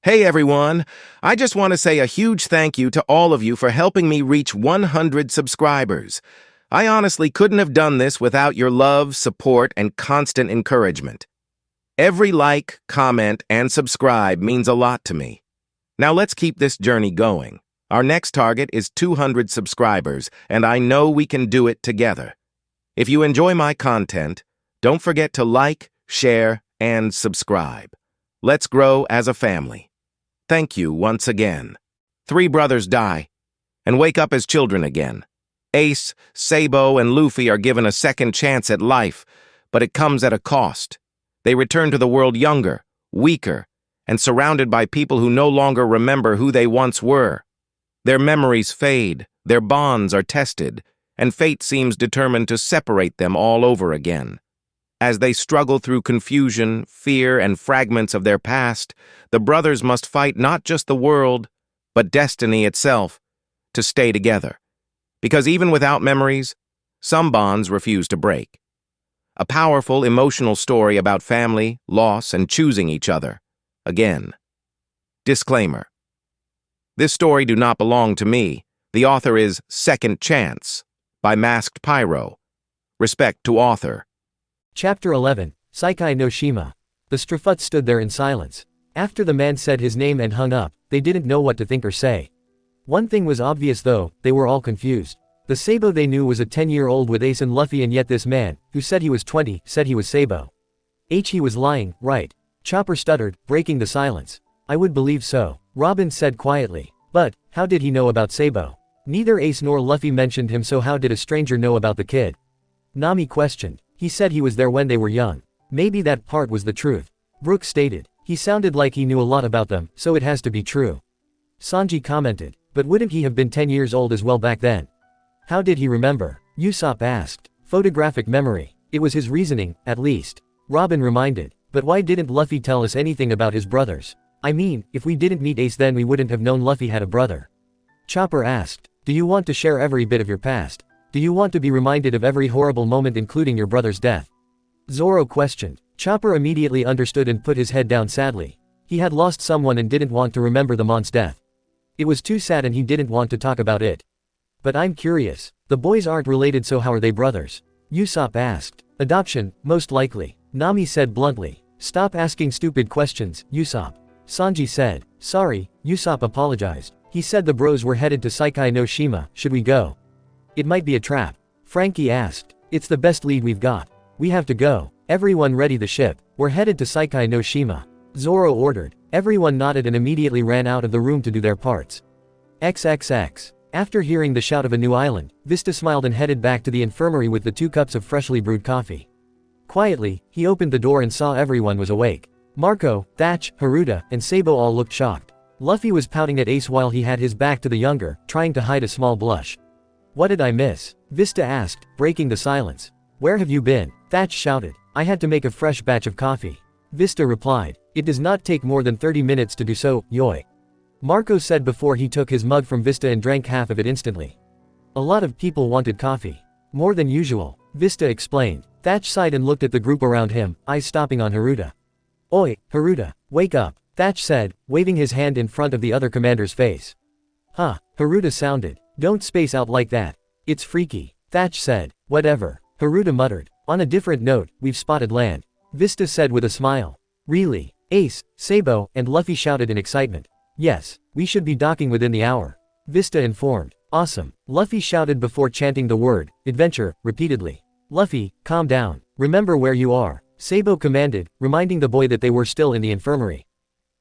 Hey everyone, I just want to say a huge thank you to all of you for helping me reach 100 subscribers. I honestly couldn't have done this without your love, support, and constant encouragement. Every like, comment, and subscribe means a lot to me. Now let's keep this journey going. Our next target is 200 subscribers, and I know we can do it together. If you enjoy my content, don't forget to like, share, and subscribe. Let's grow as a family. Thank you once again. 3 brothers die and wake up as children again. Ace, Sabo, and Luffy are given a second chance at life, but it comes at a cost. They return to the world younger, weaker, and surrounded by people who no longer remember who they once were. Their memories fade, their bonds are tested, and fate seems determined to separate them all over again. As they struggle through confusion, fear, and fragments of their past, the brothers must fight not just the world, but destiny itself, to stay together. Because even without memories, some bonds refuse to break. A powerful, emotional story about family, loss, and choosing each other. Again. Disclaimer. This story do not belong to me. The author is Second Chance, by MaskedPyro. Respect to author. Chapter 11, Saikai no Shima. The Strafuts stood there in silence. After the man said his name and hung up, they didn't know what to think or say. One thing was obvious though, they were all confused. The Sabo they knew was a 10-year-old with Ace and Luffy, and yet this man, who said he was 20, said he was Sabo. He was lying, right? Chopper stuttered, breaking the silence. I would believe so, Robin said quietly. But, how did he know about Sabo? Neither Ace nor Luffy mentioned him, so how did a stranger know about the kid? Nami questioned. He said he was there when they were young. Maybe that part was the truth. Brooke stated. He sounded like he knew a lot about them, so it has to be true. Sanji commented. But wouldn't he have been 10 years old as well back then? How did he remember? Usopp asked. Photographic memory. It was his reasoning, at least. Robin reminded. But why didn't Luffy tell us anything about his brothers? I mean, if we didn't meet Ace, then we wouldn't have known Luffy had a brother. Chopper asked. Do you want to share every bit of your past? Do you want to be reminded of every horrible moment, including your brother's death? Zoro questioned. Chopper immediately understood and put his head down sadly. He had lost someone and didn't want to remember the mon's death. It was too sad and he didn't want to talk about it. But I'm curious. The boys aren't related, so how are they brothers? Usopp asked. Adoption, most likely. Nami said bluntly. Stop asking stupid questions, Usopp. Sanji said. Sorry, Usopp apologized. He said the bros were headed to Saikai no Shima. Should we go? It might be a trap. Frankie asked. It's the best lead we've got. We have to go. Everyone ready the ship. We're headed to Saikai no Shima. Zoro ordered. Everyone nodded and immediately ran out of the room to do their parts. XXX. After hearing the shout of a new island, Vista smiled and headed back to the infirmary with the 2 cups of freshly brewed coffee. Quietly, he opened the door and saw everyone was awake. Marco, Thatch, Haruta, and Sabo all looked shocked. Luffy was pouting at Ace while he had his back to the younger, trying to hide a small blush. What did I miss? Vista asked, breaking the silence. Where have you been? Thatch shouted. I had to make a fresh batch of coffee. Vista replied. It does not take more than 30 minutes to do so, Yoi. Marco said before he took his mug from Vista and drank half of it instantly. A lot of people wanted coffee. More than usual, Vista explained. Thatch sighed and looked at the group around him, eyes stopping on Haruta. Oi, Haruta, wake up, Thatch said, waving his hand in front of the other commander's face. Huh, Haruta sounded. Don't space out like that. It's freaky, Thatch said. Whatever, Haruta muttered. On a different note, we've spotted land, Vista said with a smile. Really? Ace, Sabo, and Luffy shouted in excitement. Yes, we should be docking within the hour, Vista informed. Awesome, Luffy shouted before chanting the word, adventure, repeatedly. Luffy, calm down. Remember where you are, Sabo commanded, reminding the boy that they were still in the infirmary.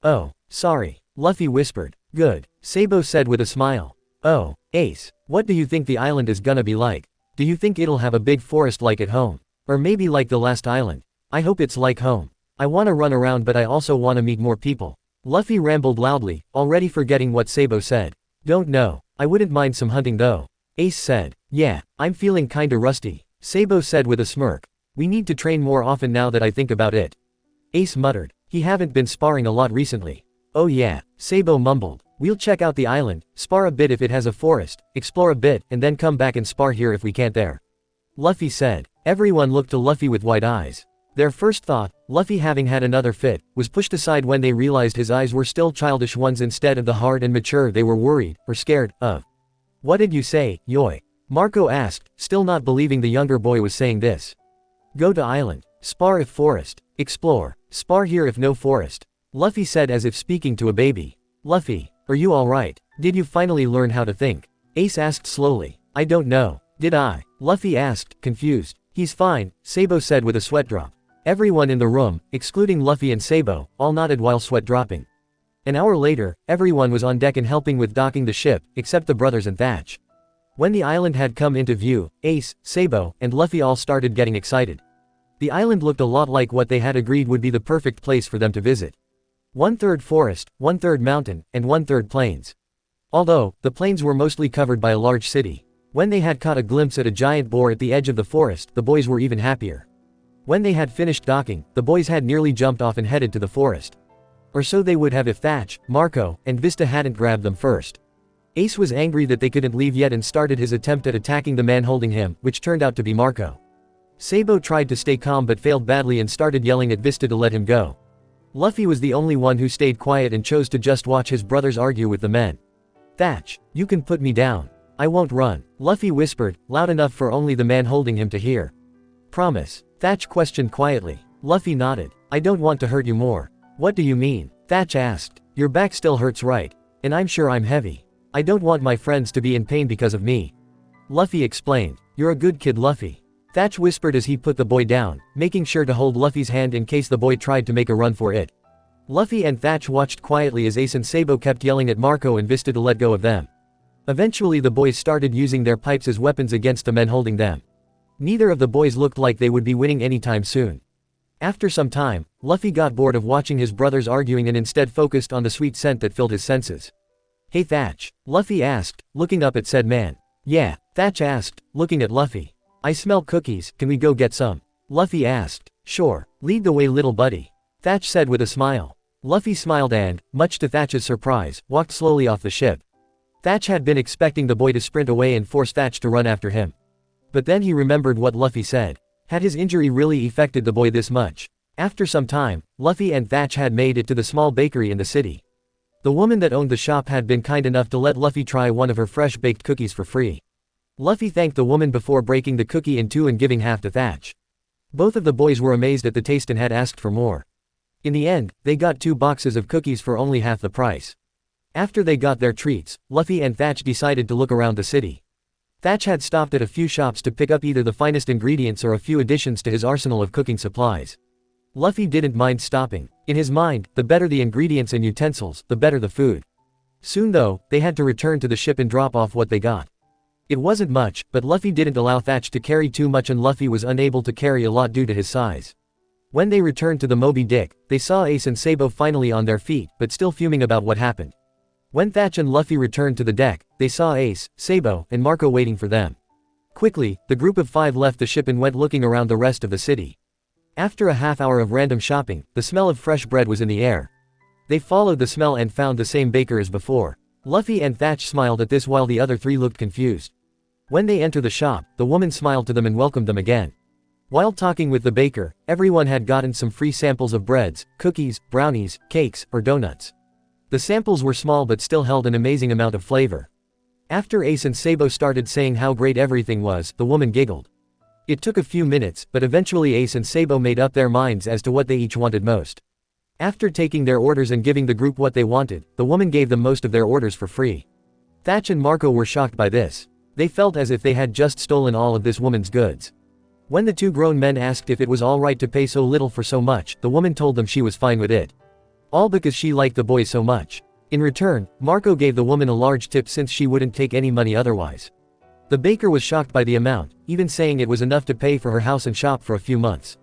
Oh, sorry, Luffy whispered. Good, Sabo said with a smile. Oh, Ace, what do you think the island is gonna be like? Do you think it'll have a big forest like at home? Or maybe like the last island? I hope it's like home. I wanna run around, but I also wanna meet more people. Luffy rambled loudly, already forgetting what Sabo said. Don't know. I wouldn't mind some hunting though, Ace said. Yeah, I'm feeling kinda rusty, Sabo said with a smirk. We need to train more often now that I think about it. Ace muttered. He haven't been sparring a lot recently. Oh yeah, Sabo mumbled. We'll check out the island, spar a bit if it has a forest, explore a bit, and then come back and spar here if we can't there. Luffy said. Everyone looked to Luffy with wide eyes. Their first thought, Luffy having had another fit, was pushed aside when they realized his eyes were still childish ones instead of the hard and mature they were worried, or scared, of. What did you say, Yoi? Marco asked, still not believing the younger boy was saying this. Go to island. Spar if forest. Explore. Spar here if no forest. Luffy said as if speaking to a baby. Luffy, are you alright? Did you finally learn how to think? Ace asked slowly. I don't know. Did I? Luffy asked, confused. He's fine, Sabo said with a sweat drop. Everyone in the room, excluding Luffy and Sabo, all nodded while sweat dropping. An hour later, everyone was on deck and helping with docking the ship, except the brothers and Thatch. When the island had come into view, Ace, Sabo, and Luffy all started getting excited. The island looked a lot like what they had agreed would be the perfect place for them to visit. 1/3 forest, 1/3 mountain, and 1/3 plains. Although, the plains were mostly covered by a large city. When they had caught a glimpse at a giant boar at the edge of the forest, the boys were even happier. When they had finished docking, the boys had nearly jumped off and headed to the forest. Or so they would have if Thatch, Marco, and Vista hadn't grabbed them first. Ace was angry that they couldn't leave yet and started his attempt at attacking the man holding him, which turned out to be Marco. Sabo tried to stay calm but failed badly and started yelling at Vista to let him go. Luffy was the only one who stayed quiet and chose to just watch his brothers argue with the men. Thatch, you can put me down. I won't run, Luffy whispered, loud enough for only the man holding him to hear. Promise? Thatch questioned quietly. Luffy nodded. I don't want to hurt you more. What do you mean? Thatch asked. Your back still hurts, right? And I'm sure I'm heavy. I don't want my friends to be in pain because of me. Luffy explained. You're a good kid, Luffy. Thatch whispered as he put the boy down, making sure to hold Luffy's hand in case the boy tried to make a run for it. Luffy and Thatch watched quietly as Ace and Sabo kept yelling at Marco and Vista to let go of them. Eventually the boys started using their pipes as weapons against the men holding them. Neither of the boys looked like they would be winning anytime soon. After some time, Luffy got bored of watching his brothers arguing and instead focused on the sweet scent that filled his senses. Hey Thatch, Luffy asked, looking up at said man. Yeah, Thatch asked, looking at Luffy. I smell cookies, can we go get some? Luffy asked. Sure, lead the way little buddy. Thatch said with a smile. Luffy smiled and, much to Thatch's surprise, walked slowly off the ship. Thatch had been expecting the boy to sprint away and force Thatch to run after him. But then he remembered what Luffy said. Had his injury really affected the boy this much? After some time, Luffy and Thatch had made it to the small bakery in the city. The woman that owned the shop had been kind enough to let Luffy try one of her fresh baked cookies for free. Luffy thanked the woman before breaking the cookie in two and giving half to Thatch. Both of the boys were amazed at the taste and had asked for more. In the end, they got 2 boxes of cookies for only half the price. After they got their treats, Luffy and Thatch decided to look around the city. Thatch had stopped at a few shops to pick up either the finest ingredients or a few additions to his arsenal of cooking supplies. Luffy didn't mind stopping. In his mind, the better the ingredients and utensils, the better the food. Soon though, they had to return to the ship and drop off what they got. It wasn't much, but Luffy didn't allow Thatch to carry too much and Luffy was unable to carry a lot due to his size. When they returned to the Moby Dick, they saw Ace and Sabo finally on their feet, but still fuming about what happened. When Thatch and Luffy returned to the deck, they saw Ace, Sabo, and Marco waiting for them. Quickly, the group of 5 left the ship and went looking around the rest of the city. After a half hour of random shopping, the smell of fresh bread was in the air. They followed the smell and found the same baker as before. Luffy and Thatch smiled at this while the other 3 looked confused. When they entered the shop, the woman smiled to them and welcomed them again. While talking with the baker, everyone had gotten some free samples of breads, cookies, brownies, cakes, or donuts. The samples were small but still held an amazing amount of flavor. After Ace and Sabo started saying how great everything was, the woman giggled. It took a few minutes, but eventually Ace and Sabo made up their minds as to what they each wanted most. After taking their orders and giving the group what they wanted, the woman gave them most of their orders for free. Thatch and Marco were shocked by this. They felt as if they had just stolen all of this woman's goods. When the 2 grown men asked if it was alright to pay so little for so much, the woman told them she was fine with it. All because she liked the boys so much. In return, Marco gave the woman a large tip since she wouldn't take any money otherwise. The baker was shocked by the amount, even saying it was enough to pay for her house and shop for a few months.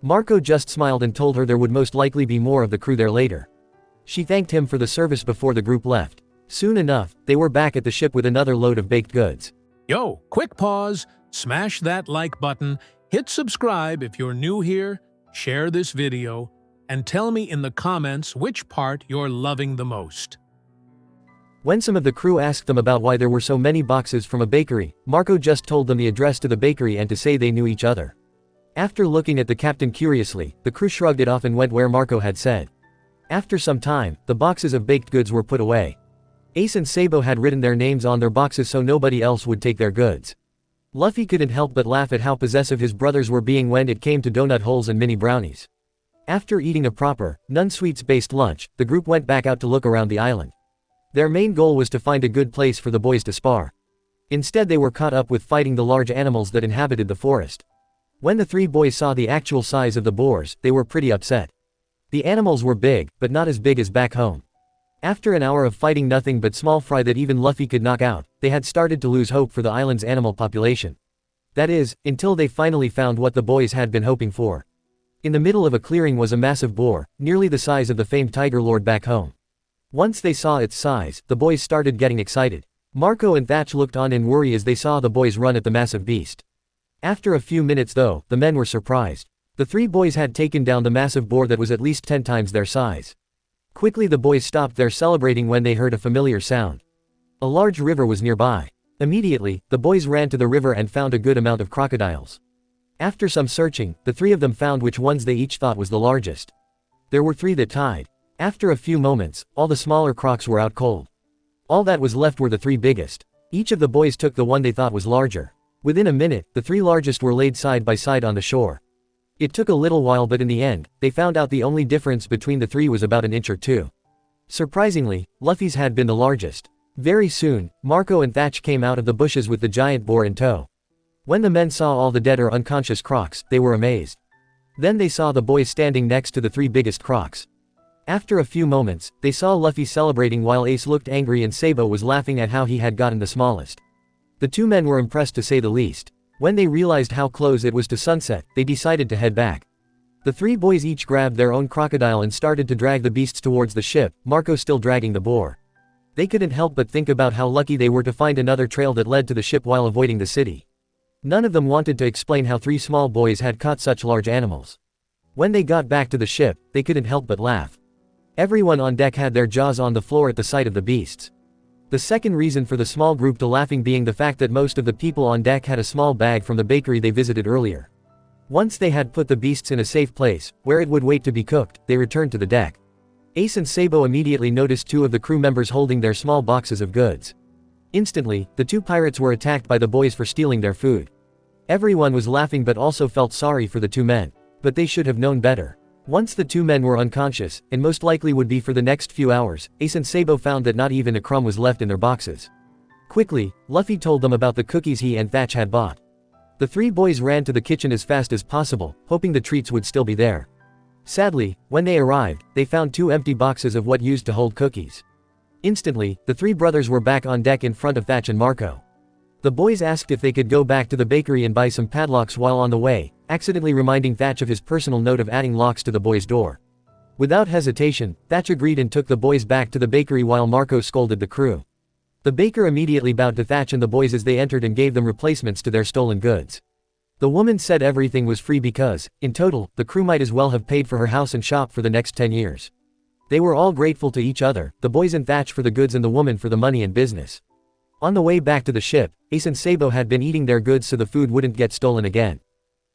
Marco just smiled and told her there would most likely be more of the crew there later. She thanked him for the service before the group left. Soon enough, they were back at the ship with another load of baked goods. Yo, quick pause, smash that like button, hit subscribe if you're new here, share this video, and tell me in the comments which part you're loving the most. When some of the crew asked them about why there were so many boxes from a bakery, Marco just told them the address to the bakery and to say they knew each other. After looking at the captain curiously, the crew shrugged it off and went where Marco had said. After some time, the boxes of baked goods were put away. Ace and Sabo had written their names on their boxes so nobody else would take their goods. Luffy couldn't help but laugh at how possessive his brothers were being when it came to donut holes and mini brownies. After eating a proper, non-sweets-based lunch, the group went back out to look around the island. Their main goal was to find a good place for the boys to spar. Instead they were caught up with fighting the large animals that inhabited the forest. When the three boys saw the actual size of the boars, they were pretty upset. The animals were big, but not as big as back home. After an hour of fighting nothing but small fry that even Luffy could knock out, they had started to lose hope for the island's animal population. That is, until they finally found what the boys had been hoping for. In the middle of a clearing was a massive boar, nearly the size of the famed Tiger Lord back home. Once they saw its size, the boys started getting excited. Marco and Thatch looked on in worry as they saw the boys run at the massive beast. After a few minutes though, the men were surprised. The three boys had taken down the massive boar that was at least 10 times their size. Quickly the boys stopped their celebrating when they heard a familiar sound. A large river was nearby. Immediately, the boys ran to the river and found a good amount of crocodiles. After some searching, the three of them found which ones they each thought was the largest. There were 3 that tied. After a few moments, all the smaller crocs were out cold. All that was left were the 3 biggest. Each of the boys took the one they thought was larger. Within a minute, the 3 largest were laid side by side on the shore. It took a little while but in the end, they found out the only difference between the 3 was about an inch or 2. Surprisingly, Luffy's had been the largest. Very soon, Marco and Thatch came out of the bushes with the giant boar in tow. When the men saw all the dead or unconscious crocs, they were amazed. Then they saw the boys standing next to the 3 biggest crocs. After a few moments, they saw Luffy celebrating while Ace looked angry and Sabo was laughing at how he had gotten the smallest. The 2 men were impressed to say the least. When they realized how close it was to sunset, they decided to head back. The 3 boys each grabbed their own crocodile and started to drag the beasts towards the ship, Marco still dragging the boar. They couldn't help but think about how lucky they were to find another trail that led to the ship while avoiding the city. None of them wanted to explain how 3 small boys had caught such large animals. When they got back to the ship, they couldn't help but laugh. Everyone on deck had their jaws on the floor at the sight of the beasts. The second reason for the small group to laughing being the fact that most of the people on deck had a small bag from the bakery they visited earlier. Once they had put the beasts in a safe place, where it would wait to be cooked, they returned to the deck. Ace and Sabo immediately noticed 2 of the crew members holding their small boxes of goods. Instantly, the 2 pirates were attacked by the boys for stealing their food. Everyone was laughing but also felt sorry for the 2 men. But they should have known better. Once the 2 men were unconscious, and most likely would be for the next few hours, Ace and Sabo found that not even a crumb was left in their boxes. Quickly, Luffy told them about the cookies he and Thatch had bought. The 3 boys ran to the kitchen as fast as possible, hoping the treats would still be there. Sadly, when they arrived, they found 2 empty boxes of what used to hold cookies. Instantly, the 3 brothers were back on deck in front of Thatch and Marco. The boys asked if they could go back to the bakery and buy some padlocks while on the way, accidentally reminding Thatch of his personal note of adding locks to the boys' door. Without hesitation, Thatch agreed and took the boys back to the bakery while Marco scolded the crew. The baker immediately bowed to Thatch and the boys as they entered and gave them replacements to their stolen goods. The woman said everything was free because, in total, the crew might as well have paid for her house and shop for the next 10 years. They were all grateful to each other, the boys and Thatch for the goods and the woman for the money and business. On the way back to the ship, Ace and Sabo had been eating their goods so the food wouldn't get stolen again.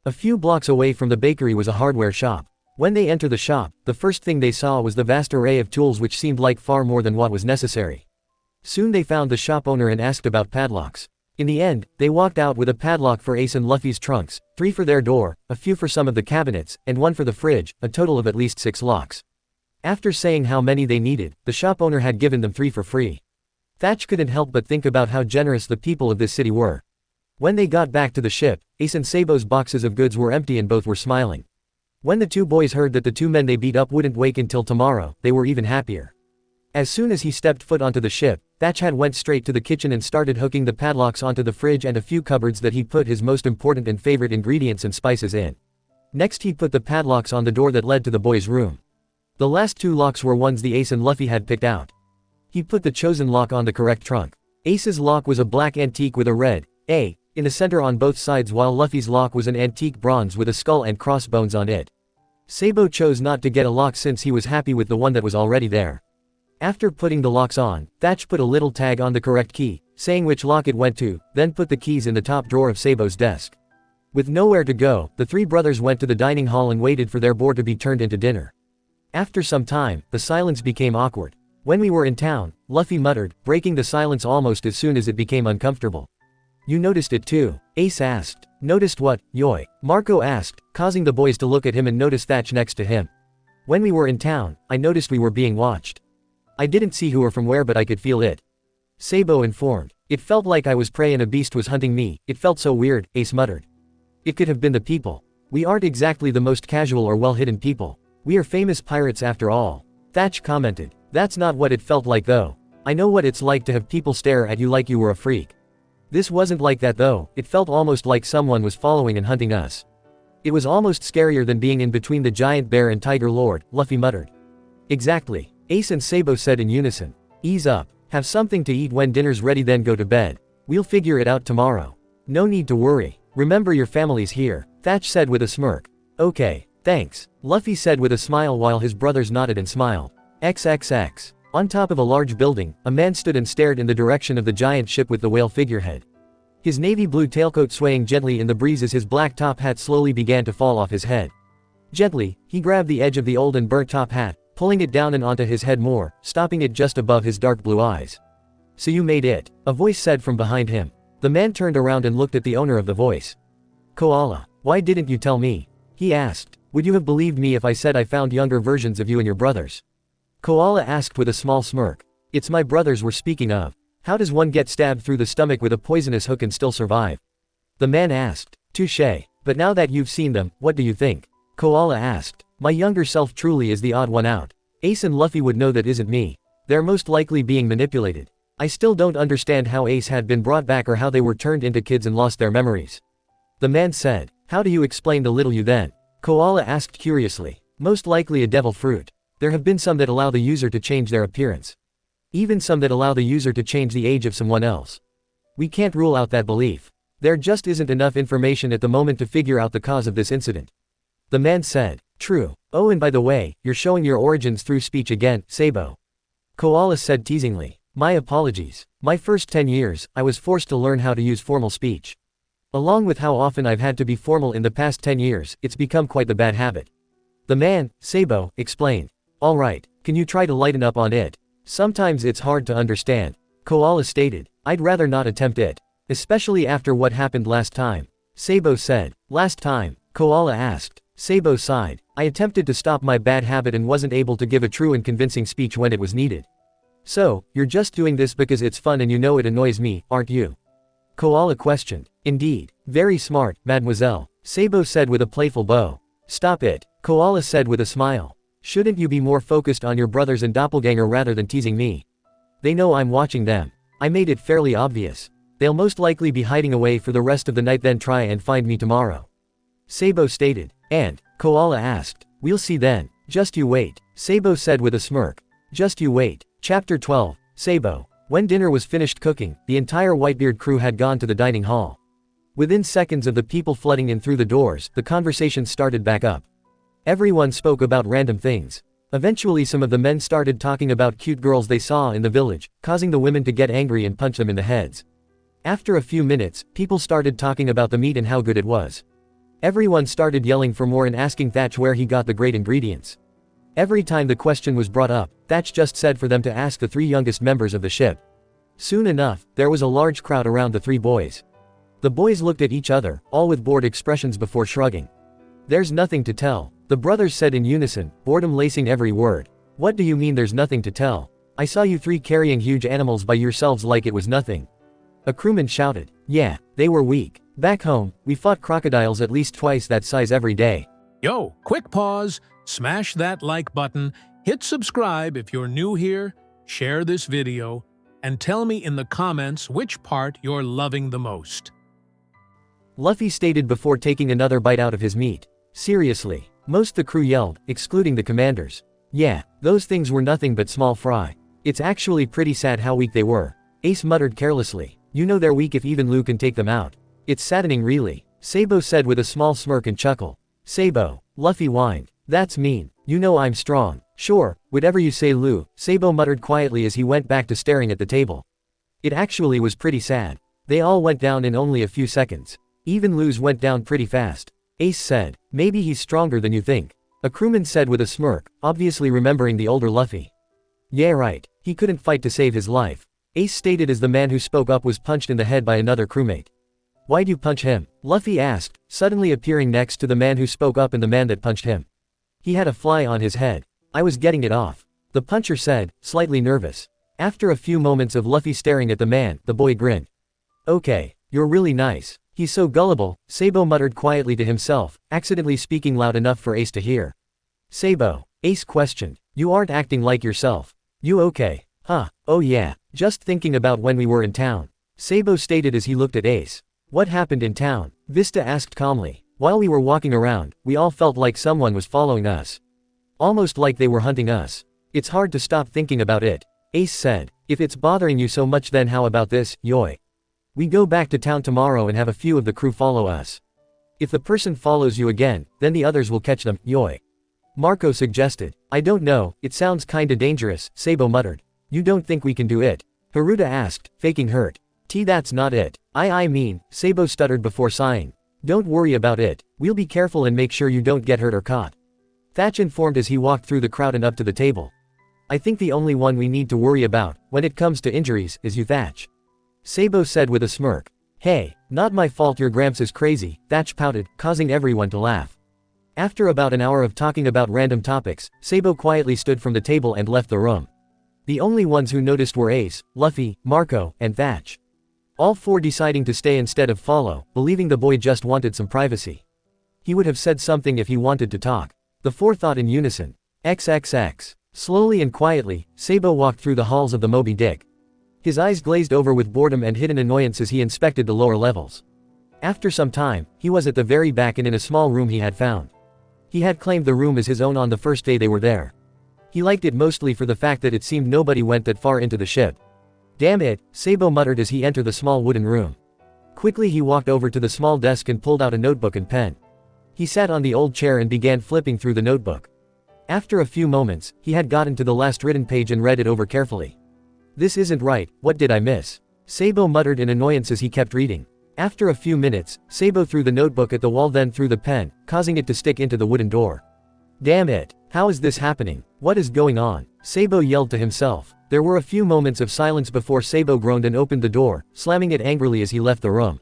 A few blocks away from the bakery was a hardware shop. When they entered the shop, the first thing they saw was the vast array of tools which seemed like far more than what was necessary. Soon they found the shop owner and asked about padlocks. In the end, they walked out with a padlock for Ace and Luffy's trunks, 3 for their door, a few for some of the cabinets, and 1 for the fridge, a total of at least 6 locks. After saying how many they needed, the shop owner had given them 3 for free. Thatch couldn't help but think about how generous the people of this city were. When they got back to the ship, Ace and Sabo's boxes of goods were empty and both were smiling. When the 2 boys heard that the 2 men they beat up wouldn't wake until tomorrow, they were even happier. As soon as he stepped foot onto the ship, Thatch had went straight to the kitchen and started hooking the padlocks onto the fridge and a few cupboards that he'd put his most important and favorite ingredients and spices in. Next he put the padlocks on the door that led to the boys' room. The last 2 locks were ones the Ace and Luffy had picked out. He put the chosen lock on the correct trunk. Ace's lock was a black antique with a red A in the center on both sides while Luffy's lock was an antique bronze with a skull and crossbones on it. Sabo chose not to get a lock since he was happy with the one that was already there. After putting the locks on, Thatch put a little tag on the correct key, saying which lock it went to, then put the keys in the top drawer of Sabo's desk. With nowhere to go, the three brothers went to the dining hall and waited for their board to be turned into dinner. After some time, the silence became awkward. When we were in town, Luffy muttered, breaking the silence almost as soon as it became uncomfortable. You noticed it too? Ace asked. Noticed what, Yoy? Marco asked, causing the boys to look at him and notice Thatch next to him. When we were in town, I noticed we were being watched. I didn't see who or from where, but I could feel it. Sabo informed. It felt like I was prey and a beast was hunting me. It felt so weird, Ace muttered. It could have been the people. We aren't exactly the most casual or well-hidden people. We are famous pirates after all. Thatch commented. That's not what it felt like though. I know what it's like to have people stare at you like you were a freak. This wasn't like that though, it felt almost like someone was following and hunting us. It was almost scarier than being in between the giant bear and Tiger Lord, Luffy muttered. Exactly. Ace and Sabo said in unison. Ease up. Have something to eat when dinner's ready, then go to bed. We'll figure it out tomorrow. No need to worry. Remember your family's here, Thatch said with a smirk. Okay, thanks, Luffy said with a smile while his brothers nodded and smiled. XXX. On top of a large building, a man stood and stared in the direction of the giant ship with the whale figurehead. His navy blue tailcoat swaying gently in the breeze as his black top hat slowly began to fall off his head. Gently, he grabbed the edge of the old and burnt top hat, pulling it down and onto his head more, stopping it just above his dark blue eyes. So you made it, a voice said from behind him. The man turned around and looked at the owner of the voice. Koala, why didn't you tell me? He asked. Would you have believed me if I said I found younger versions of you and your brothers? Koala asked with a small smirk. It's my brothers we're speaking of. How does one get stabbed through the stomach with a poisonous hook and still survive? The man asked. Touché. But now that you've seen them, what do you think? Koala asked. My younger self truly is the odd one out. Ace and Luffy would know that isn't me. They're most likely being manipulated. I still don't understand how Ace had been brought back or how they were turned into kids and lost their memories. The man said. How do you explain the little you then? Koala asked curiously. Most likely a devil fruit. There have been some that allow the user to change their appearance. Even some that allow the user to change the age of someone else. We can't rule out that belief. There just isn't enough information at the moment to figure out the cause of this incident. The man said. True. Oh, and by the way, you're showing your origins through speech again, Sabo. Koala said teasingly. My apologies. My first 10 years, I was forced to learn how to use formal speech. Along with how often I've had to be formal in the past 10 years, it's become quite the bad habit. The man, Sabo, explained. Alright, can you try to lighten up on it? Sometimes it's hard to understand. Koala stated. I'd rather not attempt it. Especially after what happened last time. Sabo said. Last time? Koala asked. Sabo sighed. I attempted to stop my bad habit and wasn't able to give a true and convincing speech when it was needed. So, you're just doing this because it's fun and you know it annoys me, aren't you? Koala questioned. Indeed. Very smart, mademoiselle, Sabo said with a playful bow. Stop it, Koala said with a smile. Shouldn't you be more focused on your brothers and doppelganger rather than teasing me? They know I'm watching them. I made it fairly obvious. They'll most likely be hiding away for the rest of the night, then try and find me tomorrow. Sabo stated. And, Koala asked. We'll see then. Just you wait, Sabo said with a smirk. Just you wait. Chapter 12, Sabo. When dinner was finished cooking, the entire Whitebeard crew had gone to the dining hall. Within seconds of the people flooding in through the doors, the conversation started back up. Everyone spoke about random things. Eventually some of the men started talking about cute girls they saw in the village, causing the women to get angry and punch them in the heads. After a few minutes, people started talking about the meat and how good it was. Everyone started yelling for more and asking Thatch where he got the great ingredients. Every time the question was brought up, Thatch just said for them to ask the three youngest members of the ship. Soon enough, there was a large crowd around the three boys. The boys looked at each other, all with bored expressions before shrugging. There's nothing to tell, the brothers said in unison, boredom lacing every word. What do you mean there's nothing to tell? I saw you three carrying huge animals by yourselves like it was nothing. A crewman shouted. Yeah, they were weak. Back home, we fought crocodiles at least twice that size every day. Yo, quick pause, smash that like button, hit subscribe if you're new here, share this video, and tell me in the comments which part you're loving the most. Luffy stated before taking another bite out of his meat. Seriously, most the crew yelled, excluding the commanders. Yeah, those things were nothing but small fry. It's actually pretty sad how weak they were. Ace muttered carelessly. You know they're weak if even Lu can take them out. It's saddening really, Sabo said with a small smirk and chuckle. Sabo, Luffy whined. That's mean. You know I'm strong. Sure, whatever you say Lu, Sabo muttered quietly as he went back to staring at the table. It actually was pretty sad. They all went down in only a few seconds. Even Lou's went down pretty fast. Ace said. Maybe he's stronger than you think. A crewman said with a smirk, obviously remembering the older Luffy. Yeah right, he couldn't fight to save his life. Ace stated as the man who spoke up was punched in the head by another crewmate. Why'd you punch him? Luffy asked, suddenly appearing next to the man who spoke up and the man that punched him. He had a fly on his head. I was getting it off. The puncher said, slightly nervous. After a few moments of Luffy staring at the man, the boy grinned. Okay, you're really nice. He's so gullible, Sabo muttered quietly to himself, accidentally speaking loud enough for Ace to hear. Sabo, Ace questioned. You aren't acting like yourself. You okay? Huh, oh yeah, just thinking about when we were in town. Sabo stated as he looked at Ace. What happened in town? Vista asked calmly. While we were walking around, we all felt like someone was following us. Almost like they were hunting us. It's hard to stop thinking about it. Ace said. If it's bothering you so much then how about this, Yoi? We go back to town tomorrow and have a few of the crew follow us. If the person follows you again, then the others will catch them, Yoi. Marco suggested. I don't know, it sounds kinda dangerous, Sabo muttered. You don't think we can do it? Haruta asked, faking hurt. That's not it. I mean, Sabo stuttered before sighing. Don't worry about it, we'll be careful and make sure you don't get hurt or caught. Thatch informed as he walked through the crowd and up to the table. I think the only one we need to worry about, when it comes to injuries, is you Thatch. Sabo said with a smirk. Hey, not my fault your Gramps is crazy, Thatch pouted, causing everyone to laugh. After about an hour of talking about random topics, Sabo quietly stood from the table and left the room. The only ones who noticed were Ace, Luffy, Marco, and Thatch. All four deciding to stay instead of follow, believing the boy just wanted some privacy. He would have said something if he wanted to talk. The four thought in unison. XXX. Slowly and quietly, Sabo walked through the halls of the Moby Dick. His eyes glazed over with boredom and hidden annoyance as he inspected the lower levels. After some time, he was at the very back and in a small room he had found. He had claimed the room as his own on the first day they were there. He liked it mostly for the fact that it seemed nobody went that far into the ship. Damn it, Sabo muttered as he entered the small wooden room. Quickly he walked over to the small desk and pulled out a notebook and pen. He sat on the old chair and began flipping through the notebook. After a few moments, he had gotten to the last written page and read it over carefully. This isn't right, what did I miss? Sabo muttered in annoyance as he kept reading. After a few minutes, Sabo threw the notebook at the wall then threw the pen, causing it to stick into the wooden door. Damn it, how is this happening? What is going on? Sabo yelled to himself. There were a few moments of silence before Sabo groaned and opened the door, slamming it angrily as he left the room.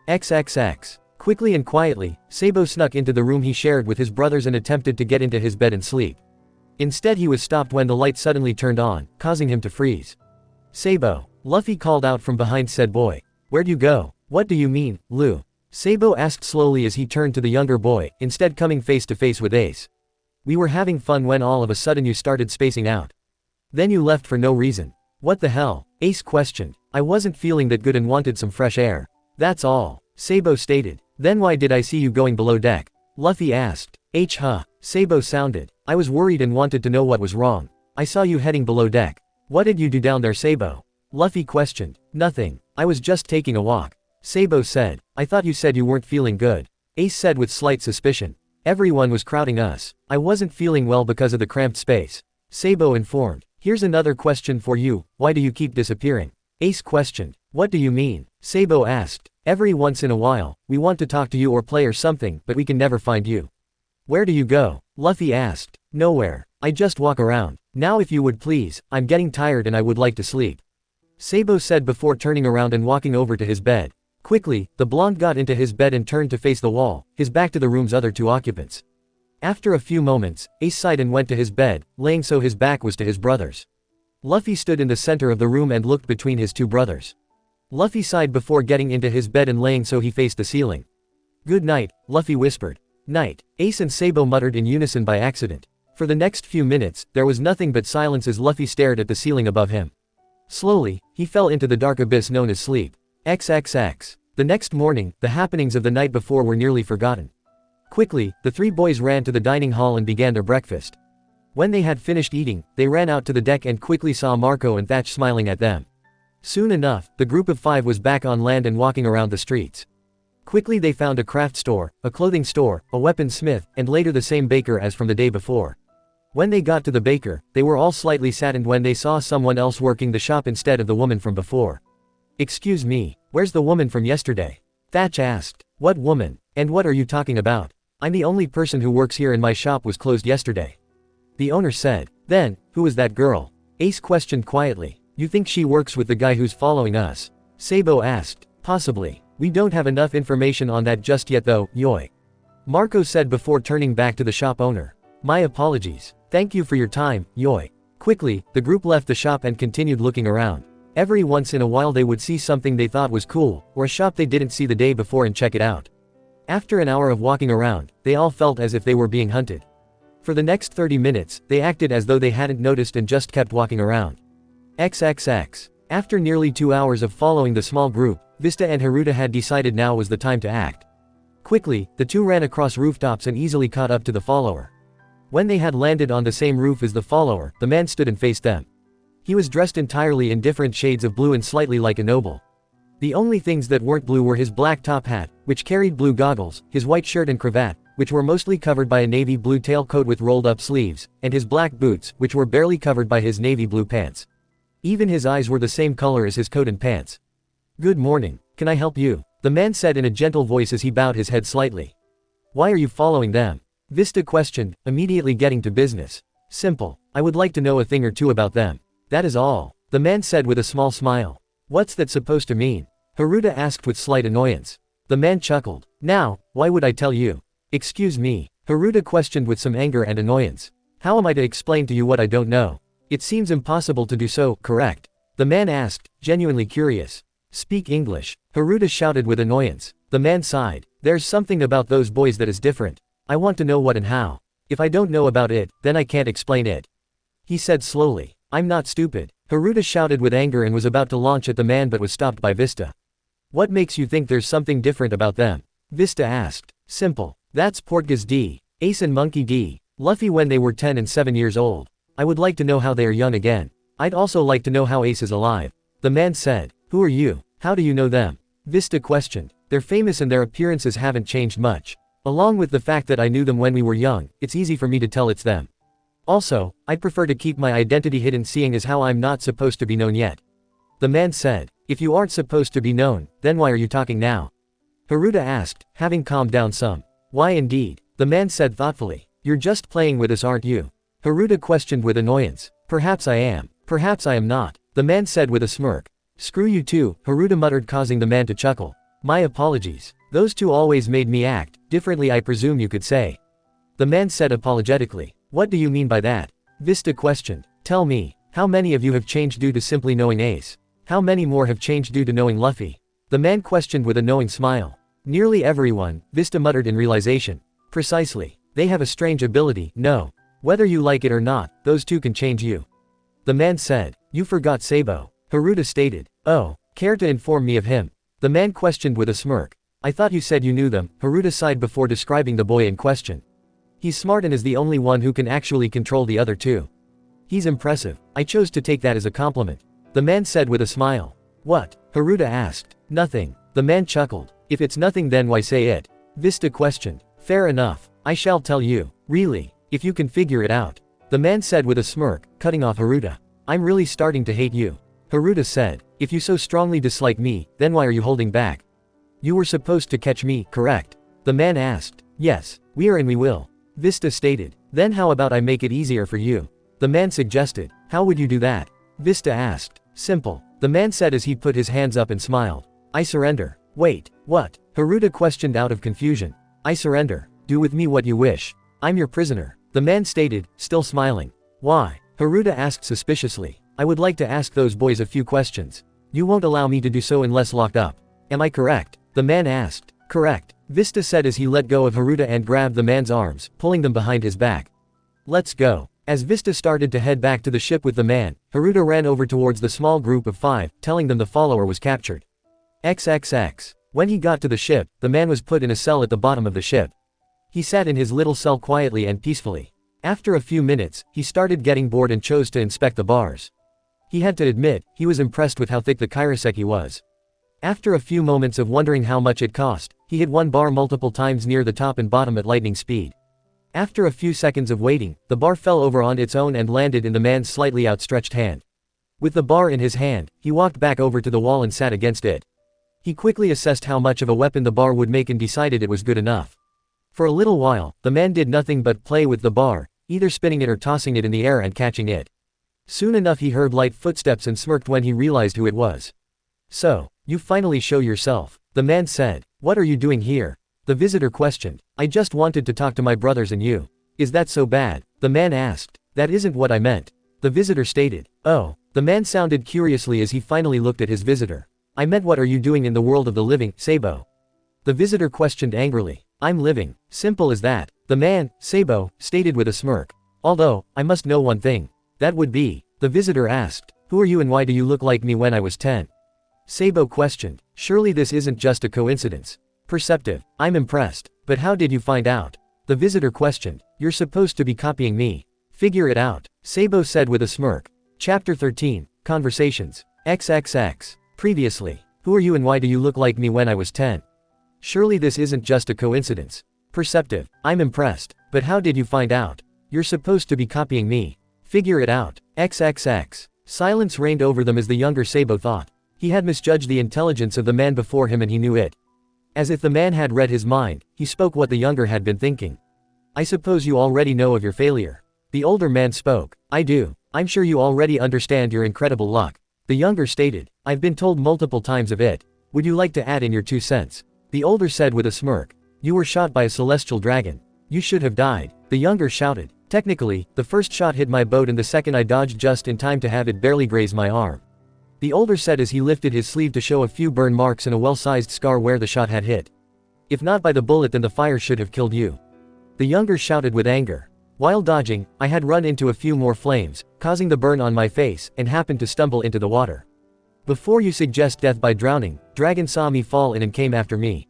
XXX. Quickly and quietly, Sabo snuck into the room he shared with his brothers and attempted to get into his bed and sleep. Instead he was stopped when the light suddenly turned on, causing him to freeze. Sabo. Luffy called out from behind said boy. Where'd you go? What do you mean, Lou? Sabo asked slowly as he turned to the younger boy, instead coming face to face with Ace. We were having fun when all of a sudden you started spacing out. Then you left for no reason. What the hell? Ace questioned. I wasn't feeling that good and wanted some fresh air. That's all. Sabo stated. Then why did I see you going below deck? Luffy asked. Sabo sounded. I was worried and wanted to know what was wrong. I saw you heading below deck. What did you do down there, Sabo? Luffy questioned. Nothing. I was just taking a walk. Sabo said. I thought you said you weren't feeling good. Ace said with slight suspicion. Everyone was crowding us. I wasn't feeling well because of the cramped space. Sabo informed. Here's another question for you, why do you keep disappearing? Ace questioned. What do you mean? Sabo asked. Every once in a while, we want to talk to you or play or something, but we can never find you. Where do you go? Luffy asked. Nowhere. I just walk around. Now if you would please, I'm getting tired and I would like to sleep. Sabo said before turning around and walking over to his bed. Quickly, the blonde got into his bed and turned to face the wall, his back to the room's other two occupants. After a few moments, Ace sighed and went to his bed, laying so his back was to his brothers. Luffy stood in the center of the room and looked between his two brothers. Luffy sighed before getting into his bed and laying so he faced the ceiling. Good night, Luffy whispered. Night. Ace and Sabo muttered in unison by accident. For the next few minutes, there was nothing but silence as Luffy stared at the ceiling above him. Slowly, he fell into the dark abyss known as sleep. XXX. The next morning, the happenings of the night before were nearly forgotten. Quickly, the three boys ran to the dining hall and began their breakfast. When they had finished eating, they ran out to the deck and quickly saw Marco and Thatch smiling at them. Soon enough, the group of five was back on land and walking around the streets. Quickly they found a craft store, a clothing store, a weaponsmith, and later the same baker as from the day before. When they got to the baker, they were all slightly saddened when they saw someone else working the shop instead of the woman from before. Excuse me, where's the woman from yesterday? Thatch asked. What woman? And what are you talking about? I'm the only person who works here and my shop was closed yesterday. The owner said. Then, who is that girl? Ace questioned quietly. You think she works with the guy who's following us? Sabo asked. Possibly. We don't have enough information on that just yet though, Yoi. Marco said before turning back to the shop owner. My apologies. Thank you for your time, Yoi. Quickly, the group left the shop and continued looking around. Every once in a while they would see something they thought was cool, or a shop they didn't see the day before and check it out. After an hour of walking around, they all felt as if they were being hunted. For the next 30 minutes, they acted as though they hadn't noticed and just kept walking around. XXX. After nearly 2 hours of following the small group, Vista and Haruta had decided now was the time to act. Quickly, the two ran across rooftops and easily caught up to the follower. When they had landed on the same roof as the follower, the man stood and faced them. He was dressed entirely in different shades of blue and slightly like a noble. The only things that weren't blue were his black top hat, which carried blue goggles, his white shirt and cravat, which were mostly covered by a navy blue tailcoat with rolled-up sleeves, and his black boots, which were barely covered by his navy blue pants. Even his eyes were the same color as his coat and pants. Good morning. Can I help you? The man said in a gentle voice as he bowed his head slightly. Why are you following them? Vista questioned, immediately getting to business. Simple. I would like to know a thing or two about them. That is all. The man said with a small smile. What's that supposed to mean? Haruta asked with slight annoyance. The man chuckled. Now, why would I tell you? Excuse me. Haruta questioned with some anger and annoyance. How am I to explain to you what I don't know? It seems impossible to do so, correct? The man asked, genuinely curious. Speak English. Haruta shouted with annoyance. The man sighed. There's something about those boys that is different. I want to know what and how. If I don't know about it, then I can't explain it. He said slowly. I'm not stupid. Haruta shouted with anger and was about to launch at the man but was stopped by Vista. What makes you think there's something different about them? Vista asked. Simple. That's Portgas D, Ace and Monkey D, Luffy when they were 10 and 7 years old. I would like to know how they are young again. I'd also like to know how Ace is alive. The man said. Who are you? How do you know them? Vista questioned. They're famous and their appearances haven't changed much. Along with the fact that I knew them when we were young, it's easy for me to tell it's them. Also, I'd prefer to keep my identity hidden seeing as how I'm not supposed to be known yet. The man said. If you aren't supposed to be known, then why are you talking now? Haruta asked, having calmed down some. Why indeed? The man said thoughtfully. You're just playing with us aren't you? Haruta questioned with annoyance. Perhaps I am. Perhaps I am not. The man said with a smirk. Screw you too, Haruta muttered causing the man to chuckle. My apologies. Those two always made me act differently I presume you could say. The man said apologetically. What do you mean by that? Vista questioned. Tell me, how many of you have changed due to simply knowing Ace? How many more have changed due to knowing Luffy? The man questioned with a knowing smile. Nearly everyone, Vista muttered in realization. Precisely. They have a strange ability, no. Whether you like it or not, those two can change you. The man said. You forgot Sabo. Haruta stated. Oh, care to inform me of him? The man questioned with a smirk. I thought you said you knew them, Haruta sighed before describing the boy in question. He's smart and is the only one who can actually control the other two. He's impressive. I chose to take that as a compliment. The man said with a smile. What? Haruta asked. Nothing. The man chuckled. If it's nothing then why say it? Vista questioned. Fair enough. I shall tell you. Really. If you can figure it out. The man said with a smirk, cutting off Haruta. I'm really starting to hate you. Haruta said. If you so strongly dislike me, then why are you holding back? You were supposed to catch me, correct? The man asked. Yes, we are and we will. Vista stated. Then how about I make it easier for you? The man suggested. How would you do that? Vista asked. Simple. The man said as he put his hands up and smiled. I surrender. Wait, what? Haruta questioned out of confusion. I surrender. Do with me what you wish. I'm your prisoner. The man stated, still smiling. Why? Haruta asked suspiciously. I would like to ask those boys a few questions. You won't allow me to do so unless locked up. Am I correct? The man asked. Correct. Vista said as he let go of Haruta and grabbed the man's arms, pulling them behind his back. Let's go. As Vista started to head back to the ship with the man, Haruta ran over towards the small group of 5, telling them the follower was captured. XXX. When he got to the ship, the man was put in a cell at the bottom of the ship. He sat in his little cell quietly and peacefully. After a few minutes, he started getting bored and chose to inspect the bars. He had to admit, he was impressed with how thick the kairoseki was. After a few moments of wondering how much it cost, he hit one bar multiple times near the top and bottom at lightning speed. After a few seconds of waiting, the bar fell over on its own and landed in the man's slightly outstretched hand. With the bar in his hand, he walked back over to the wall and sat against it. He quickly assessed how much of a weapon the bar would make and decided it was good enough. For a little while, the man did nothing but play with the bar, either spinning it or tossing it in the air and catching it. Soon enough he heard light footsteps and smirked when he realized who it was. "So, you finally show yourself," the man said. "What are you doing here?" The visitor questioned. "I just wanted to talk to my brothers and you." "Is that so bad?" the man asked. "That isn't what I meant," the visitor stated. "Oh," the man sounded curiously as he finally looked at his visitor. "I meant what are you doing in the world of the living, Sabo?" The visitor questioned angrily. "I'm living. Simple as that," the man, Sabo, stated with a smirk. "Although, I must know one thing." "That would be?" the visitor asked. "Who are you and why do you look like me when I was 10? Sabo questioned. "Surely this isn't just a coincidence." "Perceptive. I'm impressed. But how did you find out?" the visitor questioned. "You're supposed to be copying me. Figure it out," Sabo said with a smirk. Chapter 13, Conversations. XXX. Previously. "Who are you and why do you look like me when I was 10? Surely this isn't just a coincidence." "Perceptive. I'm impressed. But how did you find out?" "You're supposed to be copying me. Figure it out." XXX. Silence reigned over them as the younger Sabo thought. He had misjudged the intelligence of the man before him and he knew it. As if the man had read his mind, he spoke what the younger had been thinking. "I suppose you already know of your failure." The older man spoke. "I do. I'm sure you already understand your incredible luck." The younger stated. "I've been told multiple times of it. Would you like to add in your 2 cents? The older said with a smirk. "You were shot by a celestial dragon. You should have died." The younger shouted. "Technically, the first shot hit my boat and the second I dodged just in time to have it barely graze my arm." The older said as he lifted his sleeve to show a few burn marks and a well-sized scar where the shot had hit. "If not by the bullet then the fire should have killed you." The younger shouted with anger. "While dodging, I had run into a few more flames, causing the burn on my face, and happened to stumble into the water. Before you suggest death by drowning, Dragon saw me fall in and came after me.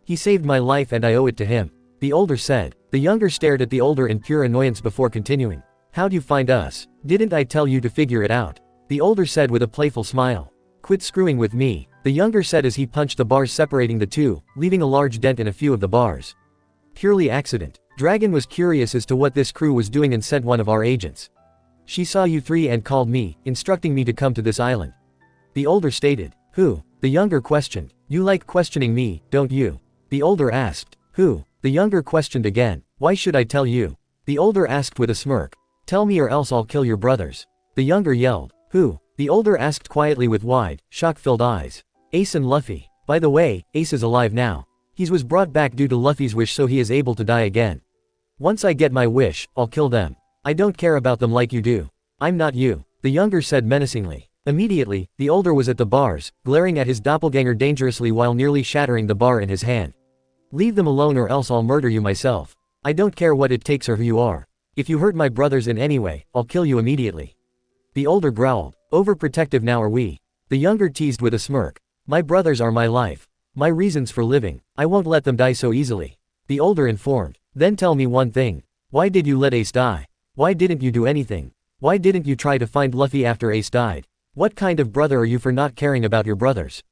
He saved my life and I owe it to him," the older said. The younger stared at the older in pure annoyance before continuing. "How'd you find us? Didn't I tell you to figure it out?" the older said with a playful smile. "Quit screwing with me," the younger said as he punched the bars separating the two, leaving a large dent in a few of the bars. "Purely accident. Dragon was curious as to what this crew was doing and sent one of our agents. She saw you three and called me, instructing me to come to this island," the older stated. "Who?" the younger questioned. "You like questioning me, don't you?" the older asked. "Who?" the younger questioned again. "Why should I tell you?" the older asked with a smirk. "Tell me or else I'll kill your brothers," the younger yelled. "Who?" the older asked quietly with wide, shock-filled eyes. "Ace and Luffy. By the way, Ace is alive now. He was brought back due to Luffy's wish so he is able to die again. Once I get my wish, I'll kill them. I don't care about them like you do. I'm not you," the younger said menacingly. Immediately, the older was at the bars, glaring at his doppelganger dangerously while nearly shattering the bar in his hand. "Leave them alone or else I'll murder you myself. I don't care what it takes or who you are. If you hurt my brothers in any way, I'll kill you immediately." The older growled. "Overprotective now are we?" the younger teased with a smirk. "My brothers are my life. My reasons for living. I won't let them die so easily," the older informed. "Then tell me one thing. Why did you let Ace die? Why didn't you do anything? Why didn't you try to find Luffy after Ace died? What kind of brother are you for not caring about your brothers?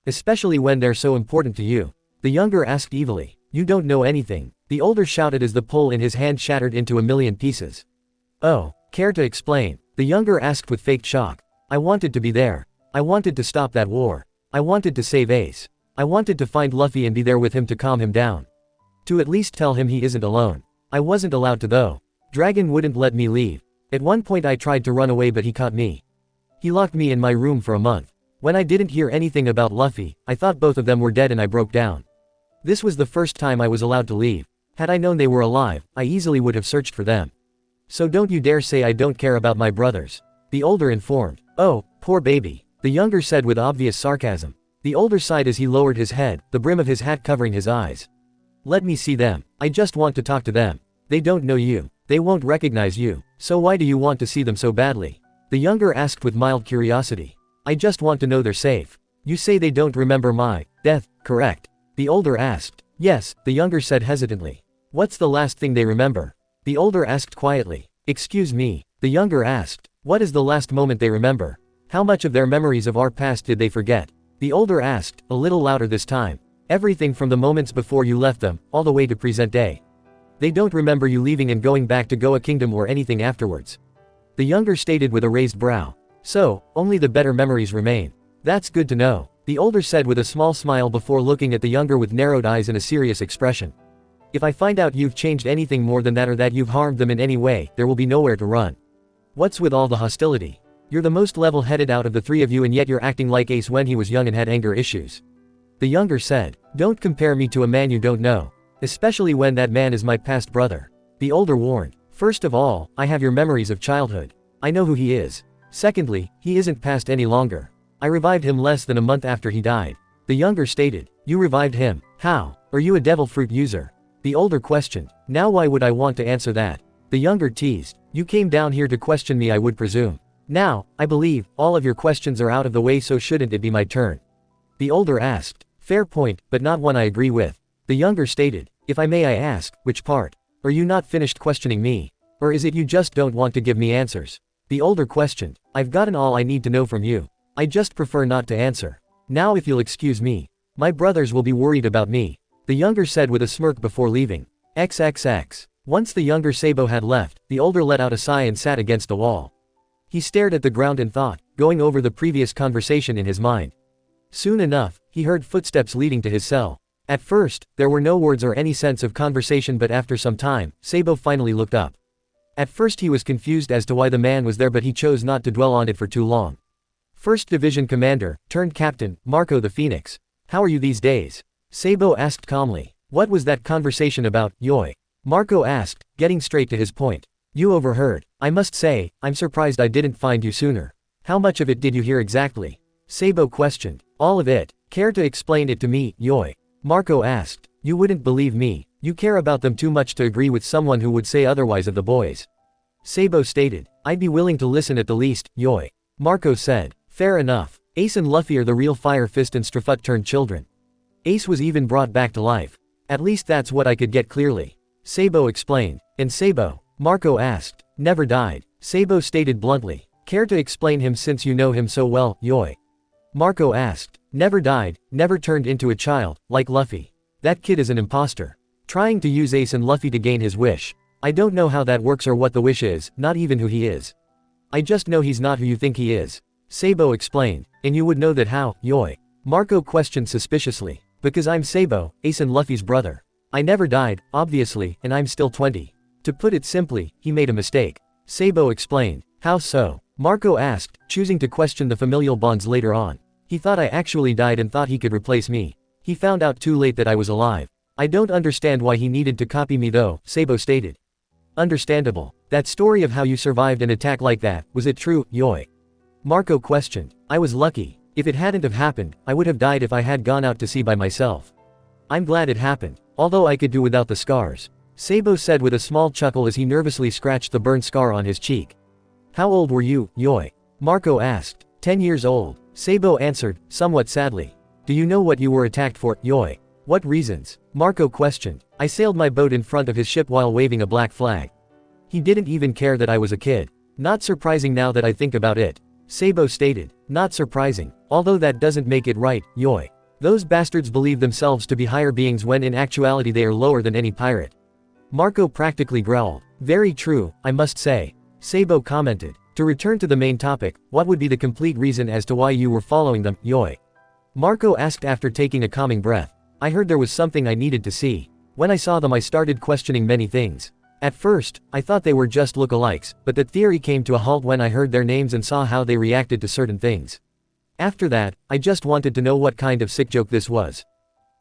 Especially when they're so important to you?" the younger asked evilly. "You don't know anything," the older shouted as the pole in his hand shattered into a million pieces. "Oh, care to explain?" the younger asked with faked shock. "I wanted to be there. I wanted to stop that war. I wanted to save Ace. I wanted to find Luffy and be there with him to calm him down. To at least tell him he isn't alone. I wasn't allowed to though. Dragon wouldn't let me leave. At one point I tried to run away but he caught me. He locked me in my room for a month. When I didn't hear anything about Luffy, I thought both of them were dead and I broke down. This was the first time I was allowed to leave. Had I known they were alive, I easily would have searched for them. So don't you dare say I don't care about my brothers," the older informed. "Oh, poor baby," the younger said with obvious sarcasm. The older sighed as he lowered his head, the brim of his hat covering his eyes. "Let me see them. I just want to talk to them. They don't know you. They won't recognize you. So why do you want to see them so badly?" the younger asked with mild curiosity. "I just want to know they're safe. You say they don't remember my death, correct?" the older asked. "Yes," the younger said hesitantly. "What's the last thing they remember?" the older asked quietly. "Excuse me," the younger asked. "What is the last moment they remember? How much of their memories of our past did they forget?" the older asked, a little louder this time. "Everything from the moments before you left them, all the way to present day. They don't remember you leaving and going back to Goa Kingdom or anything afterwards," the younger stated with a raised brow. "So, only the better memories remain. That's good to know," The older said with a small smile before looking at the younger with narrowed eyes and a serious expression. If I find out you've changed anything more than that or that you've harmed them in any way, there will be nowhere to run. What's with all the hostility? You're the most level-headed out of the three of you and yet you're acting like Ace when he was young and had anger issues. The younger said, don't compare me to a man you don't know. Especially when that man is my past brother. The older warned, first of all, I have your memories of childhood. I know who he is. Secondly, he isn't past any longer. I revived him less than a month after he died. The younger stated, you revived him, how? Are you a devil fruit user? The older questioned, now why would I want to answer that? The younger teased, you came down here to question me I would presume. Now, I believe, all of your questions are out of the way so shouldn't it be my turn? The older asked, fair point, but not one I agree with. The younger stated, if I may I ask, which part? Are you not finished questioning me? Or is it you just don't want to give me answers? The older questioned, I've gotten all I need to know from you. I just prefer not to answer. Now if you'll excuse me. My brothers will be worried about me. The younger said with a smirk before leaving. XXX. Once the younger Sabo had left, the older let out a sigh and sat against the wall. He stared at the ground in thought, going over the previous conversation in his mind. Soon enough, he heard footsteps leading to his cell. At first, there were no words or any sense of conversation but after some time, Sabo finally looked up. At first he was confused as to why the man was there but he chose not to dwell on it for too long. 1st Division Commander, turned Captain, Marco the Phoenix. How are you these days? Sabo asked calmly. What was that conversation about, Yoi? Marco asked, getting straight to his point. You overheard. I must say, I'm surprised I didn't find you sooner. How much of it did you hear exactly? Sabo questioned. All of it. Care to explain it to me, Yoi? Marco asked. You wouldn't believe me. You care about them too much to agree with someone who would say otherwise of the boys. Sabo stated. I'd be willing to listen at the least, Yoi. Marco said. Fair enough. Ace and Luffy are the real Fire Fist and Strafut turned children. Ace was even brought back to life. At least that's what I could get clearly. Sabo explained. And Sabo? Marco asked. Never died. Sabo stated bluntly. Care to explain him since you know him so well, Yoi? Marco asked. Never died, never turned into a child, like Luffy. That kid is an imposter. Trying to use Ace and Luffy to gain his wish. I don't know how that works or what the wish is, not even who he is. I just know he's not who you think he is. Sabo explained. And you would know that how, Yoi? Marco questioned suspiciously. Because I'm Sabo, Ace and Luffy's brother. I never died, obviously, and I'm still 20. To put it simply, he made a mistake. Sabo explained. How so? Marco asked, choosing to question the familial bonds later on. He thought I actually died and thought he could replace me. He found out too late that I was alive. I don't understand why he needed to copy me though, Sabo stated. Understandable. That story of how you survived an attack like that, was it true, Yoi? Marco questioned. I was lucky. If it hadn't have happened, I would have died if I had gone out to sea by myself. I'm glad it happened, although I could do without the scars. Sabo said with a small chuckle as he nervously scratched the burn scar on his cheek. How old were you, Yoi? Marco asked. 10 years old. Sabo answered, somewhat sadly. Do you know what you were attacked for, Yoi? What reasons? Marco questioned. I sailed my boat in front of his ship while waving a black flag. He didn't even care that I was a kid. Not surprising now that I think about it. Sabo stated. Not surprising. Although that doesn't make it right, Yoi. Those bastards believe themselves to be higher beings when in actuality they are lower than any pirate. Marco practically growled. Very true, I must say. Sabo commented. To return to the main topic, what would be the complete reason as to why you were following them, Yoi? Marco asked after taking a calming breath. I heard there was something I needed to see. When I saw them I started questioning many things. At first, I thought they were just lookalikes, but that theory came to a halt when I heard their names and saw how they reacted to certain things. After that, I just wanted to know what kind of sick joke this was.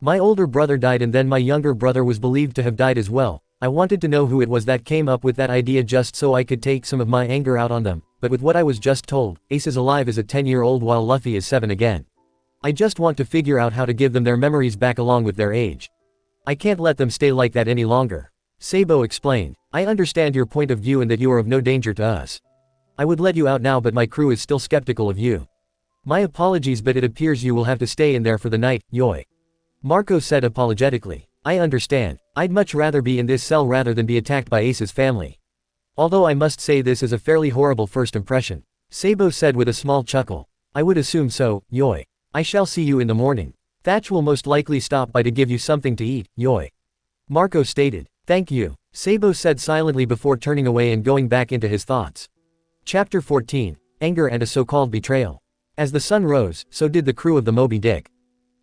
My older brother died and then my younger brother was believed to have died as well. I wanted to know who it was that came up with that idea just so I could take some of my anger out on them, but with what I was just told, Ace is alive as a 10-year-old while Luffy is 7 again. I just want to figure out how to give them their memories back along with their age. I can't let them stay like that any longer. Sabo explained. I understand your point of view and that you are of no danger to us. I would let you out now but my crew is still skeptical of you. My apologies but it appears you will have to stay in there for the night, Yoi. Marco said apologetically. I understand. I'd much rather be in this cell rather than be attacked by Ace's family. Although I must say this is a fairly horrible first impression. Sabo said with a small chuckle. I would assume so, Yoi. I shall see you in the morning. Thatch will most likely stop by to give you something to eat, Yoi. Marco stated. Thank you. Sabo said silently before turning away and going back into his thoughts. Chapter 14. Anger and a so-called betrayal. As the sun rose, so did the crew of the Moby Dick.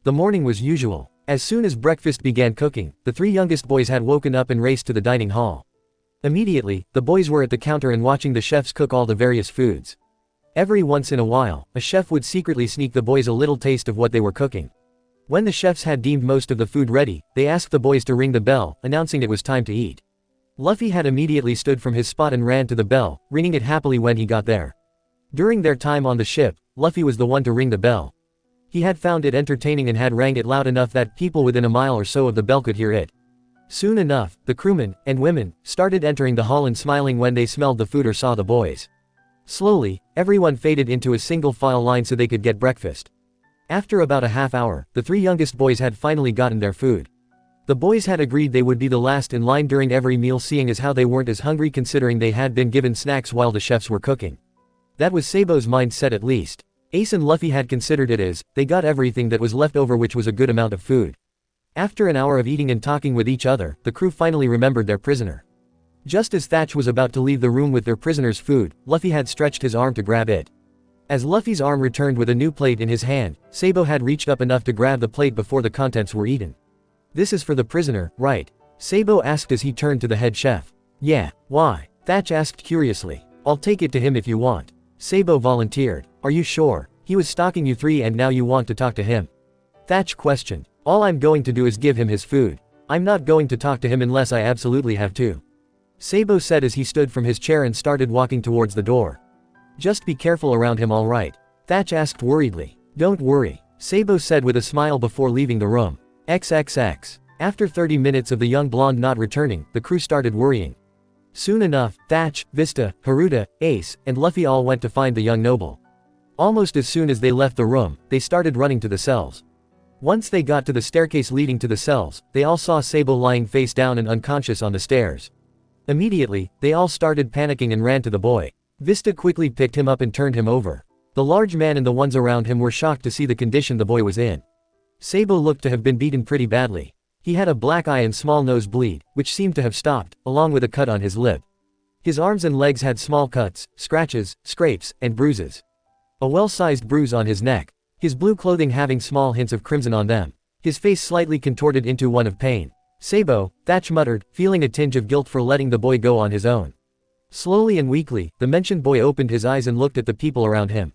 The morning was usual. As soon as breakfast began cooking, the 3 youngest boys had woken up and raced to the dining hall. Immediately, the boys were at the counter and watching the chefs cook all the various foods. Every once in a while, a chef would secretly sneak the boys a little taste of what they were cooking. When the chefs had deemed most of the food ready, they asked the boys to ring the bell, announcing it was time to eat. Luffy had immediately stood from his spot and ran to the bell, ringing it happily when he got there. During their time on the ship, Luffy was the one to ring the bell. He had found it entertaining and had rang it loud enough that people within a mile or so of the bell could hear it. Soon enough, the crewmen, and women, started entering the hall and smiling when they smelled the food or saw the boys. Slowly, everyone faded into a single file line so they could get breakfast. After about a half hour, the 3 youngest boys had finally gotten their food. The boys had agreed they would be the last in line during every meal, seeing as how they weren't as hungry considering they had been given snacks while the chefs were cooking. That was Sabo's mindset at least. Ace and Luffy had considered it as, they got everything that was left over, which was a good amount of food. After an hour of eating and talking with each other, the crew finally remembered their prisoner. Just as Thatch was about to leave the room with their prisoner's food, Luffy had stretched his arm to grab it. As Luffy's arm returned with a new plate in his hand, Sabo had reached up enough to grab the plate before the contents were eaten. "This is for the prisoner, right?" Sabo asked as he turned to the head chef. "Yeah, why?" Thatch asked curiously. "I'll take it to him if you want." Sabo volunteered. "Are you sure? He was stalking you 3 and now you want to talk to him?" Thatch questioned. "All I'm going to do is give him his food. I'm not going to talk to him unless I absolutely have to," Sabo said as he stood from his chair and started walking towards the door. "Just be careful around him, alright?" Thatch asked worriedly. "Don't worry," Sabo said with a smile before leaving the room. XXX. After 30 minutes of the young blonde not returning, the crew started worrying. Soon enough, Thatch, Vista, Haruta, Ace, and Luffy all went to find the young noble. Almost as soon as they left the room, they started running to the cells. Once they got to the staircase leading to the cells, they all saw Sabo lying face down and unconscious on the stairs. Immediately, they all started panicking and ran to the boy. Vista quickly picked him up and turned him over. The large man and the ones around him were shocked to see the condition the boy was in. Sabo looked to have been beaten pretty badly. He had a black eye and small nosebleed, which seemed to have stopped, along with a cut on his lip. His arms and legs had small cuts, scratches, scrapes, and bruises. A well-sized bruise on his neck. His blue clothing having small hints of crimson on them. His face slightly contorted into one of pain. "Sabo," Thatch muttered, feeling a tinge of guilt for letting the boy go on his own. Slowly and weakly, the mentioned boy opened his eyes and looked at the people around him.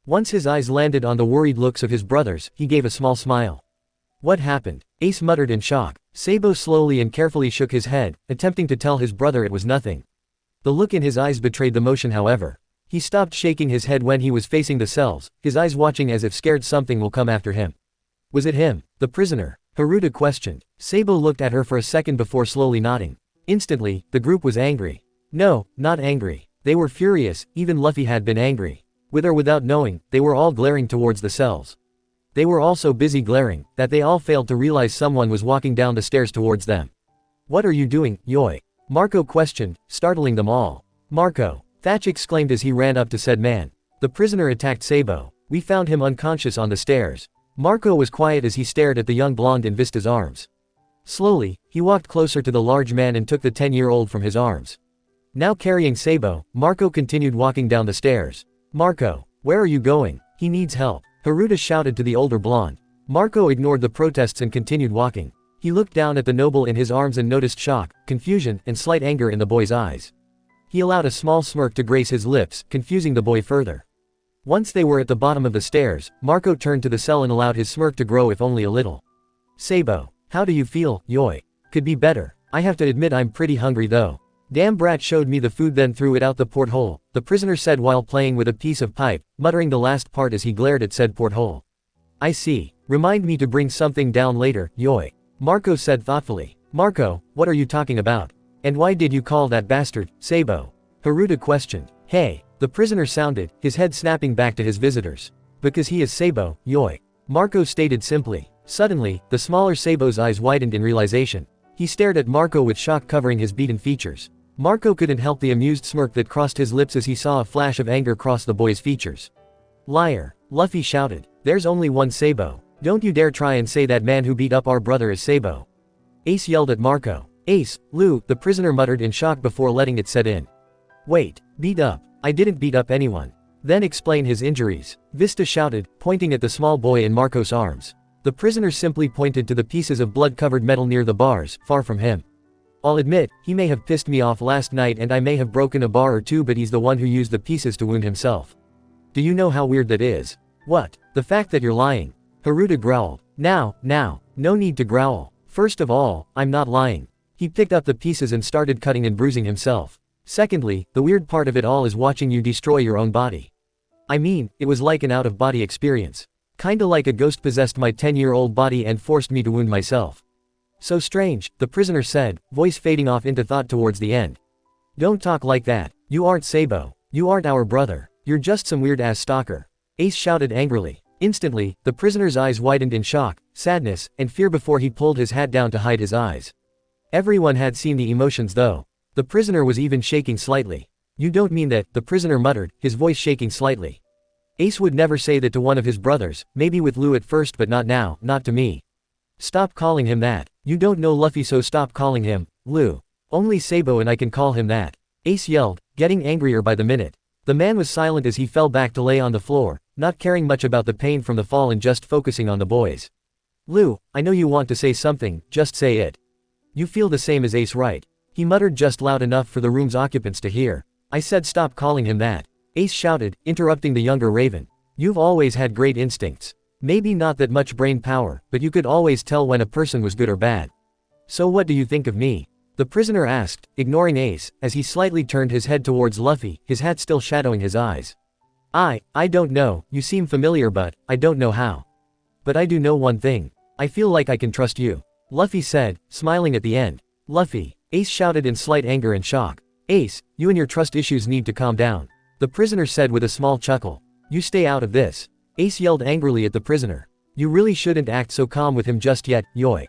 Once his eyes landed on the worried looks of his brothers, he gave a small smile. "What happened?" Ace muttered in shock. Sabo slowly and carefully shook his head, attempting to tell his brother it was nothing. The look in his eyes betrayed the motion, however. He stopped shaking his head when he was facing the cells, his eyes watching as if scared something will come after him. "Was it him, the prisoner?" Haruta questioned. Sabo looked at her for a second before slowly nodding. Instantly, the group was angry. No, not angry. They were furious, even Luffy had been angry. With or without knowing, they were all glaring towards the cells. They were all so busy glaring, that they all failed to realize someone was walking down the stairs towards them. "What are you doing, Yoi?" Marco questioned, startling them all. "Marco," Thatch exclaimed as he ran up to said man. "The prisoner attacked Sabo. We found him unconscious on the stairs." Marco was quiet as he stared at the young blonde in Vista's arms. Slowly, he walked closer to the large man and took the 10-year-old from his arms. Now carrying Sabo, Marco continued walking down the stairs. "Marco, where are you going? He needs help," Haruta shouted to the older blonde. Marco ignored the protests and continued walking. He looked down at the noble in his arms and noticed shock, confusion, and slight anger in the boy's eyes. He allowed a small smirk to grace his lips, confusing the boy further. Once they were at the bottom of the stairs, Marco turned to the cell and allowed his smirk to grow if only a little. "Sabo, how do you feel, Yoi?" "Could be better. I have to admit I'm pretty hungry though. Damn brat showed me the food then threw it out the porthole," the prisoner said while playing with a piece of pipe, muttering the last part as he glared at said porthole. "I see. Remind me to bring something down later, Yoi," Marco said thoughtfully. "Marco, what are you talking about? And why did you call that bastard, Sabo?" Haruta questioned. "Hey," the prisoner sounded, his head snapping back to his visitors. "Because he is Sabo, Yoi," Marco stated simply. Suddenly, the smaller Sabo's eyes widened in realization. He stared at Marco with shock covering his beaten features. Marco couldn't help the amused smirk that crossed his lips as he saw a flash of anger cross the boy's features. "Liar," Luffy shouted. "There's only one Sabo. Don't you dare try and say that man who beat up our brother is Sabo." Ace yelled at Marco. "Ace, Lu," the prisoner muttered in shock before letting it set in. "Wait, beat up? I didn't beat up anyone." Then explain his injuries, Vista shouted, pointing at the small boy in Marco's arms. The prisoner simply pointed to the pieces of blood-covered metal near the bars, far from him. I'll admit, he may have pissed me off last night and I may have broken a bar or two, but he's the one who used the pieces to wound himself. Do you know how weird that is? What? The fact that you're lying. Haruta growled. Now, no need to growl. First of all, I'm not lying. He picked up the pieces and started cutting and bruising himself. Secondly, the weird part of it all is watching you destroy your own body. I mean, it was like an out-of-body experience. Kinda like a ghost possessed my 10-year-old body and forced me to wound myself. So strange, the prisoner said, voice fading off into thought towards the end. Don't talk like that. You aren't Sabo. You aren't our brother. You're just some weird-ass stalker. Ace shouted angrily. Instantly, the prisoner's eyes widened in shock, sadness, and fear before he pulled his hat down to hide his eyes. Everyone had seen the emotions though. The prisoner was even shaking slightly. You don't mean that, the prisoner muttered, his voice shaking slightly. Ace would never say that to one of his brothers, maybe with Lou at first but not now, not to me. Stop calling him that. You don't know Luffy, so stop calling him Lou. Only Sabo and I can call him that. Ace yelled, getting angrier by the minute. The man was silent as he fell back to lay on the floor, not caring much about the pain from the fall and just focusing on the boys. Lou, I know you want to say something, just say it. You feel the same as Ace, right? He muttered just loud enough for the room's occupants to hear. I said stop calling him that. Ace shouted, interrupting the younger Raven. You've always had great instincts. Maybe not that much brain power, but you could always tell when a person was good or bad. So what do you think of me? The prisoner asked, ignoring Ace, as he slightly turned his head towards Luffy, his hat still shadowing his eyes. I don't know, you seem familiar but, I don't know how. But I do know one thing. I feel like I can trust you. Luffy said, smiling at the end. Luffy, Ace shouted in slight anger and shock. Ace, you and your trust issues need to calm down. The prisoner said with a small chuckle. You stay out of this. Ace yelled angrily at the prisoner. You really shouldn't act so calm with him just yet, Yoi.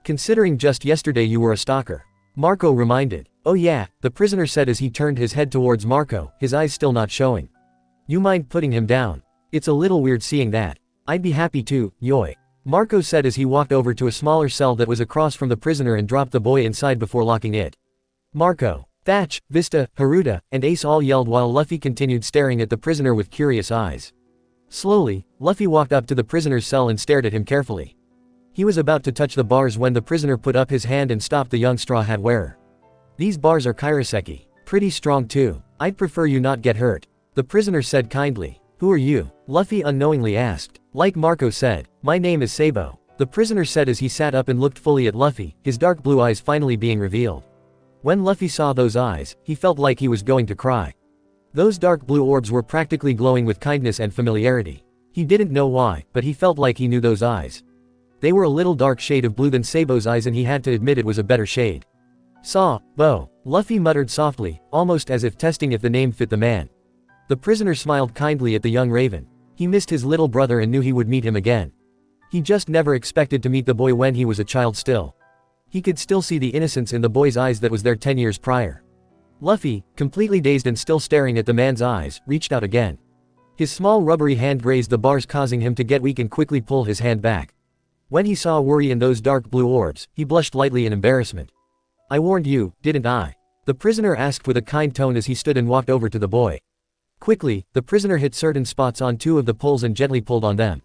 Considering just yesterday you were a stalker. Marco reminded. Oh yeah, the prisoner said as he turned his head towards Marco, his eyes still not showing. You mind putting him down? It's a little weird seeing that. I'd be happy to, Yoi. Marco said as he walked over to a smaller cell that was across from the prisoner and dropped the boy inside before locking it. Marco, Thatch, Vista, Haruta, and Ace all yelled while Luffy continued staring at the prisoner with curious eyes. Slowly, Luffy walked up to the prisoner's cell and stared at him carefully. He was about to touch the bars when the prisoner put up his hand and stopped the young straw hat wearer. These bars are kairoseki. Pretty strong too. I'd prefer you not get hurt. The prisoner said kindly. Who are you? Luffy unknowingly asked. Like Marco said, my name is Sabo. The prisoner said as he sat up and looked fully at Luffy, his dark blue eyes finally being revealed. When Luffy saw those eyes, he felt like he was going to cry. Those dark blue orbs were practically glowing with kindness and familiarity. He didn't know why, but he felt like he knew those eyes. They were a little dark shade of blue than Sabo's eyes, and he had to admit it was a better shade. Sabo, Luffy muttered softly, almost as if testing if the name fit the man. The prisoner smiled kindly at the young Raven. He missed his little brother and knew he would meet him again. He just never expected to meet the boy when he was a child still. He could still see the innocence in the boy's eyes that was there 10 years prior. Luffy, completely dazed and still staring at the man's eyes, reached out again. His small rubbery hand grazed the bars, causing him to get weak and quickly pull his hand back. When he saw worry in those dark blue orbs, he blushed lightly in embarrassment. I warned you, didn't I? The prisoner asked with a kind tone as he stood and walked over to the boy. Quickly, the prisoner hit certain spots on two of the poles and gently pulled on them.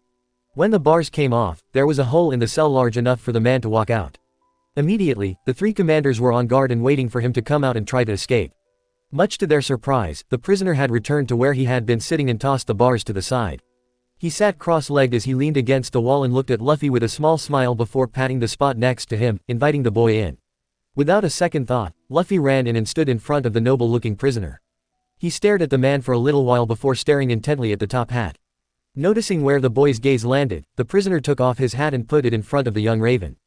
When the bars came off, there was a hole in the cell large enough for the man to walk out. Immediately, the three commanders were on guard and waiting for him to come out and try to escape. Much to their surprise, the prisoner had returned to where he had been sitting and tossed the bars to the side. He sat cross-legged as he leaned against the wall and looked at Luffy with a small smile before patting the spot next to him, inviting the boy in. Without a second thought, Luffy ran in and stood in front of the noble-looking prisoner. He stared at the man for a little while before staring intently at the top hat. Noticing where the boy's gaze landed, the prisoner took off his hat and put it in front of the young Raven.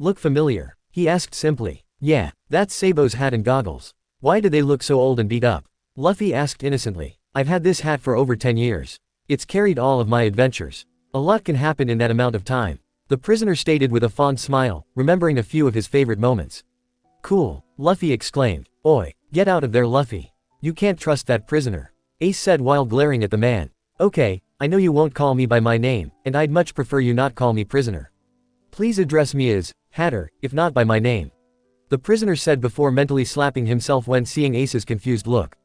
Look familiar? He asked simply. Yeah, that's Sabo's hat and goggles. Why do they look so old and beat up? Luffy asked innocently. I've had this hat for over 10 years. It's carried all of my adventures. A lot can happen in that amount of time. The prisoner stated with a fond smile, remembering a few of his favorite moments. Cool, Luffy exclaimed. Oi, get out of there, Luffy. You can't trust that prisoner. Ace said while glaring at the man. Okay, I know you won't call me by my name, and I'd much prefer you not call me prisoner. Please address me as Hatter, if not by my name. The prisoner said before mentally slapping himself when seeing Ace's confused look.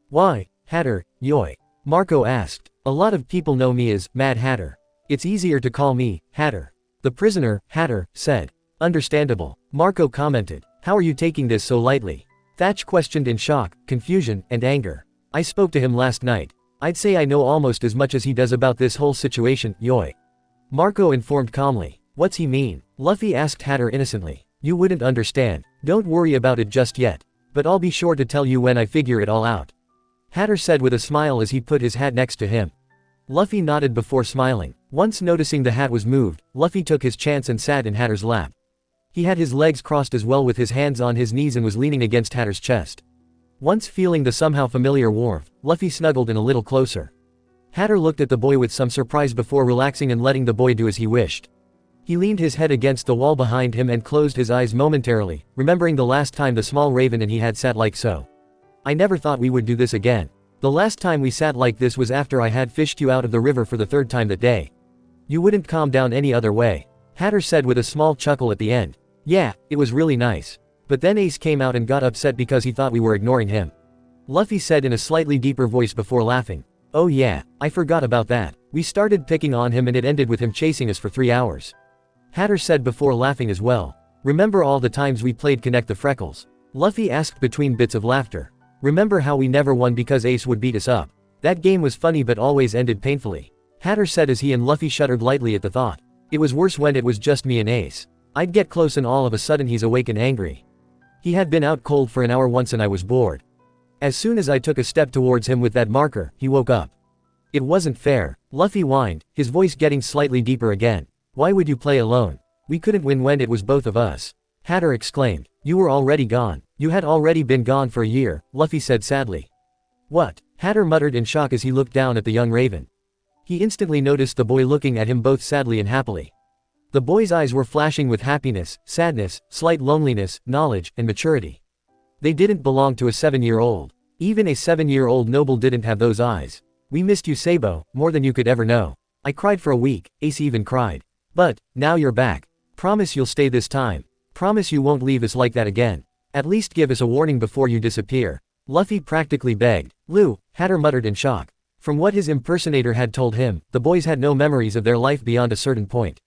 Why, Hatter, Yoi. Marco asked. A lot of people know me as Mad Hatter. It's easier to call me Hatter. The prisoner, Hatter, said. Understandable. Marco commented. How are you taking this so lightly? Thatch questioned in shock, confusion, and anger. I spoke to him last night. I'd say I know almost as much as he does about this whole situation, yoi. Marco informed calmly. What's he mean? Luffy asked Hatter innocently. You wouldn't understand. Don't worry about it just yet. But I'll be sure to tell you when I figure it all out. Hatter said with a smile as he put his hat next to him. Luffy nodded before smiling. Once noticing the hat was moved, Luffy took his chance and sat in Hatter's lap. He had his legs crossed as well with his hands on his knees and was leaning against Hatter's chest. Once feeling the somehow familiar warmth, Luffy snuggled in a little closer. Hatter looked at the boy with some surprise before relaxing and letting the boy do as he wished. He leaned his head against the wall behind him and closed his eyes momentarily, remembering the last time the small raven and he had sat like so. I never thought we would do this again. The last time we sat like this was after I had fished you out of the river for the third time that day. You wouldn't calm down any other way. Hatter said with a small chuckle at the end. Yeah, it was really nice. But then Ace came out and got upset because he thought we were ignoring him. Luffy said in a slightly deeper voice before laughing. Oh yeah, I forgot about that. We started picking on him and it ended with him chasing us for 3 hours. Hatter said before laughing as well. Remember all the times we played Connect the Freckles? Luffy asked between bits of laughter. Remember how we never won because Ace would beat us up? That game was funny but always ended painfully. Hatter said as he and Luffy shuddered lightly at the thought. It was worse when it was just me and Ace. I'd get close and all of a sudden he's awake and angry. He had been out cold for an hour once and I was bored. As soon as I took a step towards him with that marker, he woke up. It wasn't fair. Luffy whined, his voice getting slightly deeper again. Why would you play alone? We couldn't win when it was both of us. Hatter exclaimed. You were already gone. You had already been gone for a year, Luffy said sadly. What? Hatter muttered in shock as he looked down at the young raven. He instantly noticed the boy looking at him both sadly and happily. The boy's eyes were flashing with happiness, sadness, slight loneliness, knowledge, and maturity. They didn't belong to a 7-year-old. Even a 7-year-old noble didn't have those eyes. We missed you, Sabo, more than you could ever know. I cried for a week, Ace even cried. But, now you're back. Promise you'll stay this time. Promise you won't leave us like that again. At least give us a warning before you disappear. Luffy practically begged. Lou, Hatter muttered in shock. From what his impersonator had told him, the boys had no memories of their life beyond a certain point.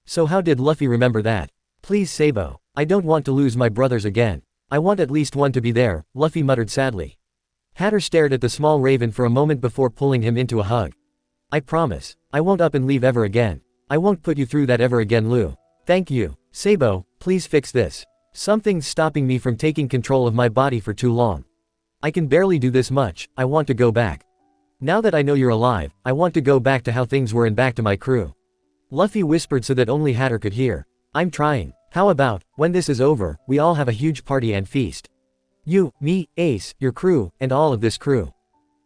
So how did Luffy remember that? Please Sabo. I don't want to lose my brothers again. I want at least one to be there, Luffy muttered sadly. Hatter stared at the small raven for a moment before pulling him into a hug. I promise. I won't up and leave ever again. I won't put you through that ever again, Lou. Thank you. Sabo, please fix this. Something's stopping me from taking control of my body for too long. I can barely do this much, I want to go back. Now that I know you're alive, I want to go back to how things were and back to my crew. Luffy whispered so that only Hatter could hear. I'm trying. How about, when this is over, we all have a huge party and feast. You, me, Ace, your crew, and all of this crew.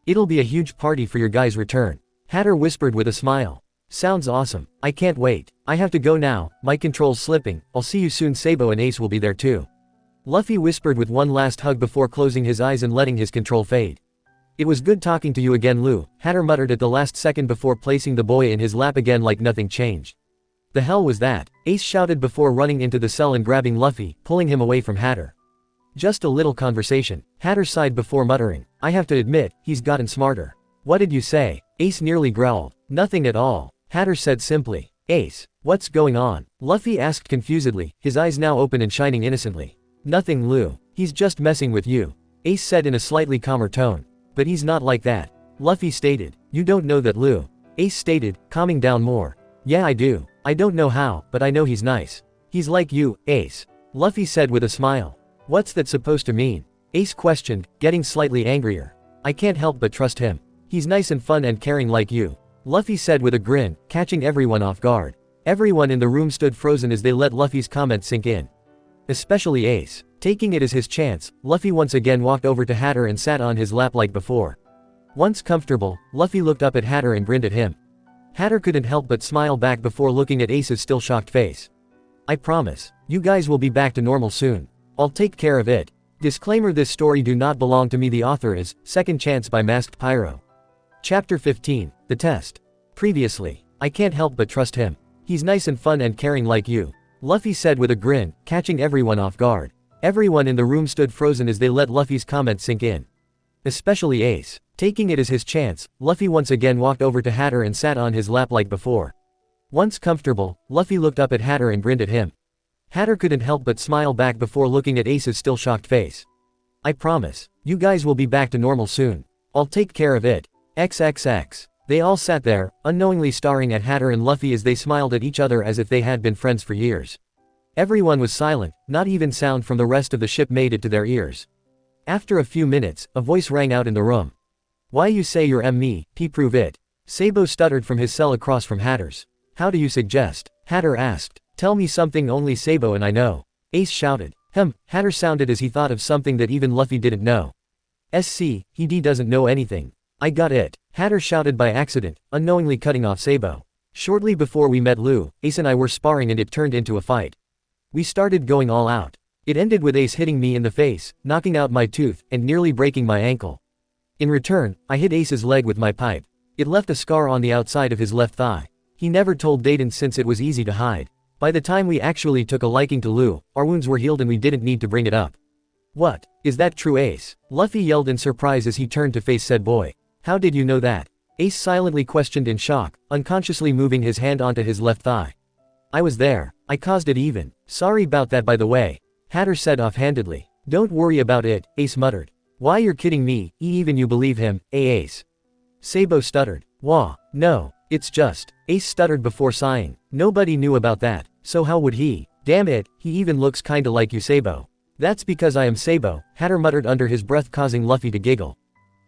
It'll be a huge party for your guys' return. Hatter whispered with a smile. Sounds awesome. I can't wait. I have to go now, my control's slipping. I'll see you soon. Sabo and Ace will be there too. Luffy whispered with one last hug before closing his eyes and letting his control fade. It was good talking to you again, Lou, Hatter muttered at the last second before placing the boy in his lap again like nothing changed. The hell was that? Ace shouted before running into the cell and grabbing Luffy, pulling him away from Hatter. Just a little conversation, Hatter sighed before muttering. I have to admit, he's gotten smarter. What did you say? Ace nearly growled. Nothing at all, Hatter said simply. Ace, what's going on? Luffy asked confusedly, his eyes now open and shining innocently. Nothing, Lou. He's just messing with you, Ace said in a slightly calmer tone. But he's not like that, Luffy stated. You don't know that, Lou, Ace stated, calming down more. Yeah I do. I don't know how, but I know he's nice. He's like you, Ace, Luffy said with a smile. What's that supposed to mean? Ace questioned, getting slightly angrier. I can't help but trust him. He's nice and fun and caring like you, Luffy said with a grin, catching everyone off guard. Everyone in the room stood frozen as they let Luffy's comment sink in. Especially Ace. Taking it as his chance, Luffy once again walked over to Hatter and sat on his lap like before. Once comfortable, Luffy looked up at Hatter and grinned at him. Hatter couldn't help but smile back before looking at Ace's still shocked face. I promise. You guys will be back to normal soon. I'll take care of it. Disclaimer: this story do not belong to me. The author is Second Chance by MaskedPyro. Chapter 15, The Test. Previously. I can't help but trust him. He's nice and fun and caring like you, Luffy said with a grin, catching everyone off guard. Everyone in the room stood frozen as they let Luffy's comment sink in. especially Ace. Taking it as his chance, Luffy once again walked over to Hatter and sat on his lap like before. Once comfortable, Luffy looked up at Hatter and grinned at him. Hatter couldn't help but smile back before looking at Ace's still shocked face. I promise, you guys will be back to normal soon. I'll take care of it. XXX. They all sat there, unknowingly staring at Hatter and Luffy as they smiled at each other as if they had been friends for years. Everyone was silent, not even sound from the rest of the ship made it to their ears. After a few minutes, a voice rang out in the room. Why you say you're me, P prove it. Sabo stuttered from his cell across from Hatter's. How do you suggest? Hatter asked. Tell me something only Sabo and I know. Ace shouted. Hatter sounded as he thought of something that even Luffy didn't know. He doesn't know anything. I got it. Hatter shouted by accident, unknowingly cutting off Sabo. Shortly before we met Lu, Ace and I were sparring and it turned into a fight. We started going all out. It ended with Ace hitting me in the face, knocking out my tooth, and nearly breaking my ankle. In return, I hit Ace's leg with my pipe. It left a scar on the outside of his left thigh. He never told Dayton since it was easy to hide. By the time we actually took a liking to Lu, our wounds were healed and we didn't need to bring it up. What? Is that true, Ace? Luffy yelled in surprise as he turned to face said boy. How did you know that? Ace silently questioned in shock, unconsciously moving his hand onto his left thigh. I was there. I caused it even. Sorry about that by the way. Hatter said offhandedly. Don't worry about it, Ace muttered. Why you're kidding me, even you believe him, Ace. Sabo stuttered. Wah, no. It's just. Ace stuttered before sighing. Nobody knew about that, so how would he? Damn it, he even looks kinda like you Sabo. That's because I am Sabo, Hatter muttered under his breath causing Luffy to giggle.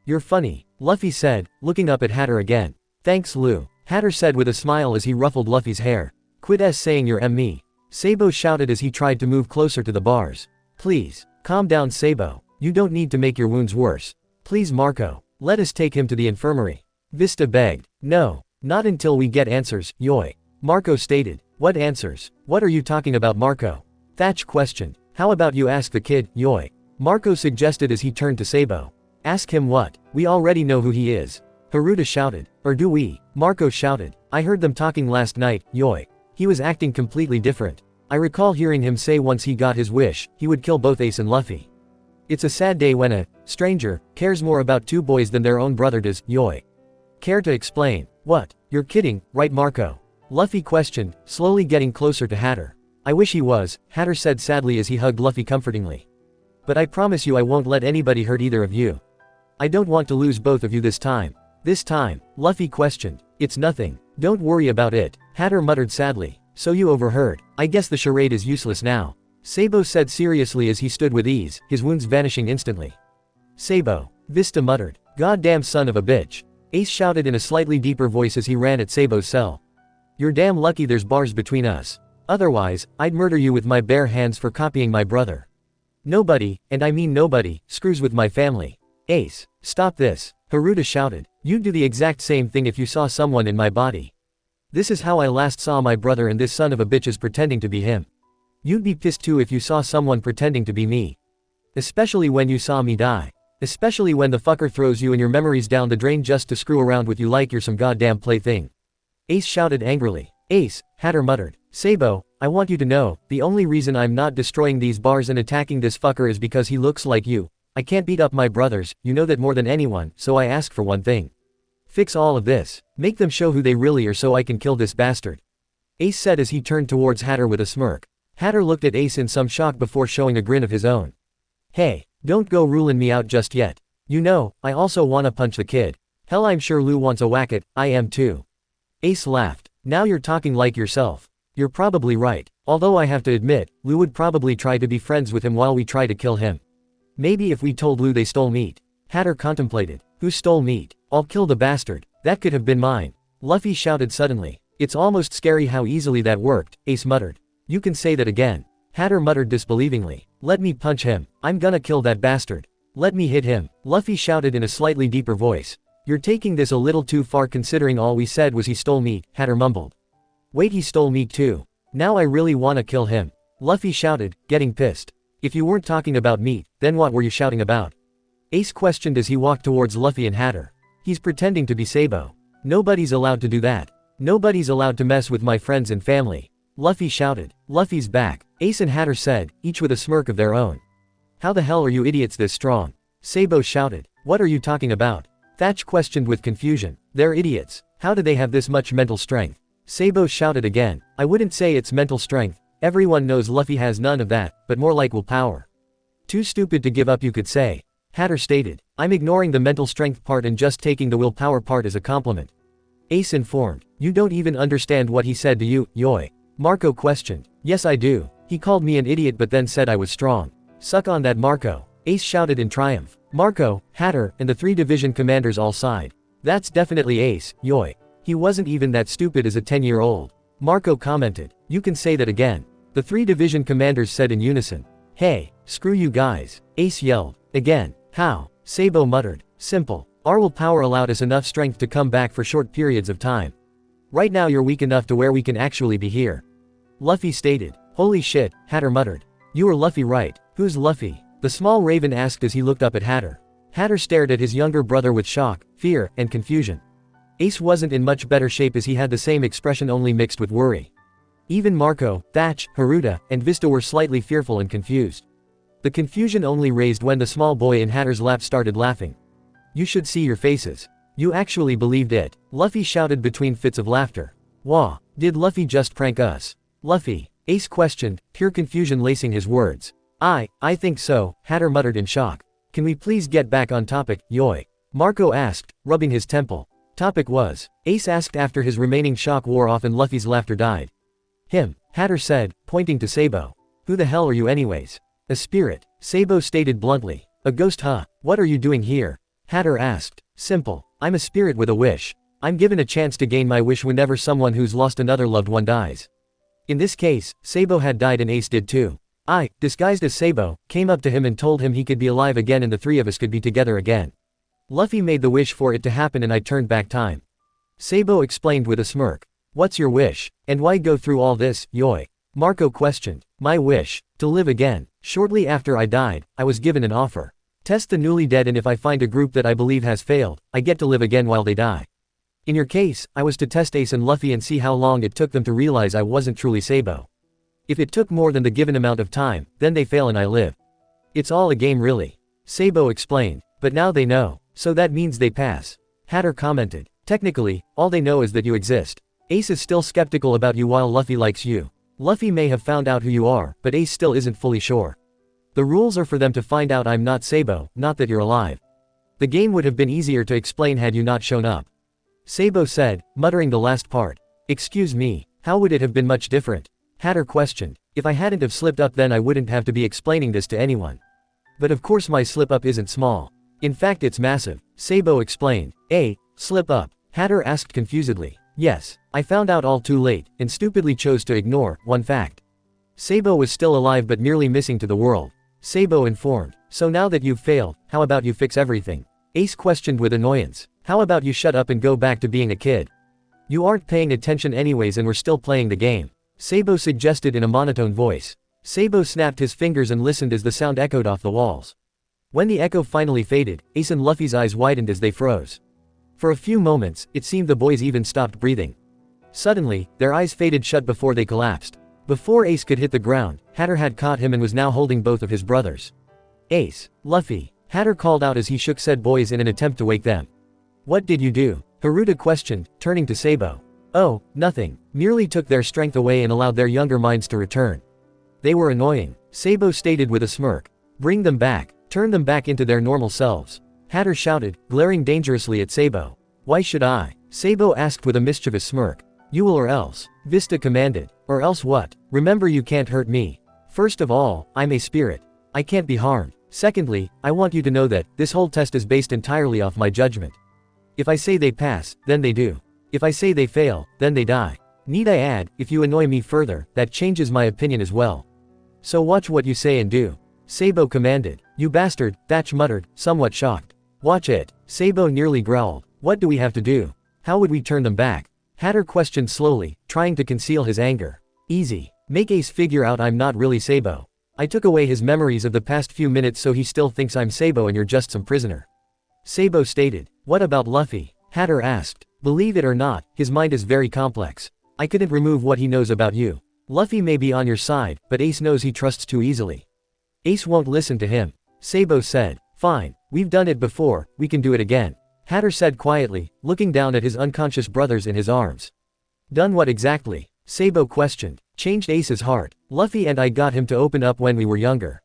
You're funny, Luffy said, looking up at Hatter again. Thanks Lu, Hatter said with a smile as he ruffled Luffy's hair. Quit saying you're me. Sabo shouted as he tried to move closer to the bars. Please, calm down Sabo, you don't need to make your wounds worse. Please Marco, let us take him to the infirmary. Vista begged. No. Not until we get answers, Yoi. Marco stated. What answers? What are you talking about Marco? Thatch questioned. How about you ask the kid, Yoi? Marco suggested as he turned to Sabo. Ask him what? We already know who he is. Haruta shouted. Or do we? Marco shouted. I heard them talking last night, Yoi. He was acting completely different. I recall hearing him say once he got his wish, he would kill both Ace and Luffy. It's a sad day when a stranger cares more about two boys than their own brother does, Yoi. Care to explain? What? You're kidding, right Marco? Luffy questioned, slowly getting closer to Hatter. I wish he was, Hatter said sadly as he hugged Luffy comfortingly. But I promise you I won't let anybody hurt either of you. I don't want to lose both of you this time. This time? Luffy questioned. It's nothing. Don't worry about it, Hatter muttered sadly. So you overheard. I guess the charade is useless now. Sabo said seriously as he stood with ease, his wounds vanishing instantly. Sabo. Vista muttered. Goddamn son of a bitch. Ace shouted in a slightly deeper voice as he ran at Sabo's cell. You're damn lucky there's bars between us. Otherwise, I'd murder you with my bare hands for copying my brother. Nobody, and I mean nobody, screws with my family. Ace, stop this, Haruta shouted. You'd do the exact same thing if you saw someone in my body. This is how I last saw my brother and this son of a bitch is pretending to be him. You'd be pissed too if you saw someone pretending to be me. Especially when you saw me die. Especially when the fucker throws you and your memories down the drain just to screw around with you like you're some goddamn plaything. Ace shouted angrily. Ace, Hatter muttered. Sabo, I want you to know, the only reason I'm not destroying these bars and attacking this fucker is because he looks like you. I can't beat up my brothers, you know that more than anyone, so I ask for one thing. Fix all of this. Make them show who they really are so I can kill this bastard. Ace said as he turned towards Hatter with a smirk. Hatter looked at Ace in some shock before showing a grin of his own. Hey, don't go ruling me out just yet. You know, I also wanna punch the kid. Hell I'm sure Lu wants a whack at, I am too. Ace laughed. Now you're talking like yourself. You're probably right. Although I have to admit, Lu would probably try to be friends with him while we try to kill him. Maybe if we told Lu they stole meat. Hatter contemplated. Who stole meat? I'll kill the bastard. That could have been mine. Luffy shouted suddenly. It's almost scary how easily that worked, Ace muttered. You can say that again. Hatter muttered disbelievingly. Let me punch him. I'm gonna kill that bastard. Let me hit him. Luffy shouted in a slightly deeper voice. You're taking this a little too far considering all we said was he stole meat, Hatter mumbled. Wait, he stole meat too. Now I really wanna kill him. Luffy shouted, getting pissed. If you weren't talking about meat, then what were you shouting about? Ace questioned as he walked towards Luffy and Hatter. He's pretending to be Sabo. Nobody's allowed to do that. Nobody's allowed to mess with my friends and family. Luffy shouted. Luffy's back, Ace and Hatter said, each with a smirk of their own. How the hell are you idiots this strong? Sabo shouted. What are you talking about? Thatch questioned with confusion. They're idiots. How do they have this much mental strength? Sabo shouted again. I wouldn't say it's mental strength. Everyone knows Luffy has none of that, but more like willpower. Too stupid to give up, you could say. Hatter stated. I'm ignoring the mental strength part and just taking the willpower part as a compliment. Ace informed. You don't even understand what he said to you, Yoi. Marco questioned. Yes I do. He called me an idiot but then said I was strong. Suck on that, Marco. Ace shouted in triumph. Marco, Hatter, and the 3 division commanders all sighed. That's definitely Ace, Yoi. He wasn't even that stupid as a 10-year-old. Marco commented. You can say that again. The 3 division commanders said in unison. Hey, screw you guys. Ace yelled. Again. How? Sabo muttered. Simple. Our willpower allowed us enough strength to come back for short periods of time. Right now you're weak enough to where we can actually be here. Luffy stated. Holy shit, Hatter muttered. You are Luffy, right? Who's Luffy? The small raven asked as he looked up at Hatter. Hatter stared at his younger brother with shock, fear, and confusion. Ace wasn't in much better shape as he had the same expression only mixed with worry. Even Marco, Thatch, Haruta, and Vista were slightly fearful and confused. The confusion only raised when the small boy in Hatter's lap started laughing. You should see your faces. You actually believed it, Luffy shouted between fits of laughter. Wah, did Luffy just prank us? Luffy, Ace questioned, pure confusion lacing his words. I think so, Hatter muttered in shock. Can we please get back on topic, Yoi? Marco asked, rubbing his temple. Topic was, Ace asked after his remaining shock wore off and Luffy's laughter died. Him, Hatter said, pointing to Sabo. Who the hell are you anyways? A spirit, Sabo stated bluntly. A ghost, huh? What are you doing here? Hatter asked. Simple. I'm a spirit with a wish. I'm given a chance to gain my wish whenever someone who's lost another loved one dies. In this case, Sabo had died and Ace did too. I, disguised as Sabo, came up to him and told him he could be alive again and the 3 of us could be together again. Luffy made the wish for it to happen and I turned back time. Sabo explained with a smirk. What's your wish? And why go through all this, Yoi? Marco questioned. My wish, to live again. Shortly after I died, I was given an offer. Test the newly dead and if I find a group that I believe has failed, I get to live again while they die. In your case, I was to test Ace and Luffy and see how long it took them to realize I wasn't truly Sabo. If it took more than the given amount of time, then they fail and I live. It's all a game really. Sabo explained. But now they know, so that means they pass. Hatter commented. Technically, all they know is that you exist. Ace is still skeptical about you while Luffy likes you. Luffy may have found out who you are, but Ace still isn't fully sure. The rules are for them to find out I'm not Sabo, not that you're alive. The game would have been easier to explain had you not shown up. Sabo said, muttering the last part. Excuse me, how would it have been much different? Hatter questioned. If I hadn't have slipped up then I wouldn't have to be explaining this to anyone. But of course my slip up isn't small. In fact it's massive, Sabo explained. Slip up? Hatter asked confusedly. Yes, I found out all too late, and stupidly chose to ignore one fact. Sabo was still alive but nearly missing to the world. Sabo informed. So now that you've failed, how about you fix everything? Ace questioned with annoyance. How about you shut up and go back to being a kid? You aren't paying attention anyways and we're still playing the game. Sabo suggested in a monotone voice. Sabo snapped his fingers and listened as the sound echoed off the walls. When the echo finally faded, Ace and Luffy's eyes widened as they froze. For a few moments, it seemed the boys even stopped breathing. Suddenly, their eyes faded shut before they collapsed. Before Ace could hit the ground, Hatter had caught him and was now holding both of his brothers. Ace, Luffy, Hatter called out as he shook said boys in an attempt to wake them. What did you do? Haruta questioned, turning to Sabo. Oh, nothing, merely took their strength away and allowed their younger minds to return. They were annoying, Sabo stated with a smirk. Bring them back, turn them back into their normal selves. Hatter shouted, glaring dangerously at Sabo. Why should I? Sabo asked with a mischievous smirk. You will or else, Vista commanded. Or else what? Remember you can't hurt me. First of all, I'm a spirit. I can't be harmed. Secondly, I want you to know that, this whole test is based entirely off my judgment. If I say they pass, then they do. If I say they fail, then they die. Need I add, if you annoy me further, that changes my opinion as well. So watch what you say and do. Sabo commanded. You bastard, Thatch muttered, somewhat shocked. Watch it, Sabo nearly growled. What do we have to do? How would we turn them back? Hatter questioned slowly, trying to conceal his anger. Easy. Make Ace figure out I'm not really Sabo. I took away his memories of the past few minutes so he still thinks I'm Sabo and you're just some prisoner. Sabo stated. What about Luffy? Hatter asked. Believe it or not, his mind is very complex. I couldn't remove what he knows about you. Luffy may be on your side, but Ace knows he trusts too easily. Ace won't listen to him. Sabo said. Fine, we've done it before, we can do it again. Hatter said quietly, looking down at his unconscious brothers in his arms. Done what exactly? Sabo questioned. Changed Ace's heart. Luffy and I got him to open up when we were younger.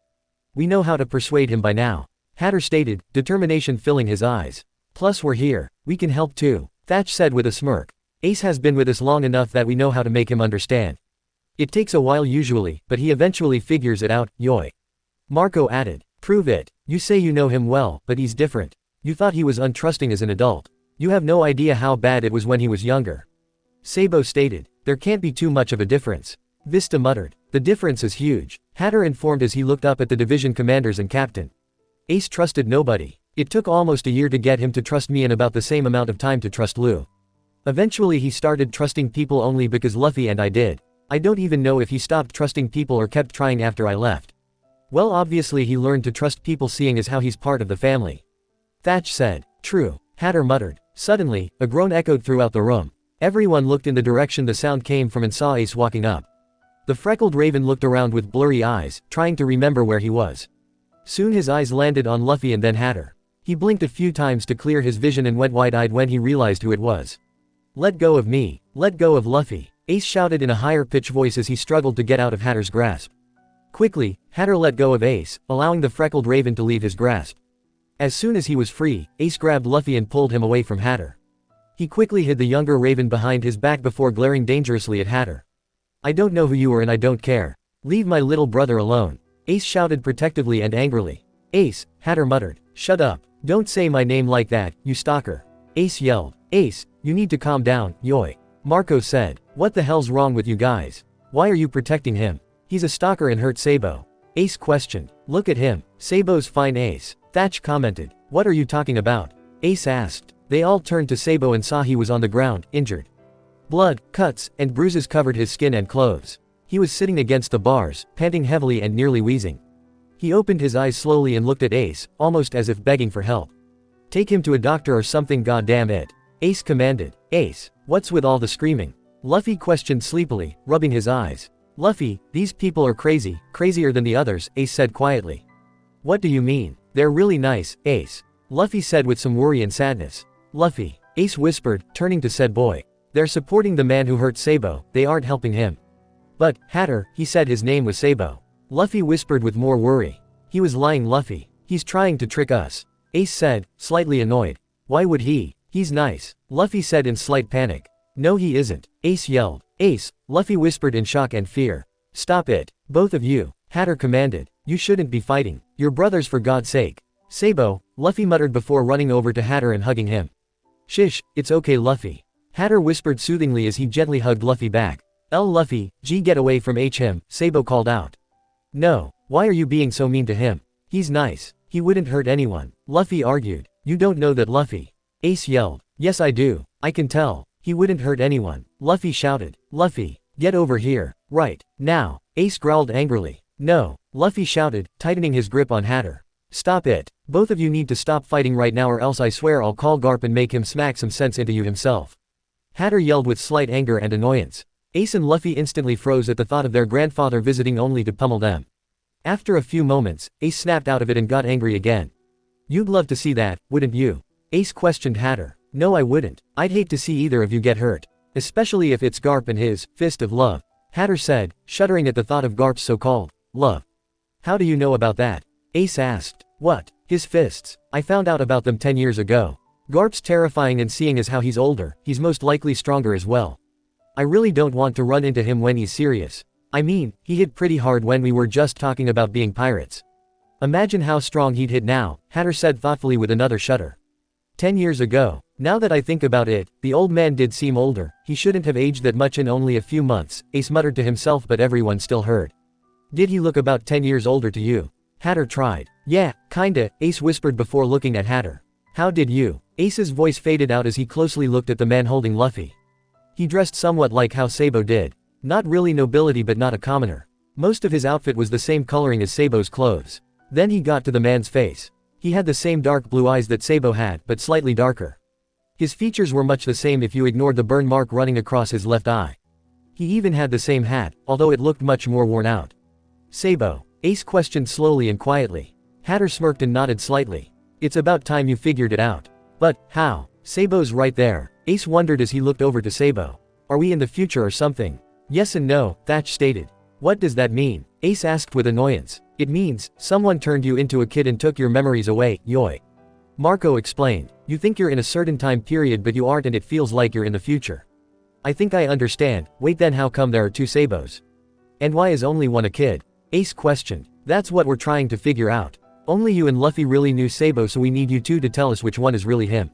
We know how to persuade him by now. Hatter stated, determination filling his eyes. Plus we're here, we can help too, Thatch said with a smirk. Ace has been with us long enough that we know how to make him understand. It takes a while usually, but he eventually figures it out, yoi. Marco added. Prove it. You say you know him well, but he's different. You thought he was untrusting as an adult. You have no idea how bad it was when he was younger. Sabo stated. There can't be too much of a difference. Vista muttered. The difference is huge. Hatter informed as he looked up at the division commanders and captain. Ace trusted nobody. It took almost a year to get him to trust me and about the same amount of time to trust Lou. Eventually he started trusting people only because Luffy and I did. I don't even know if he stopped trusting people or kept trying after I left. Well, obviously he learned to trust people seeing as how he's part of the family. Thatch said. True. Hatter muttered. Suddenly, a groan echoed throughout the room. Everyone looked in the direction the sound came from and saw Ace walking up. The freckled raven looked around with blurry eyes, trying to remember where he was. Soon his eyes landed on Luffy and then Hatter. He blinked a few times to clear his vision and went wide-eyed when he realized who it was. Let go of me. Let go of Luffy. Ace shouted in a higher-pitched voice as he struggled to get out of Hatter's grasp. Quickly, Hatter let go of Ace, allowing the freckled raven to leave his grasp. As soon as he was free, Ace grabbed Luffy and pulled him away from Hatter. He quickly hid the younger raven behind his back before glaring dangerously at Hatter. I don't know who you are and I don't care. Leave my little brother alone. Ace shouted protectively and angrily. Ace, Hatter muttered. Shut up. Don't say my name like that, you stalker. Ace yelled. Ace, you need to calm down, yoi. Marco said. What the hell's wrong with you guys? Why are you protecting him? He's a stalker and hurt Sabo. Ace questioned. Look at him. Sabo's fine Ace. Thatch commented. What are you talking about? Ace asked. They all turned to Sabo and saw he was on the ground, injured. Blood, cuts, and bruises covered his skin and clothes. He was sitting against the bars, panting heavily and nearly wheezing. He opened his eyes slowly and looked at Ace, almost as if begging for help. Take him to a doctor or something, goddamn it. Ace commanded. Ace, what's with all the screaming? Luffy questioned sleepily, rubbing his eyes. Luffy, these people are crazy, crazier than the others, Ace said quietly. What do you mean? They're really nice, Ace. Luffy said with some worry and sadness. Luffy, Ace whispered, turning to said boy. They're supporting the man who hurt Sabo, they aren't helping him. But, Hatter, he said his name was Sabo. Luffy whispered with more worry. He was lying, Luffy. He's trying to trick us. Ace said, slightly annoyed. Why would he? He's nice. Luffy said in slight panic. No he isn't. Ace yelled. Ace, Luffy whispered in shock and fear. Stop it. Both of you. Hatter commanded. You shouldn't be fighting. You're brothers for God's sake. Sabo, Luffy muttered before running over to Hatter and hugging him. Shish, it's okay Luffy. Hatter whispered soothingly as he gently hugged Luffy back. Luffy, get away from him, Sabo called out. No, why are you being so mean to him? He's nice. He wouldn't hurt anyone. Luffy argued. You don't know that Luffy. Ace yelled. Yes I do. I can tell. He wouldn't hurt anyone. Luffy shouted. Luffy, get over here. Right, now. Ace growled angrily. No, Luffy shouted, tightening his grip on Hatter. Stop it. Both of you need to stop fighting right now or else I swear I'll call Garp and make him smack some sense into you himself. Hatter yelled with slight anger and annoyance. Ace and Luffy instantly froze at the thought of their grandfather visiting only to pummel them. After a few moments, Ace snapped out of it and got angry again. You'd love to see that, wouldn't you? Ace questioned Hatter. No I wouldn't. I'd hate to see either of you get hurt. Especially if it's Garp and his fist of love. Hatter said, shuddering at the thought of Garp's so-called love. How do you know about that? Ace asked. What? His fists. I found out about them 10 years ago. Garp's terrifying and seeing as how he's older, he's most likely stronger as well. I really don't want to run into him when he's serious. I mean, he hit pretty hard when we were just talking about being pirates. Imagine how strong he'd hit now, Hatter said thoughtfully with another shudder. 10 years ago. Now that I think about it, the old man did seem older, he shouldn't have aged that much in only a few months, Ace muttered to himself but everyone still heard. Did he look about 10 years older to you? Hatter tried. Yeah, kinda, Ace whispered before looking at Hatter. How did you? Ace's voice faded out as he closely looked at the man holding Luffy. He dressed somewhat like how Sabo did. Not really nobility but not a commoner. Most of his outfit was the same coloring as Sabo's clothes. Then he got to the man's face. He had the same dark blue eyes that Sabo had, but slightly darker. His features were much the same if you ignored the burn mark running across his left eye. He even had the same hat, although it looked much more worn out. Sabo, Ace questioned slowly and quietly. Hatter smirked and nodded slightly. It's about time you figured it out. But, how? Sabo's right there. Ace wondered as he looked over to Sabo. Are we in the future or something? Yes and no, Thatch stated. What does that mean? Ace asked with annoyance. It means, someone turned you into a kid and took your memories away, yoy. Marco explained. You think you're in a certain time period but you aren't and it feels like you're in the future. I think I understand. Wait, then how come there are two Sabos? And why is only one a kid? Ace questioned. That's what we're trying to figure out. Only you and Luffy really knew Sabo, so we need you two to tell us which one is really him.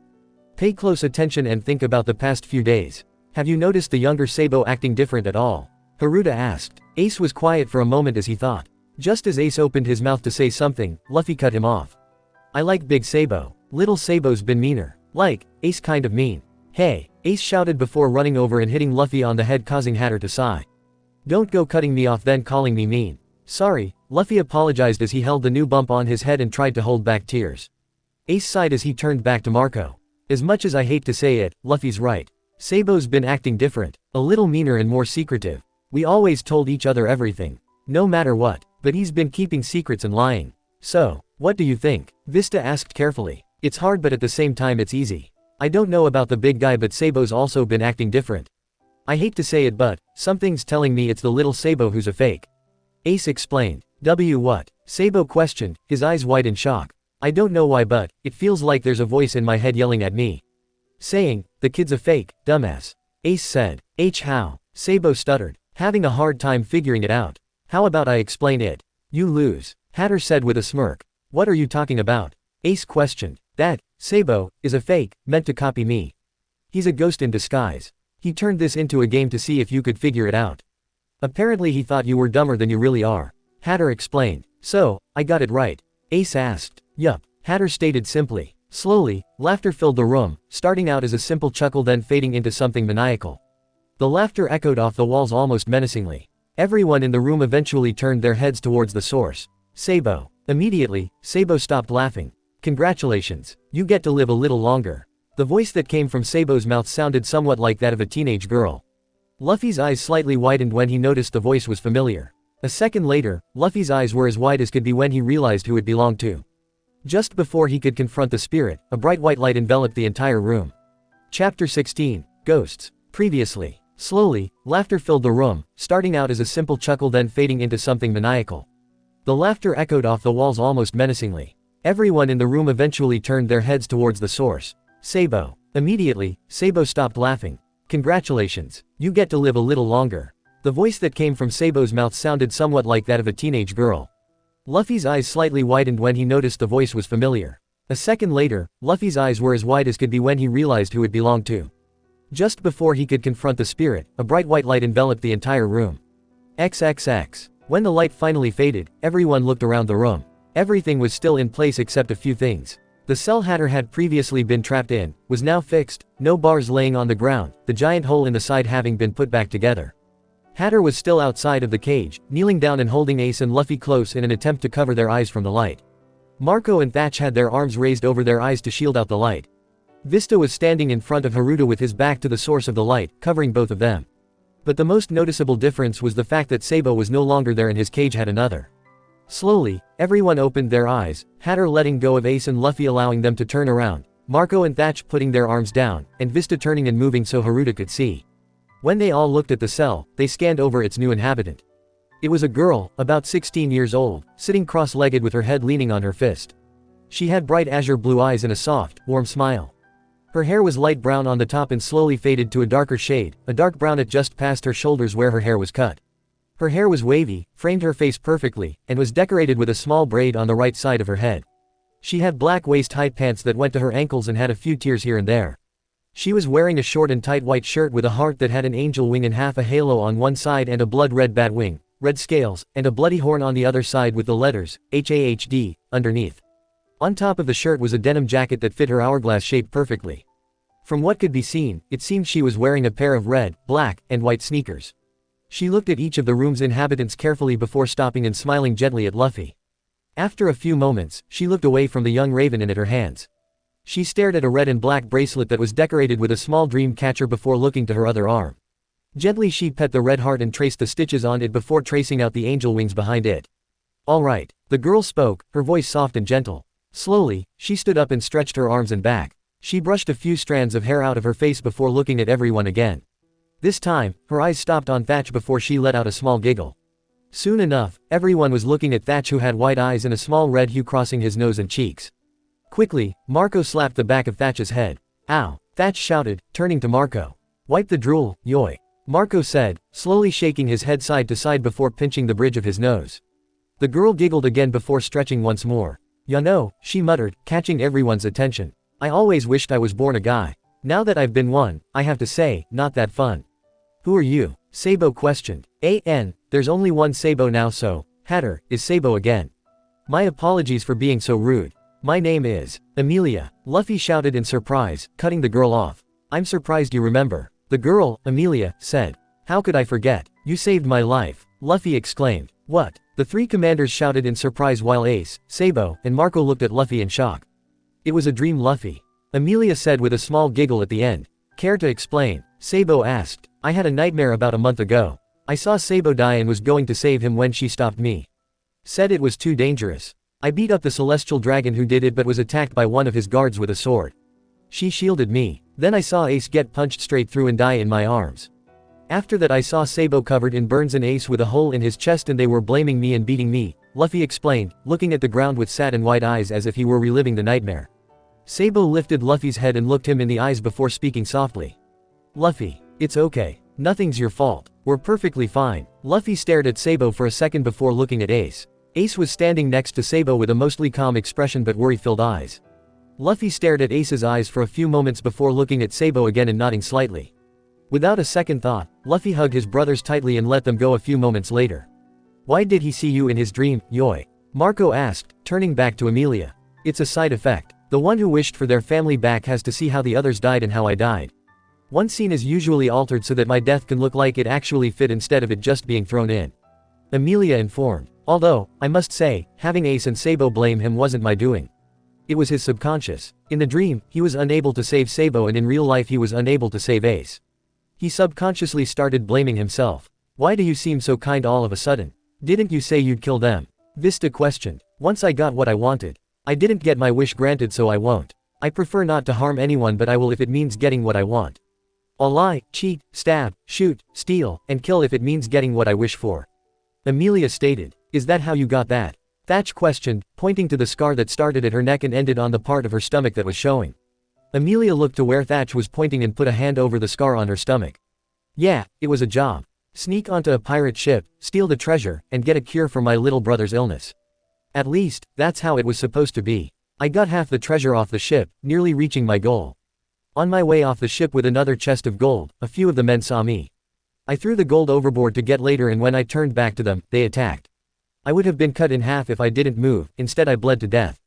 Pay close attention and think about the past few days. Have you noticed the younger Sabo acting different at all? Haruta asked. Ace was quiet for a moment as he thought. Just as Ace opened his mouth to say something, Luffy cut him off. I like Big Sabo. Little Sabo's been meaner. Like, Ace kind of mean. Hey, Ace shouted before running over and hitting Luffy on the head, causing Hatter to sigh. Don't go cutting me off then calling me mean. Sorry, Luffy apologized as he held the new bump on his head and tried to hold back tears. Ace sighed as he turned back to Marco. As much as I hate to say it, Luffy's right. Sabo's been acting different, a little meaner and more secretive. We always told each other everything. No matter what, but he's been keeping secrets and lying. So, what do you think? Vista asked carefully. It's hard but at the same time it's easy. I don't know about the big guy but Sabo's also been acting different. I hate to say it but, something's telling me it's the little Sabo who's a fake. Ace explained. What? Sabo questioned, his eyes wide in shock. I don't know why but, it feels like there's a voice in my head yelling at me. Saying, the kid's a fake, dumbass. Ace said. How? Sabo stuttered, having a hard time figuring it out. How about I explain it? You lose. Hatter said with a smirk. What are you talking about? Ace questioned. That, Sabo, is a fake, meant to copy me. He's a ghost in disguise. He turned this into a game to see if you could figure it out. Apparently he thought you were dumber than you really are. Hatter explained. So, I got it right? Ace asked. Yup, Hatter stated simply. Slowly, laughter filled the room, starting out as a simple chuckle then fading into something maniacal. The laughter echoed off the walls almost menacingly. Everyone in the room eventually turned their heads towards the source. Sabo. Immediately, Sabo stopped laughing. Congratulations, you get to live a little longer. The voice that came from Sabo's mouth sounded somewhat like that of a teenage girl. Luffy's eyes slightly widened when he noticed the voice was familiar. A second later, Luffy's eyes were as wide as could be when he realized who it belonged to. Just before he could confront the spirit, a bright white light enveloped the entire room. Chapter 16, Ghosts. Previously. Slowly, laughter filled the room, starting out as a simple chuckle then fading into something maniacal. The laughter echoed off the walls almost menacingly. Everyone in the room eventually turned their heads towards the source. Sabo. Immediately, Sabo stopped laughing. Congratulations, you get to live a little longer. The voice that came from Sabo's mouth sounded somewhat like that of a teenage girl. Luffy's eyes slightly widened when he noticed the voice was familiar. A second later, Luffy's eyes were as wide as could be when he realized who it belonged to. Just before he could confront the spirit, a bright white light enveloped the entire room. XXX. When the light finally faded, everyone looked around the room. Everything was still in place except a few things. The cell Hatter had previously been trapped in, was now fixed, no bars laying on the ground, the giant hole in the side having been put back together. Hatter was still outside of the cage, kneeling down and holding Ace and Luffy close in an attempt to cover their eyes from the light. Marco and Thatch had their arms raised over their eyes to shield out the light. Vista was standing in front of Haruta with his back to the source of the light, covering both of them. But the most noticeable difference was the fact that Sabo was no longer there and his cage had another. Slowly, everyone opened their eyes, Hatter letting go of Ace and Luffy allowing them to turn around, Marco and Thatch putting their arms down, and Vista turning and moving so Haruta could see. When they all looked at the cell, they scanned over its new inhabitant. It was a girl, about 16 years old, sitting cross-legged with her head leaning on her fist. She had bright azure blue eyes and a soft, warm smile. Her hair was light brown on the top and slowly faded to a darker shade, a dark brown at just past her shoulders where her hair was cut. Her hair was wavy, framed her face perfectly, and was decorated with a small braid on the right side of her head. She had black waist-height pants that went to her ankles and had a few tears here and there. She was wearing a short and tight white shirt with a heart that had an angel wing and half a halo on one side and a blood-red bat wing, red scales, and a bloody horn on the other side with the letters, HAHD, underneath. On top of the shirt was a denim jacket that fit her hourglass shape perfectly. From what could be seen, it seemed she was wearing a pair of red, black, and white sneakers. She looked at each of the room's inhabitants carefully before stopping and smiling gently at Luffy. After a few moments, she looked away from the young raven and at her hands. She stared at a red and black bracelet that was decorated with a small dream catcher before looking to her other arm. Gently she pet the red heart and traced the stitches on it before tracing out the angel wings behind it. Alright. The girl spoke, her voice soft and gentle. Slowly, she stood up and stretched her arms and back. She brushed a few strands of hair out of her face before looking at everyone again. This time, her eyes stopped on Thatch before she let out a small giggle. Soon enough, everyone was looking at Thatch, who had white eyes and a small red hue crossing his nose and cheeks. Quickly, Marco slapped the back of Thatch's head. Ow! Thatch shouted, turning to Marco. Wipe the drool, yoy. Marco said, slowly shaking his head side to side before pinching the bridge of his nose. The girl giggled again before stretching once more. Ya know, she muttered, catching everyone's attention. I always wished I was born a guy. Now that I've been one, I have to say, not that fun. Who are you? Sabo questioned. There's only one Sabo now, so, Hatter, is Sabo again. My apologies for being so rude. My name is Amelia, Luffy shouted in surprise, cutting the girl off. I'm surprised you remember. The girl, Amelia, said. How could I forget? You saved my life, Luffy exclaimed. What? The three commanders shouted in surprise while Ace, Sabo, and Marco looked at Luffy in shock. It was a dream, Luffy. Amelia said with a small giggle at the end. Care to explain? Sabo asked. I had a nightmare about a month ago. I saw Sabo die and was going to save him when she stopped me. Said it was too dangerous. I beat up the celestial dragon who did it but was attacked by one of his guards with a sword. She shielded me. Then I saw Ace get punched straight through and die in my arms. After that I saw Sabo covered in burns and Ace with a hole in his chest, and they were blaming me and beating me, Luffy explained, looking at the ground with sad and wide eyes as if he were reliving the nightmare. Sabo lifted Luffy's head and looked him in the eyes before speaking softly. Luffy, it's okay. Nothing's your fault. We're perfectly fine. Luffy stared at Sabo for a second before looking at Ace. Ace was standing next to Sabo with a mostly calm expression but worry-filled eyes. Luffy stared at Ace's eyes for a few moments before looking at Sabo again and nodding slightly. Without a second thought, Luffy hugged his brothers tightly and let them go a few moments later. Why did he see you in his dream, yoy? Marco asked, turning back to Amelia. It's a side effect. The one who wished for their family back has to see how the others died and how I died. One scene is usually altered so that my death can look like it actually fit instead of it just being thrown in. Amelia informed. Although, I must say, having Ace and Sabo blame him wasn't my doing. It was his subconscious. In the dream, he was unable to save Sabo, and in real life he was unable to save Ace. He subconsciously started blaming himself. Why do you seem so kind all of a sudden? Didn't you say you'd kill them? Vista questioned. Once I got what I wanted. I didn't get my wish granted, so I won't. I prefer not to harm anyone, but I will if it means getting what I want. I'll lie, cheat, stab, shoot, steal, and kill if it means getting what I wish for. Amelia stated. Is that how you got that? Thatch questioned, pointing to the scar that started at her neck and ended on the part of her stomach that was showing. Amelia looked to where Thatch was pointing and put a hand over the scar on her stomach. Yeah, it was a job. Sneak onto a pirate ship, steal the treasure, and get a cure for my little brother's illness. At least, that's how it was supposed to be. I got half the treasure off the ship, nearly reaching my goal. On my way off the ship with another chest of gold, a few of the men saw me. I threw the gold overboard to get later, and when I turned back to them, they attacked. I would have been cut in half if I didn't move, instead I bled to death.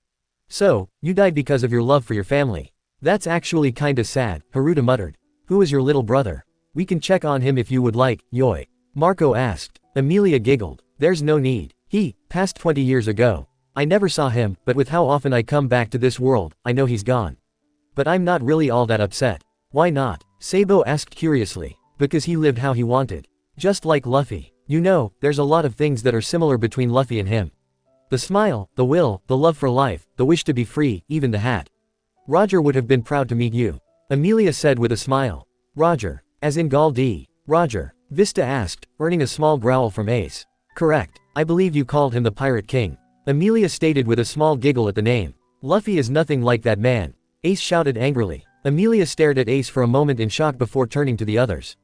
So, you died because of your love for your family. That's actually kinda sad, Haruta muttered. Who is your little brother? We can check on him if you would like, yoy. Marco asked. Amelia giggled. There's no need. He passed 20 years ago. I never saw him, but with how often I come back to this world, I know he's gone. But I'm not really all that upset. Why not? Sabo asked curiously. Because he lived how he wanted. Just like Luffy. You know, there's a lot of things that are similar between Luffy and him. The smile, the will, the love for life, the wish to be free, even the hat. Roger would have been proud to meet you. Amelia said with a smile. Roger. As in Galdi. Roger. Vista asked, earning a small growl from Ace. Correct. I believe you called him the Pirate King. Amelia stated with a small giggle at the name. Luffy is nothing like that man. Ace shouted angrily. Amelia stared at Ace for a moment in shock before turning to the others.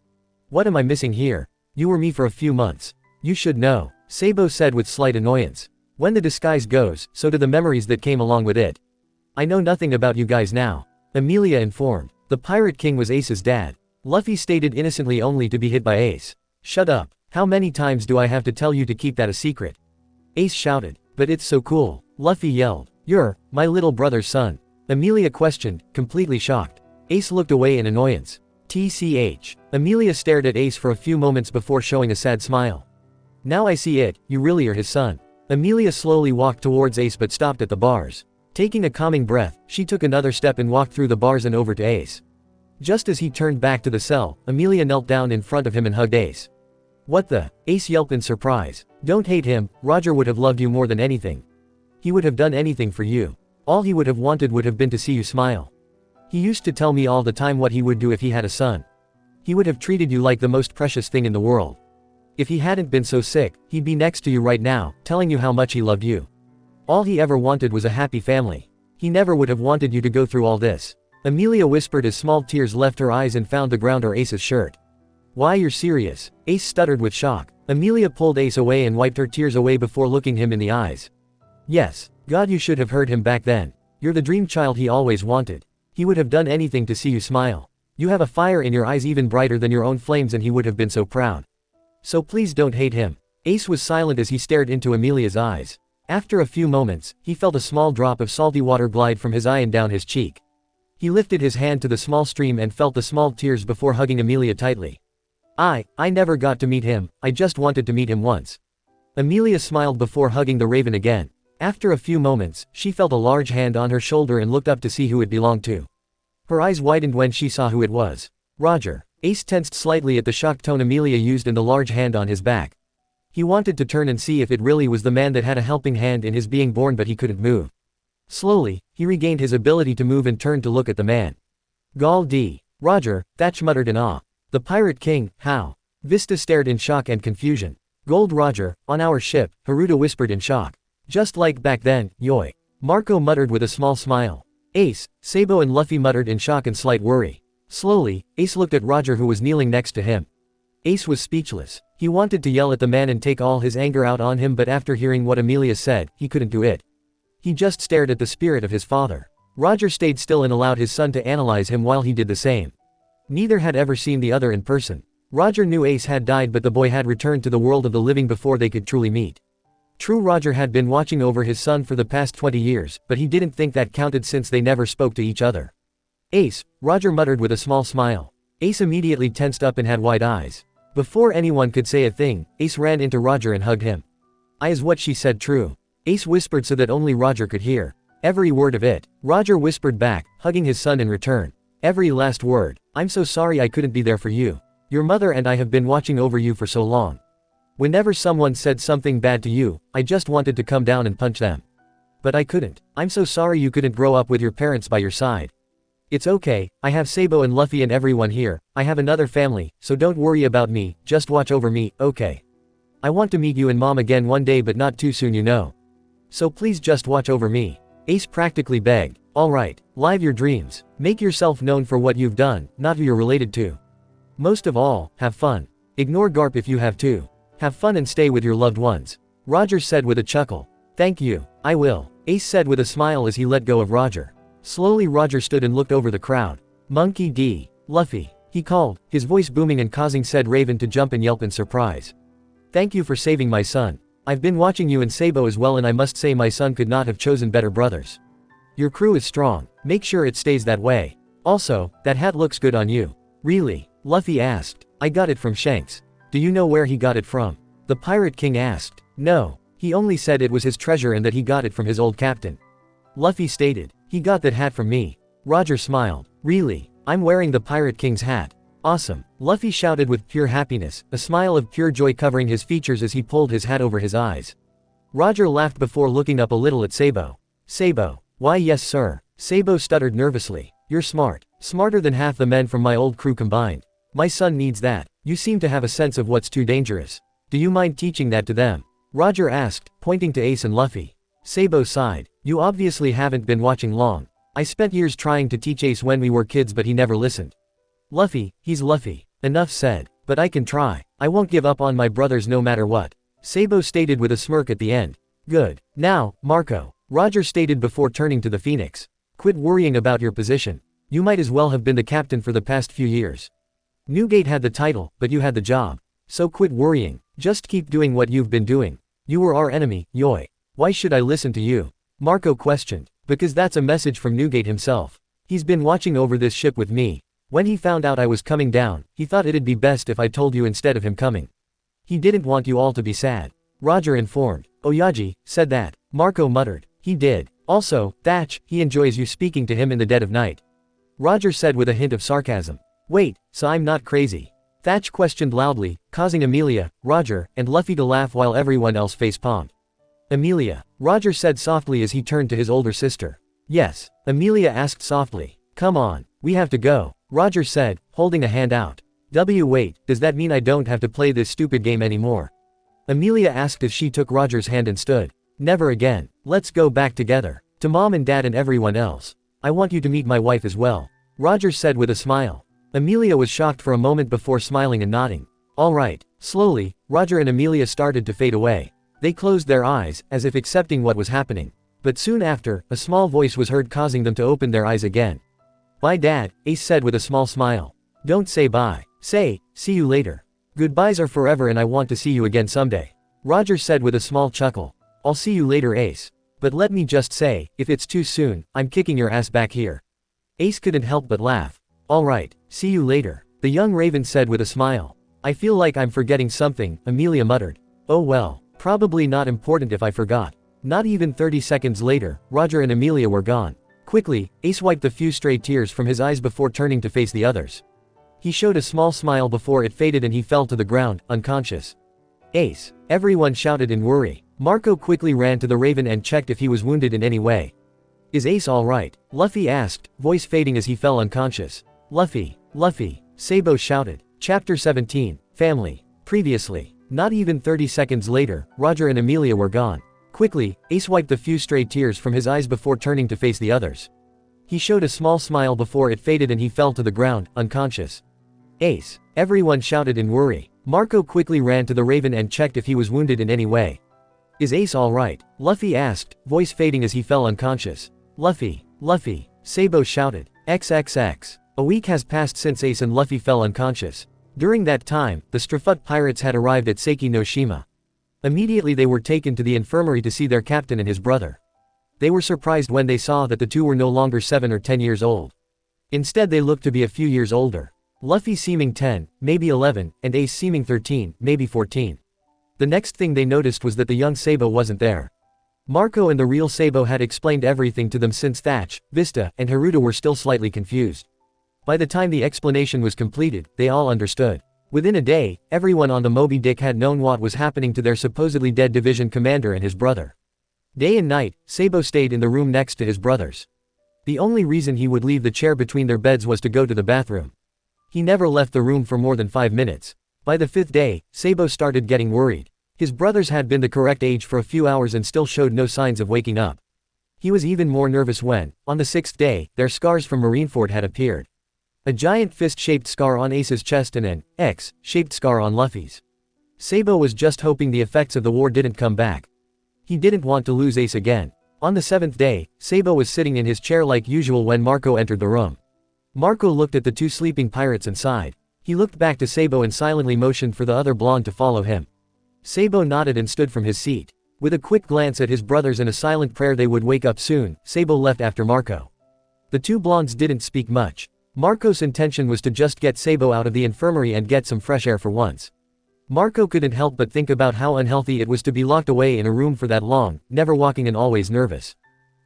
What am I missing here? You were me for a few months. You should know. Sabo said with slight annoyance. When the disguise goes, so do the memories that came along with it. I know nothing about you guys now. Amelia informed. The Pirate King was Ace's dad. Luffy stated innocently, only to be hit by Ace. Shut up. How many times do I have to tell you to keep that a secret? Ace shouted. But it's so cool. Luffy yelled. You're my little brother's son. Amelia questioned, completely shocked. Ace looked away in annoyance. TCH. Amelia stared at Ace for a few moments before showing a sad smile. Now I see it, you really are his son. Amelia slowly walked towards Ace but stopped at the bars. Taking a calming breath, she took another step and walked through the bars and over to Ace. Just as he turned back to the cell, Amelia knelt down in front of him and hugged Ace. What the? Ace yelped in surprise. Don't hate him, Roger would have loved you more than anything. He would have done anything for you. All he would have wanted would have been to see you smile. He used to tell me all the time what he would do if he had a son. He would have treated you like the most precious thing in the world. If he hadn't been so sick, he'd be next to you right now, telling you how much he loved you. All he ever wanted was a happy family. He never would have wanted you to go through all this. Amelia whispered as small tears left her eyes and found the ground or Ace's shirt. Why, you're serious? Ace stuttered with shock. Amelia pulled Ace away and wiped her tears away before looking him in the eyes. Yes. God, you should have heard him back then. You're the dream child he always wanted. He would have done anything to see you smile. You have a fire in your eyes even brighter than your own flames and he would have been so proud. So please don't hate him. Ace was silent as he stared into Amelia's eyes. After a few moments, he felt a small drop of salty water glide from his eye and down his cheek. He lifted his hand to the small stream and felt the small tears before hugging Amelia tightly. I never got to meet him, I just wanted to meet him once. Amelia smiled before hugging the raven again. After a few moments, she felt a large hand on her shoulder and looked up to see who it belonged to. Her eyes widened when she saw who it was. Roger. Ace tensed slightly at the shocked tone Amelia used and the large hand on his back. He wanted to turn and see if it really was the man that had a helping hand in his being born, but he couldn't move. Slowly, he regained his ability to move and turned to look at the man. Gall D. Roger, Thatch muttered in awe. The Pirate King, how? Vista stared in shock and confusion. Gold Roger, on our ship, Haruta whispered in shock. Just like back then, yoy. Marco muttered with a small smile. Ace, Sabo and Luffy muttered in shock and slight worry. Slowly, Ace looked at Roger who was kneeling next to him. Ace was speechless. He wanted to yell at the man and take all his anger out on him, but after hearing what Amelia said, he couldn't do it. He just stared at the spirit of his father. Roger stayed still and allowed his son to analyze him while he did the same. Neither had ever seen the other in person. Roger knew Ace had died, but the boy had returned to the world of the living before they could truly meet. True, Roger had been watching over his son for the past 20 years, but he didn't think that counted since they never spoke to each other. Ace, Roger muttered with a small smile. Ace immediately tensed up and had wide eyes. Before anyone could say a thing, Ace ran into Roger and hugged him. Is what she said true? Ace whispered so that only Roger could hear. Every word of it. Roger whispered back, hugging his son in return. Every last word. I'm so sorry I couldn't be there for you. Your mother and I have been watching over you for so long. Whenever someone said something bad to you, I just wanted to come down and punch them. But I couldn't. I'm so sorry you couldn't grow up with your parents by your side. It's okay, I have Sabo and Luffy and everyone here, I have another family, so don't worry about me, just watch over me, okay? I want to meet you and Mom again one day, but not too soon, you know. So please just watch over me. Ace practically begged. Alright, live your dreams. Make yourself known for what you've done, not who you're related to. Most of all, have fun. Ignore Garp if you have to. Have fun and stay with your loved ones. Roger said with a chuckle. Thank you, I will. Ace said with a smile as he let go of Roger. Slowly Roger stood and looked over the crowd. Monkey D. Luffy. He called, his voice booming and causing said raven to jump and yelp in surprise. Thank you for saving my son. I've been watching you and Sabo as well, and I must say my son could not have chosen better brothers. Your crew is strong. Make sure it stays that way. Also, that hat looks good on you. Really? Luffy asked. I got it from Shanks. Do you know where he got it from? The Pirate King asked. No. He only said it was his treasure and that he got it from his old captain. Luffy stated. He got that hat from me. Roger smiled. Really? I'm wearing the Pirate King's hat. Awesome. Luffy shouted with pure happiness, a smile of pure joy covering his features as he pulled his hat over his eyes. Roger laughed before looking up a little at Sabo. Sabo. Why yes sir. Sabo stuttered nervously. You're smart. Smarter than half the men from my old crew combined. My son needs that. You seem to have a sense of what's too dangerous. Do you mind teaching that to them? Roger asked, pointing to Ace and Luffy. Sabo sighed. You obviously haven't been watching long. I spent years trying to teach Ace when we were kids, but he never listened. Luffy, he's Luffy. Enough said. But I can try. I won't give up on my brothers no matter what. Sabo stated with a smirk at the end. Good. Now, Marco. Roger stated before turning to the Phoenix. Quit worrying about your position. You might as well have been the captain for the past few years. Newgate had the title, but you had the job. So quit worrying. Just keep doing what you've been doing. You were our enemy, Yoy. Why should I listen to you? Marco questioned. Because that's a message from Newgate himself. He's been watching over this ship with me. When he found out I was coming down, he thought it'd be best if I told you instead of him coming. He didn't want you all to be sad. Roger informed. Oyaji said that. Marco muttered. He did. Also, Thatch, he enjoys you speaking to him in the dead of night. Roger said with a hint of sarcasm. Wait, so I'm not crazy. Thatch questioned loudly, causing Amelia, Roger, and Luffy to laugh while everyone else face-palmed. Amelia, Roger said softly as he turned to his older sister. Yes, Amelia asked softly. Come on, we have to go, Roger said, holding a hand out. Wait, does that mean I don't have to play this stupid game anymore? Amelia asked as she took Roger's hand and stood. Never again. Let's go back together. To Mom and Dad and everyone else. I want you to meet my wife as well, Roger said with a smile. Amelia was shocked for a moment before smiling and nodding. All right. Slowly, Roger and Amelia started to fade away. They closed their eyes, as if accepting what was happening. But soon after, a small voice was heard causing them to open their eyes again. Bye Dad, Ace said with a small smile. Don't say bye. Say, see you later. Goodbyes are forever and I want to see you again someday, Roger said with a small chuckle. I'll see you later Ace. But let me just say, if it's too soon, I'm kicking your ass back here. Ace couldn't help but laugh. Alright, see you later, the young raven said with a smile. I feel like I'm forgetting something, Amelia muttered. Oh well, probably not important if I forgot. Not even 30 seconds later, Roger and Amelia were gone. Quickly, Ace wiped a few stray tears from his eyes before turning to face the others. He showed a small smile before it faded and he fell to the ground, unconscious. Ace, everyone shouted in worry. Marco quickly ran to the raven and checked if he was wounded in any way. Is Ace alright? Luffy asked, voice fading as he fell unconscious. Luffy, Sabo shouted. Chapter 17, Family. Previously. Not even 30 seconds later, Roger and Amelia were gone. Quickly, Ace wiped a few stray tears from his eyes before turning to face the others. He showed a small smile before it faded and he fell to the ground, unconscious. Ace, everyone shouted in worry. Marco quickly ran to the raven and checked if he was wounded in any way. Is Ace alright? Luffy asked, voice fading as he fell unconscious. Luffy, Sabo shouted. XXX. A week has passed since Ace and Luffy fell unconscious. During that time, the Strafut pirates had arrived at Saki no Shima. Immediately they were taken to the infirmary to see their captain and his brother. They were surprised when they saw that the two were no longer 7 or 10 years old. Instead they looked to be a few years older. Luffy seeming 10, maybe 11, and Ace seeming 13, maybe 14. The next thing they noticed was that the young Sabo wasn't there. Marco and the real Sabo had explained everything to them since Thatch, Vista, and Haruto were still slightly confused. By the time the explanation was completed, they all understood. Within a day, everyone on the Moby Dick had known what was happening to their supposedly dead division commander and his brother. Day and night, Sabo stayed in the room next to his brothers. The only reason he would leave the chair between their beds was to go to the bathroom. He never left the room for more than 5 minutes. By the 5th day, Sabo started getting worried. His brothers had been the correct age for a few hours and still showed no signs of waking up. He was even more nervous when, on the 6th day, their scars from Marineford had appeared. A giant fist-shaped scar on Ace's chest and an X-shaped scar on Luffy's. Sabo was just hoping the effects of the war didn't come back. He didn't want to lose Ace again. On the 7th day, Sabo was sitting in his chair like usual when Marco entered the room. Marco looked at the two sleeping pirates and sighed. He looked back to Sabo and silently motioned for the other blonde to follow him. Sabo nodded and stood from his seat. With a quick glance at his brothers and a silent prayer they would wake up soon, Sabo left after Marco. The two blondes didn't speak much. Marco's intention was to just get Sabo out of the infirmary and get some fresh air for once. Marco couldn't help but think about how unhealthy it was to be locked away in a room for that long, never walking and always nervous.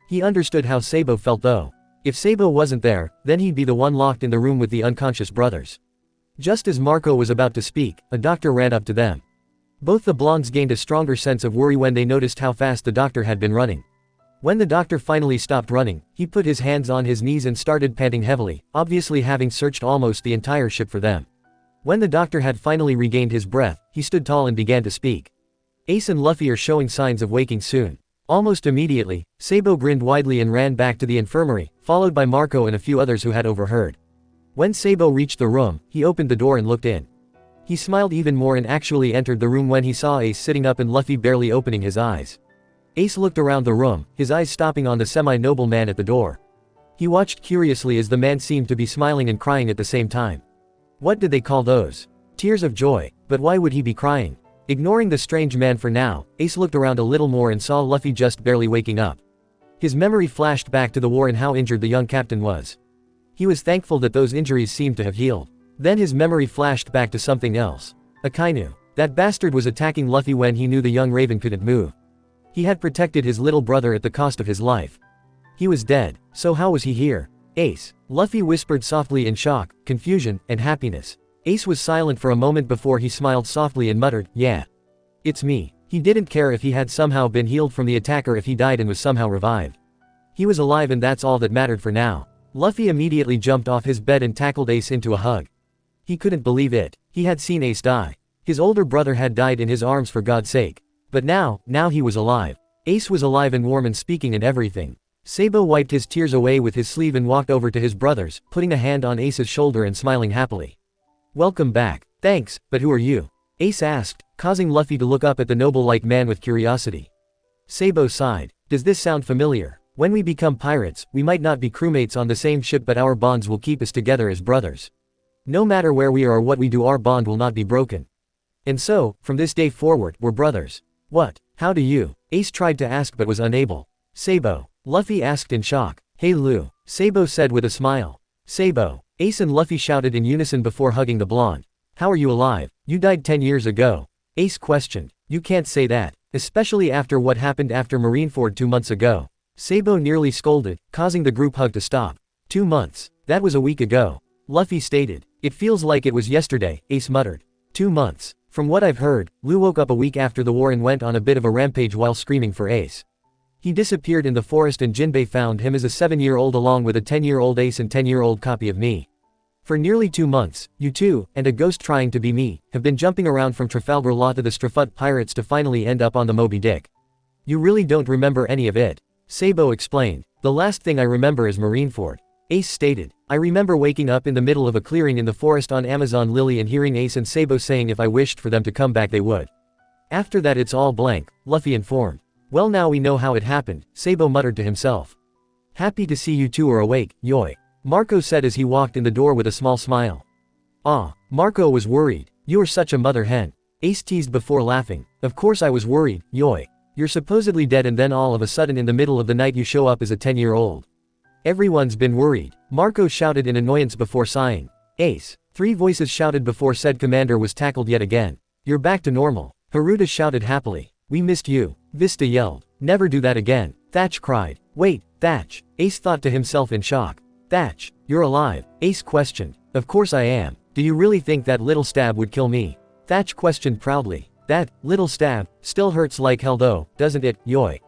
He understood how Sabo felt though. If Sabo wasn't there, then he'd be the one locked in the room with the unconscious brothers. Just as Marco was about to speak, a doctor ran up to them. Both the blondes gained a stronger sense of worry when they noticed how fast the doctor had been running. When the doctor finally stopped running, he put his hands on his knees and started panting heavily, obviously having searched almost the entire ship for them. When the doctor had finally regained his breath, he stood tall and began to speak. Ace and Luffy are showing signs of waking soon. Almost immediately, Sabo grinned widely and ran back to the infirmary, followed by Marco and a few others who had overheard. When Sabo reached the room, he opened the door and looked in. He smiled even more and actually entered the room when he saw Ace sitting up and Luffy barely opening his eyes. Ace looked around the room, his eyes stopping on the semi-noble man at the door. He watched curiously as the man seemed to be smiling and crying at the same time. What did they call those? Tears of joy, but why would he be crying? Ignoring the strange man for now, Ace looked around a little more and saw Luffy just barely waking up. His memory flashed back to the war and how injured the young captain was. He was thankful that those injuries seemed to have healed. Then his memory flashed back to something else. Akainu. That bastard was attacking Luffy when he knew the young raven couldn't move. He had protected his little brother at the cost of his life. He was dead, so how was he here? Ace. Luffy whispered softly in shock, confusion, and happiness. Ace was silent for a moment before he smiled softly and muttered, "Yeah. It's me." He didn't care if he had somehow been healed from the attack or if he died and was somehow revived. He was alive and that's all that mattered for now. Luffy immediately jumped off his bed and tackled Ace into a hug. He couldn't believe it. He had seen Ace die. His older brother had died in his arms for God's sake. But now he was alive. Ace was alive and warm and speaking and everything. Sabo wiped his tears away with his sleeve and walked over to his brothers, putting a hand on Ace's shoulder and smiling happily. "Welcome back." "Thanks, but who are you?" Ace asked, causing Luffy to look up at the noble-like man with curiosity. Sabo sighed. "Does this sound familiar? When we become pirates, we might not be crewmates on the same ship but our bonds will keep us together as brothers. No matter where we are or what we do, our bond will not be broken. And so, from this day forward, we're brothers." "What? How do you?" Ace tried to ask but was unable. "Sabo." Luffy asked in shock. "Hey Lu," Sabo said with a smile. "Sabo." Ace and Luffy shouted in unison before hugging the blonde. "How are you alive? You died 10 years ago." Ace questioned. "You can't say that, especially after what happened after Marineford 2 months ago." Sabo nearly scolded, causing the group hug to stop. 2 months? That was a week ago. Luffy stated. "It feels like it was yesterday," Ace muttered. 2 months. From what I've heard, Lu woke up a week after the war and went on a bit of a rampage while screaming for Ace. He disappeared in the forest and Jinbei found him as a 7-year-old along with a 10-year-old Ace and 10-year-old copy of me. For nearly 2 months, you two, and a ghost trying to be me, have been jumping around from Trafalgar Law to the Strafut Pirates to finally end up on the Moby Dick. You really don't remember any of it," Sabo explained. "The last thing I remember is Marineford." Ace stated. "I remember waking up in the middle of a clearing in the forest on Amazon Lily and hearing Ace and Sabo saying if I wished for them to come back they would. After that it's all blank," Luffy informed. "Well, now we know how it happened," Sabo muttered to himself. "Happy to see you two are awake, Yoi," Marco said as he walked in the door with a small smile. "Ah." Marco was worried. "You are such a mother hen," Ace teased before laughing. "Of course I was worried, Yoi. You're supposedly dead and then all of a sudden in the middle of the night you show up as a 10-year-old. Everyone's been worried," Marco shouted in annoyance before sighing. "Ace." 3 voices shouted before said commander was tackled yet again. "You're back to normal," Haruta shouted happily. "We missed you," Vista yelled. "Never do that again," Thatch cried. "Wait, Thatch," Ace thought to himself in shock. "Thatch, you're alive?" Ace questioned. "Of course I am. Do you really think that little stab would kill me?" Thatch questioned proudly. "That little stab still hurts like hell though, doesn't it, Yoi?"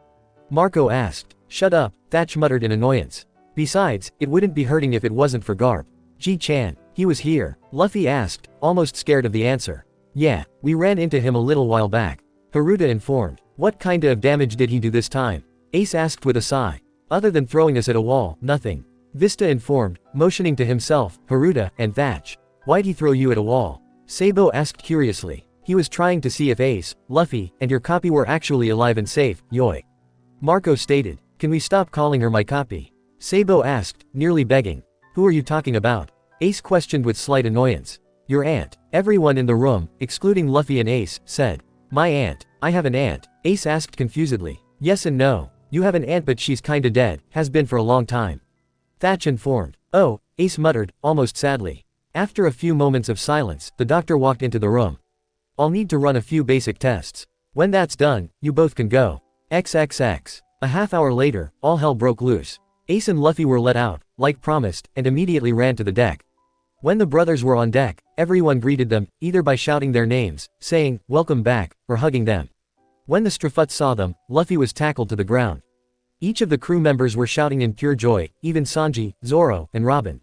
Marco asked. "Shut up," Thatch muttered in annoyance. "Besides, it wouldn't be hurting if it wasn't for Garp." "Ji-chan, he was here?" Luffy asked, almost scared of the answer. "Yeah, we ran into him a little while back," Haruta informed. "What kinda of damage did he do this time?" Ace asked with a sigh. "Other than throwing us at a wall, nothing," Vista informed, motioning to himself, Haruta, and Thatch. "Why'd he throw you at a wall?" Sabo asked curiously. "He was trying to see if Ace, Luffy, and your copy were actually alive and safe, Yoi," Marco stated. "Can we stop calling her my copy?" Sabo asked, nearly begging. "Who are you talking about?" Ace questioned with slight annoyance. "Your aunt." Everyone in the room, excluding Luffy and Ace, said. "My aunt? I have an aunt?" Ace asked confusedly. "Yes and no. You have an aunt but she's kinda dead, has been for a long time," Thatch informed. "Oh," Ace muttered, almost sadly. After a few moments of silence, the doctor walked into the room. "I'll need to run a few basic tests. When that's done, you both can go." XXX. A half hour later, all hell broke loose. Ace and Luffy were let out, like promised, and immediately ran to the deck. When the brothers were on deck, everyone greeted them, either by shouting their names, saying, "Welcome back," or hugging them. When the Strafuts saw them, Luffy was tackled to the ground. Each of the crew members were shouting in pure joy, even Sanji, Zoro, and Robin.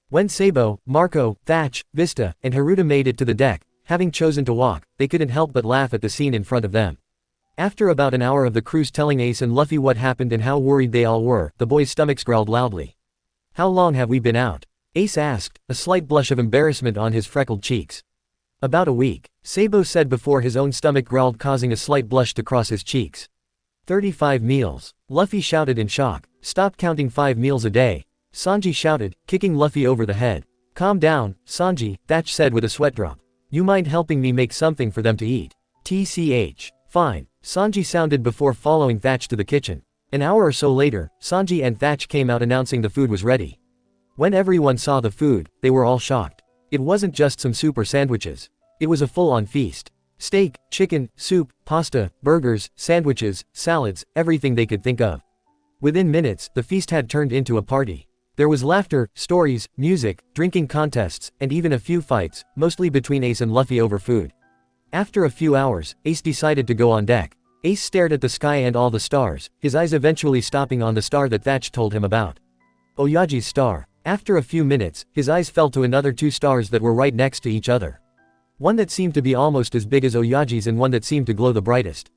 When Sabo, Marco, Thatch, Vista, and Haruta made it to the deck, having chosen to walk, they couldn't help but laugh at the scene in front of them. After about an hour of the crews telling Ace and Luffy what happened and how worried they all were, the boys' stomachs growled loudly. "How long have we been out?" Ace asked, a slight blush of embarrassment on his freckled cheeks. "About a week," Sabo said before his own stomach growled, causing a slight blush to cross his cheeks. 35 meals. Luffy shouted in shock. "Stop counting 5 meals a day," Sanji shouted, kicking Luffy over the head. "Calm down, Sanji," Thatch said with a sweat drop. "You mind helping me make something for them to eat?" "TCH. Fine," Sanji sounded before following Thatch to the kitchen. An hour or so later, Sanji and Thatch came out announcing the food was ready. When everyone saw the food, they were all shocked. It wasn't just some soup or sandwiches. It was a full-on feast. Steak, chicken, soup, pasta, burgers, sandwiches, salads, everything they could think of. Within minutes, the feast had turned into a party. There was laughter, stories, music, drinking contests, and even a few fights, mostly between Ace and Luffy over food. After a few hours, Ace decided to go on deck. Ace stared at the sky and all the stars, his eyes eventually stopping on the star that Thatch told him about. Oyaji's star. After a few minutes, his eyes fell to another 2 stars that were right next to each other. One that seemed to be almost as big as Oyaji's and one that seemed to glow the brightest.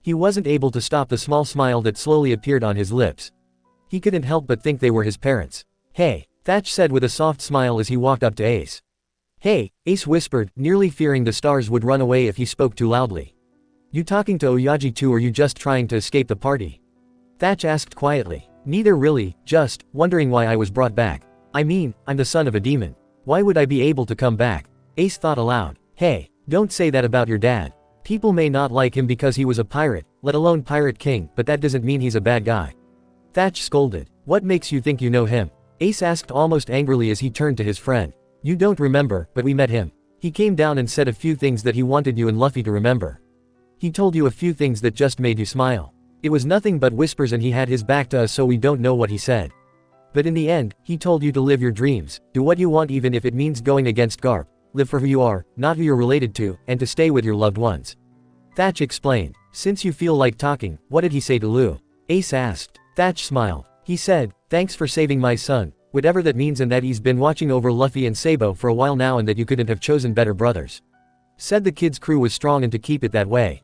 He wasn't able to stop the small smile that slowly appeared on his lips. He couldn't help but think they were his parents. "Hey," Thatch said with a soft smile as he walked up to Ace. "Hey," Ace whispered, nearly fearing the stars would run away if he spoke too loudly. "You talking to Oyaji too or you just trying to escape the party?" Thatch asked quietly. "Neither really, just wondering why I was brought back. I mean, I'm the son of a demon. Why would I be able to come back?" Ace thought aloud. "Hey, don't say that about your dad. People may not like him because he was a pirate, let alone Pirate King, but that doesn't mean he's a bad guy." Thatch scolded. "What makes you think you know him?" Ace asked almost angrily as he turned to his friend. "You don't remember, but we met him. He came down and said a few things that he wanted you and Luffy to remember. He told you a few things that just made you smile. It was nothing but whispers and he had his back to us so we don't know what he said. But in the end, he told you to live your dreams, do what you want even if it means going against Garp, live for who you are, not who you're related to, and to stay with your loved ones." Thatch explained. "Since you feel like talking, what did he say to Lou?" Ace asked. Thatch smiled. "He said, thanks for saving my son, whatever that means, and that he's been watching over Luffy and Sabo for a while now and that you couldn't have chosen better brothers. Said the kid's crew was strong and to keep it that way.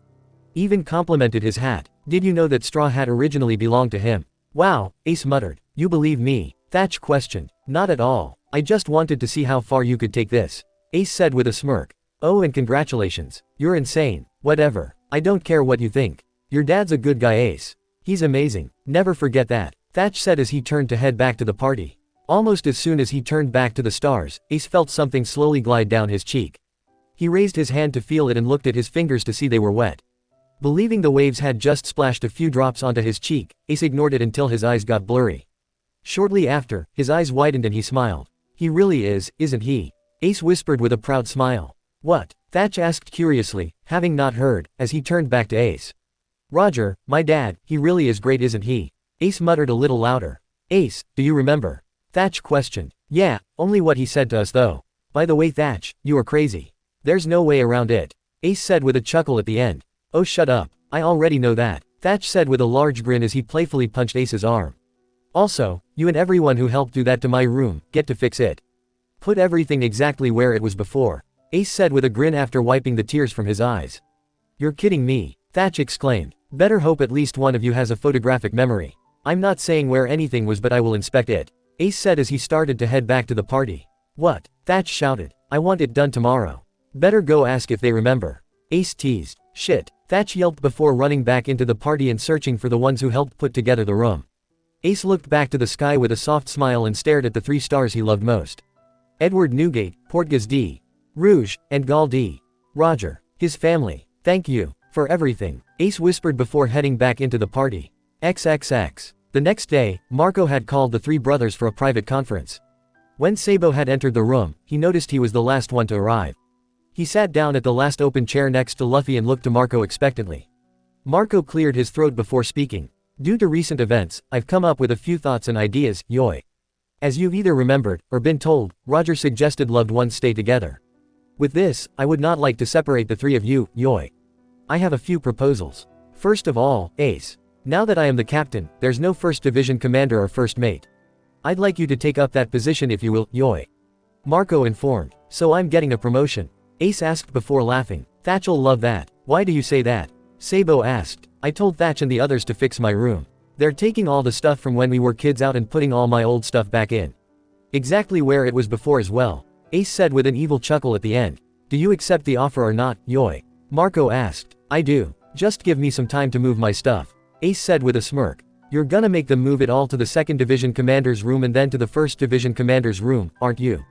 Even complimented his hat. Did you know that Straw Hat originally belonged to him?" "Wow," Ace muttered. "You believe me?" Thatch questioned. "Not at all. I just wanted to see how far you could take this," Ace said with a smirk. "Oh, and congratulations. You're insane. Whatever. I don't care what you think. Your dad's a good guy, Ace. He's amazing. Never forget that," Thatch said as he turned to head back to the party. Almost as soon as he turned back to the stars, Ace felt something slowly glide down his cheek. He raised his hand to feel it and looked at his fingers to see they were wet. Believing the waves had just splashed a few drops onto his cheek, Ace ignored it until his eyes got blurry. Shortly after, his eyes widened and he smiled. "He really is, isn't he?" Ace whispered with a proud smile. "What?" Thatch asked curiously, having not heard, as he turned back to Ace. "Roger, my dad, he really is great, isn't he?" Ace muttered a little louder. "Ace, do you remember?" Thatch questioned. "Yeah, only what he said to us though. By the way, Thatch, you are crazy. There's no way around it," Ace said with a chuckle at the end. "Oh, shut up, I already know that," Thatch said with a large grin as he playfully punched Ace's arm. "Also, you and everyone who helped do that to my room, get to fix it. Put everything exactly where it was before," Ace said with a grin after wiping the tears from his eyes. "You're kidding me," Thatch exclaimed. "Better hope at least one of you has a photographic memory. I'm not saying where anything was, but I will inspect it," Ace said as he started to head back to the party. "What?" Thatch shouted. "I want it done tomorrow. Better go ask if they remember," Ace teased. "Shit," Thatch yelped before running back into the party and searching for the ones who helped put together the room. Ace looked back to the sky with a soft smile and stared at the 3 stars he loved most. Edward Newgate, Portgas D. Rouge, and Gal D. Roger. His family. "Thank you for everything," Ace whispered before heading back into the party. XXX. The next day, Marco had called the 3 brothers for a private conference. When Sabo had entered the room, he noticed he was the last one to arrive. He sat down at the last open chair next to Luffy and looked to Marco expectantly. Marco cleared his throat before speaking. "Due to recent events, I've come up with a few thoughts and ideas, Yoi. As you've either remembered, or been told, Roger suggested loved ones stay together. With this, I would not like to separate the 3 of you, Yoi. I have a few proposals. First of all, Ace. Now that I am the captain, there's no 1st Division commander or first mate. I'd like you to take up that position if you will, Yoi," Marco informed. "So I'm getting a promotion?" Ace asked before laughing. "Thatch'll love that. Why do you say that?" Sabo asked. "I told Thatch and the others to fix my room. They're taking all the stuff from when we were kids out and putting all my old stuff back in. Exactly where it was before as well," Ace said with an evil chuckle at the end. "Do you accept the offer or not, Yoi?" Marco asked. "I do. Just give me some time to move my stuff," Ace said with a smirk. "You're gonna make them move it all to the 2nd Division Commander's room and then to the 1st Division Commander's room, aren't you?"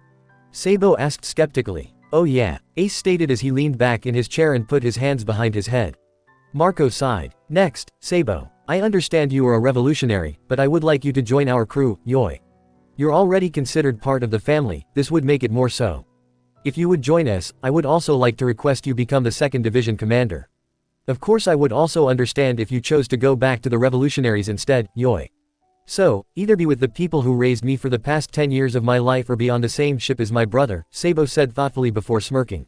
Sabo asked skeptically. "Oh yeah," Ace stated as he leaned back in his chair and put his hands behind his head. Marco sighed. "Next, Sabo. I understand you are a revolutionary, but I would like you to join our crew, Yoi. You're already considered part of the family, this would make it more so. If you would join us, I would also like to request you become the 2nd Division Commander. Of course I would also understand if you chose to go back to the revolutionaries instead, Yoi." So, either be with the people who raised me for the past 10 years of my life or be on the same ship as my brother, Sabo said thoughtfully before smirking.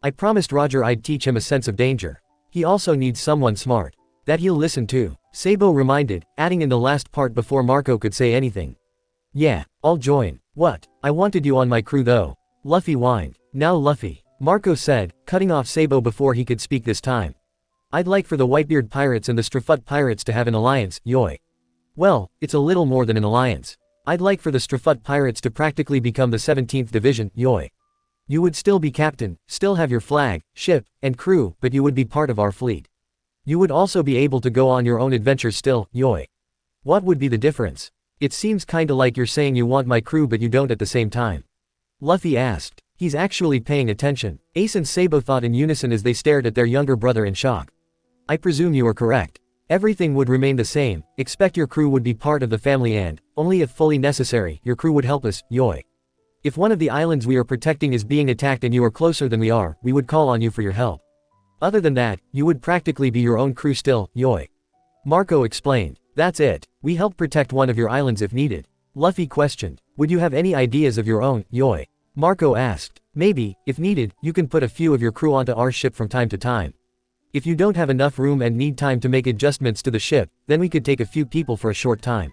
I promised Roger I'd teach him a sense of danger. He also needs someone smart. That he'll listen to, Sabo reminded, adding in the last part before Marco could say anything. Yeah, I'll join. What? I wanted you on my crew though. Luffy whined. Now Luffy, Marco said, cutting off Sabo before he could speak this time. I'd like for the Whitebeard Pirates and the Strafut Pirates to have an alliance, yoi. Well, it's a little more than an alliance. I'd like for the Strafut Pirates to practically become the 17th Division, yoi. You would still be captain, still have your flag, ship, and crew, but you would be part of our fleet. You would also be able to go on your own adventures still, yoi. What would be the difference? It seems kinda like you're saying you want my crew but you don't at the same time. Luffy asked. He's actually paying attention. Ace and Sabo thought in unison as they stared at their younger brother in shock. I presume you are correct. Everything would remain the same, expect your crew would be part of the family and, only if fully necessary, your crew would help us, yoi. If one of the islands we are protecting is being attacked and you are closer than we are, we would call on you for your help. Other than that, you would practically be your own crew still, yoi. Marco explained. That's it, we help protect one of your islands if needed. Luffy questioned. Would you have any ideas of your own, yoi? Marco asked. Maybe, if needed, you can put a few of your crew onto our ship from time to time. If you don't have enough room and need time to make adjustments to the ship, then we could take a few people for a short time.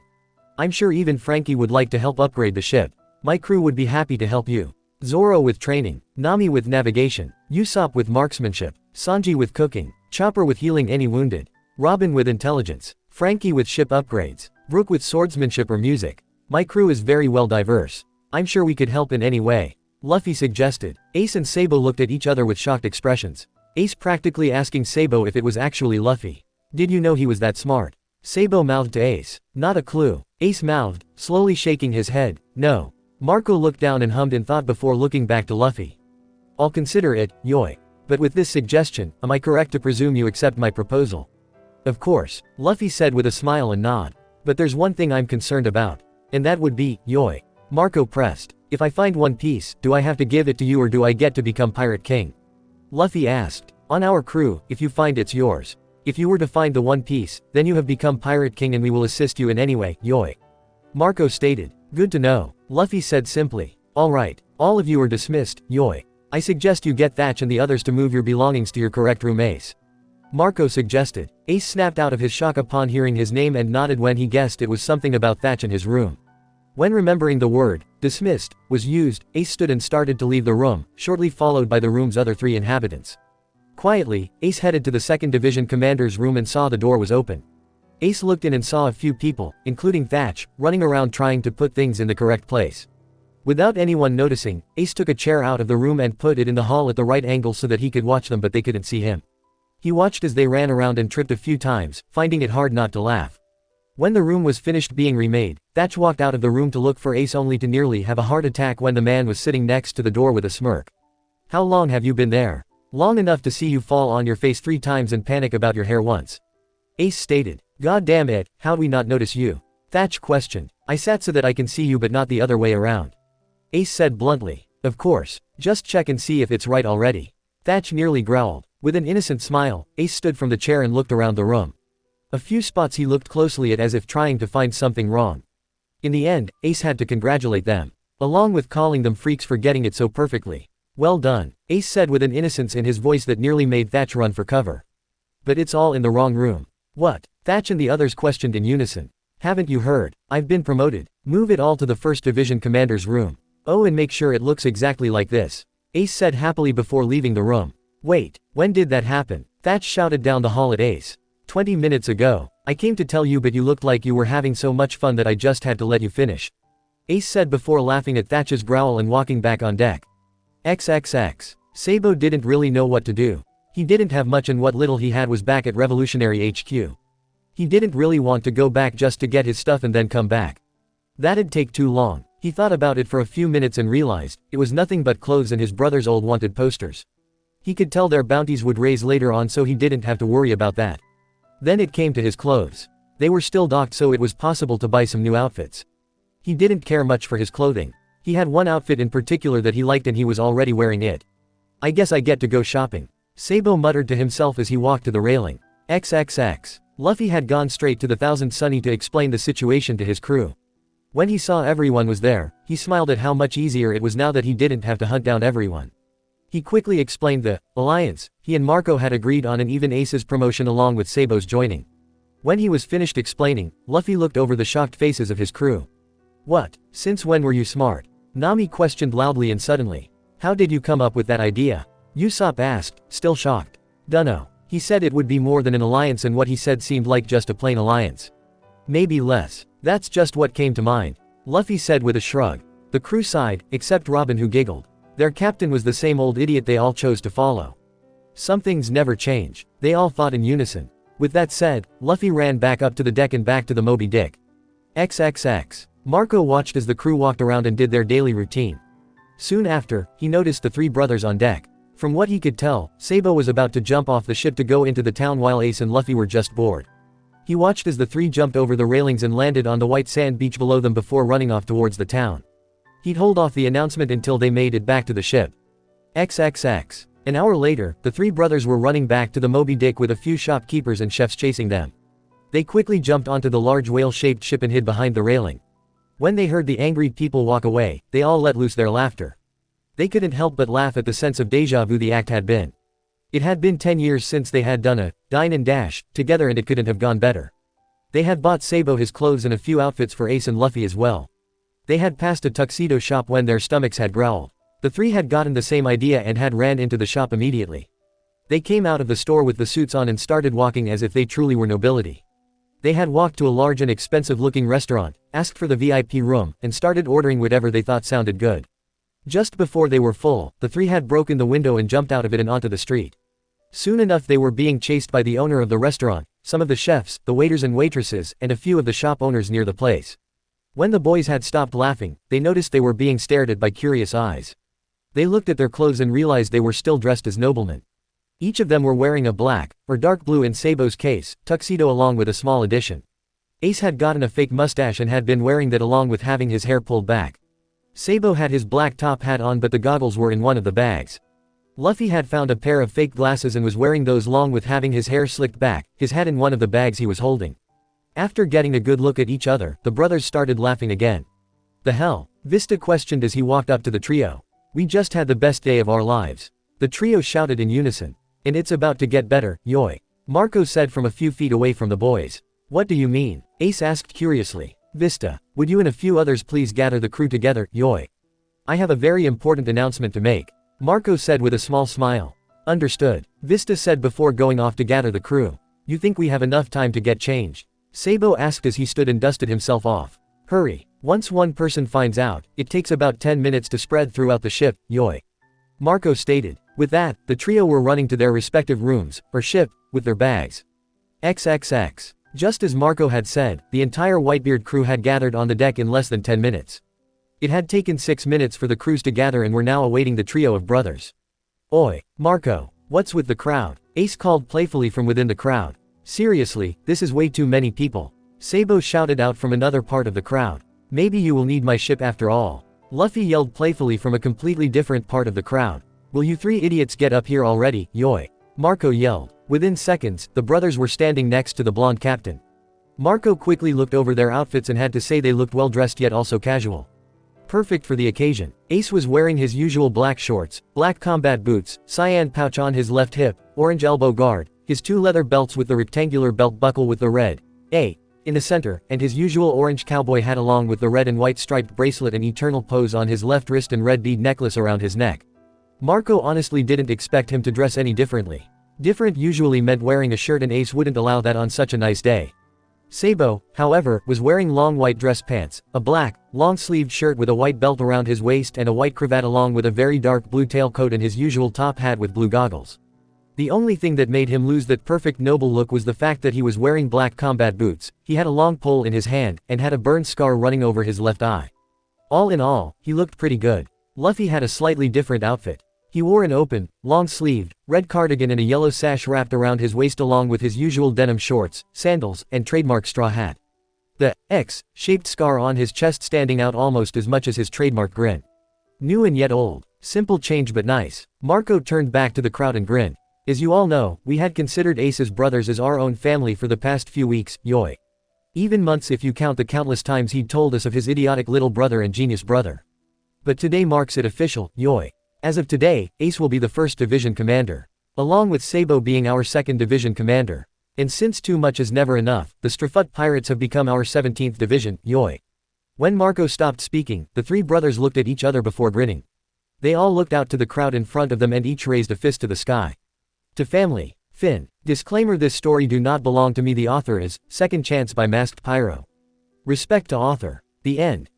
I'm sure even Frankie would like to help upgrade the ship. My crew would be happy to help you. Zoro with training, Nami with navigation, Usopp with marksmanship, Sanji with cooking, Chopper with healing any wounded, Robin with intelligence, Frankie with ship upgrades, Brook with swordsmanship or music. My crew is very well diverse. I'm sure we could help in any way. Luffy suggested. Ace and Sabo looked at each other with shocked expressions. Ace practically asking Sabo if it was actually Luffy. Did you know he was that smart? Sabo mouthed to Ace. Not a clue. Ace mouthed, slowly shaking his head. No. Marco looked down and hummed in thought before looking back to Luffy. I'll consider it, yoi. But with this suggestion, am I correct to presume you accept my proposal? Of course, Luffy said with a smile and nod. But there's one thing I'm concerned about. And that would be, yoi. Marco pressed. If I find One Piece, do I have to give it to you or do I get to become Pirate King? Luffy asked. On our crew, if you find it's yours. If you were to find the One Piece, then you have become Pirate King and we will assist you in any way, yoi. Marco stated. Good to know. Luffy said simply. Alright, all of you are dismissed, yoi. I suggest you get Thatch and the others to move your belongings to your correct room, Ace. Marco suggested. Ace snapped out of his shock upon hearing his name and nodded when he guessed it was something about Thatch in his room. When remembering the word, dismissed, was used, Ace stood and started to leave the room, shortly followed by the room's other 3 inhabitants. Quietly, Ace headed to the 2nd Division commander's room and saw the door was open. Ace looked in and saw a few people, including Thatch, running around trying to put things in the correct place. Without anyone noticing, Ace took a chair out of the room and put it in the hall at the right angle so that he could watch them but they couldn't see him. He watched as they ran around and tripped a few times, finding it hard not to laugh. When the room was finished being remade, Thatch walked out of the room to look for Ace only to nearly have a heart attack when the man was sitting next to the door with a smirk. How long have you been there? Long enough to see you fall on your face 3 times and panic about your hair once. Ace stated. God damn it, how'd we not notice you? Thatch questioned. I sat so that I can see you but not the other way around. Ace said bluntly. Of course, just check and see if it's right already. Thatch nearly growled. With an innocent smile, Ace stood from the chair and looked around the room. A few spots he looked closely at as if trying to find something wrong. In the end, Ace had to congratulate them. Along with calling them freaks for getting it so perfectly. Well done, Ace said with an innocence in his voice that nearly made Thatch run for cover. But it's all in the wrong room. What? Thatch and the others questioned in unison. Haven't you heard? I've been promoted. Move it all to the 1st Division commander's room. Oh, and make sure it looks exactly like this. Ace said happily before leaving the room. Wait, when did that happen? Thatch shouted down the hall at Ace. 20 minutes ago. I came to tell you but you looked like you were having so much fun that I just had to let you finish. Ace said before laughing at Thatch's growl and walking back on deck. XXX. Sabo didn't really know what to do. He didn't have much and what little he had was back at Revolutionary HQ. He didn't really want to go back just to get his stuff and then come back. That'd take too long. He thought about it for a few minutes and realized, it was nothing but clothes and his brother's old wanted posters. He could tell their bounties would raise later on so he didn't have to worry about that. Then it came to his clothes. They were still docked so it was possible to buy some new outfits. He didn't care much for his clothing. He had one outfit in particular that he liked and he was already wearing it. I guess I get to go shopping. Sabo muttered to himself as he walked to the railing. XXX. Luffy had gone straight to the Thousand Sunny to explain the situation to his crew. When he saw everyone was there, he smiled at how much easier it was now that he didn't have to hunt down everyone. He quickly explained the alliance he and Marco had agreed on and even Ace's promotion along with Sabo's joining. When he was finished explaining, Luffy looked over the shocked faces of his crew. "What? Since when were you smart?" Nami questioned loudly and suddenly. "How did you come up with that idea?" Usopp asked, still shocked. "Dunno. He said it would be more than an alliance and what he said seemed like just a plain alliance. Maybe less. That's just what came to mind," Luffy said with a shrug. The crew sighed, except Robin who giggled. Their captain was the same old idiot they all chose to follow. Some things never change, they all thought in unison. With that said, Luffy ran back up to the deck and back to the Moby Dick. XXX. Marco watched as the crew walked around and did their daily routine. Soon after, he noticed the three brothers on deck. From what he could tell, Sabo was about to jump off the ship to go into the town while Ace and Luffy were just bored. He watched as the three jumped over the railings and landed on the white sand beach below them before running off towards the town. He'd hold off the announcement until they made it back to the ship. XXX. An hour later, the three brothers were running back to the Moby Dick with a few shopkeepers and chefs chasing them. They quickly jumped onto the large whale-shaped ship and hid behind the railing. When they heard the angry people walk away, they all let loose their laughter. They couldn't help but laugh at the sense of déjà vu the act had been. It had been 10 years since they had done a dine and dash together and it couldn't have gone better. They had bought Sabo his clothes and a few outfits for Ace and Luffy as well. They had passed a tuxedo shop when their stomachs had growled. The three had gotten the same idea and had ran into the shop immediately. They came out of the store with the suits on and started walking as if they truly were nobility. They had walked to a large and expensive-looking restaurant, asked for the VIP room, and started ordering whatever they thought sounded good. Just before they were full, the three had broken the window and jumped out of it and onto the street. Soon enough they were being chased by the owner of the restaurant, some of the chefs, the waiters and waitresses, and a few of the shop owners near the place. When the boys had stopped laughing, they noticed they were being stared at by curious eyes. They looked at their clothes and realized they were still dressed as noblemen. Each of them were wearing a black, or dark blue in Sabo's case, tuxedo along with a small addition. Ace had gotten a fake mustache and had been wearing that along with having his hair pulled back. Sabo had his black top hat on but the goggles were in one of the bags. Luffy had found a pair of fake glasses and was wearing those along with having his hair slicked back, his hat in one of the bags he was holding. After getting a good look at each other, the brothers started laughing again. "The hell?" Vista questioned as he walked up to the trio. "We just had the best day of our lives." The trio shouted in unison. "And it's about to get better, yoi," Marco said from a few feet away from the boys. "What do you mean?" Ace asked curiously. "Vista, would you and a few others please gather the crew together, yoi? I have a very important announcement to make," Marco said with a small smile. "Understood," Vista said before going off to gather the crew. "You think we have enough time to get changed?" Sabo asked as he stood and dusted himself off. "Hurry. Once one person finds out, it takes about 10 minutes to spread throughout the ship, yoi," Marco stated. With that, the trio were running to their respective rooms, or ship, with their bags. XXX. Just as Marco had said, the entire Whitebeard crew had gathered on the deck in less than 10 minutes. It had taken 6 minutes for the crews to gather and were now awaiting the trio of brothers. "Oi, Marco, what's with the crowd?" Ace called playfully from within the crowd. "Seriously, this is way too many people," Sabo shouted out from another part of the crowd. "Maybe you will need my ship after all," Luffy yelled playfully from a completely different part of the crowd. "Will you three idiots get up here already, yoi?" Marco yelled. Within seconds, the brothers were standing next to the blonde captain. Marco quickly looked over their outfits and had to say they looked well dressed yet also casual. Perfect for the occasion. Ace was wearing his usual black shorts, black combat boots, cyan pouch on his left hip, orange elbow guard, his 2 leather belts with the rectangular belt buckle with the red A in the center, and his usual orange cowboy hat along with the red and white striped bracelet and eternal pose on his left wrist and red bead necklace around his neck. Marco honestly didn't expect him to dress any differently. Different usually meant wearing a shirt and Ace wouldn't allow that on such a nice day. Sabo, however, was wearing long white dress pants, a black, long-sleeved shirt with a white belt around his waist and a white cravat along with a very dark blue tailcoat and his usual top hat with blue goggles. The only thing that made him lose that perfect noble look was the fact that he was wearing black combat boots, he had a long pole in his hand, and had a burn scar running over his left eye. All in all, he looked pretty good. Luffy had a slightly different outfit. He wore an open, long-sleeved, red cardigan and a yellow sash wrapped around his waist along with his usual denim shorts, sandals, and trademark straw hat. The X-shaped scar on his chest standing out almost as much as his trademark grin. New and yet old. Simple change but nice. Marco turned back to the crowd and grinned. As you all know, we had considered Ace's brothers as our own family for the past few weeks, yoi. Even months if you count the countless times he'd told us of his idiotic little brother and genius brother. But today marks it official, yoi. As of today, Ace will be the 1st Division Commander. Along with Sabo being our 2nd Division Commander. And since too much is never enough, the Strafut Pirates have become our 17th Division, yoi. When Marco stopped speaking, the 3 brothers looked at each other before grinning. They all looked out to the crowd in front of them and each raised a fist to the sky. To family. Finn. Disclaimer: this story do not belong to me. The author is Second Chance by MaskedPyro. Respect to author. The end.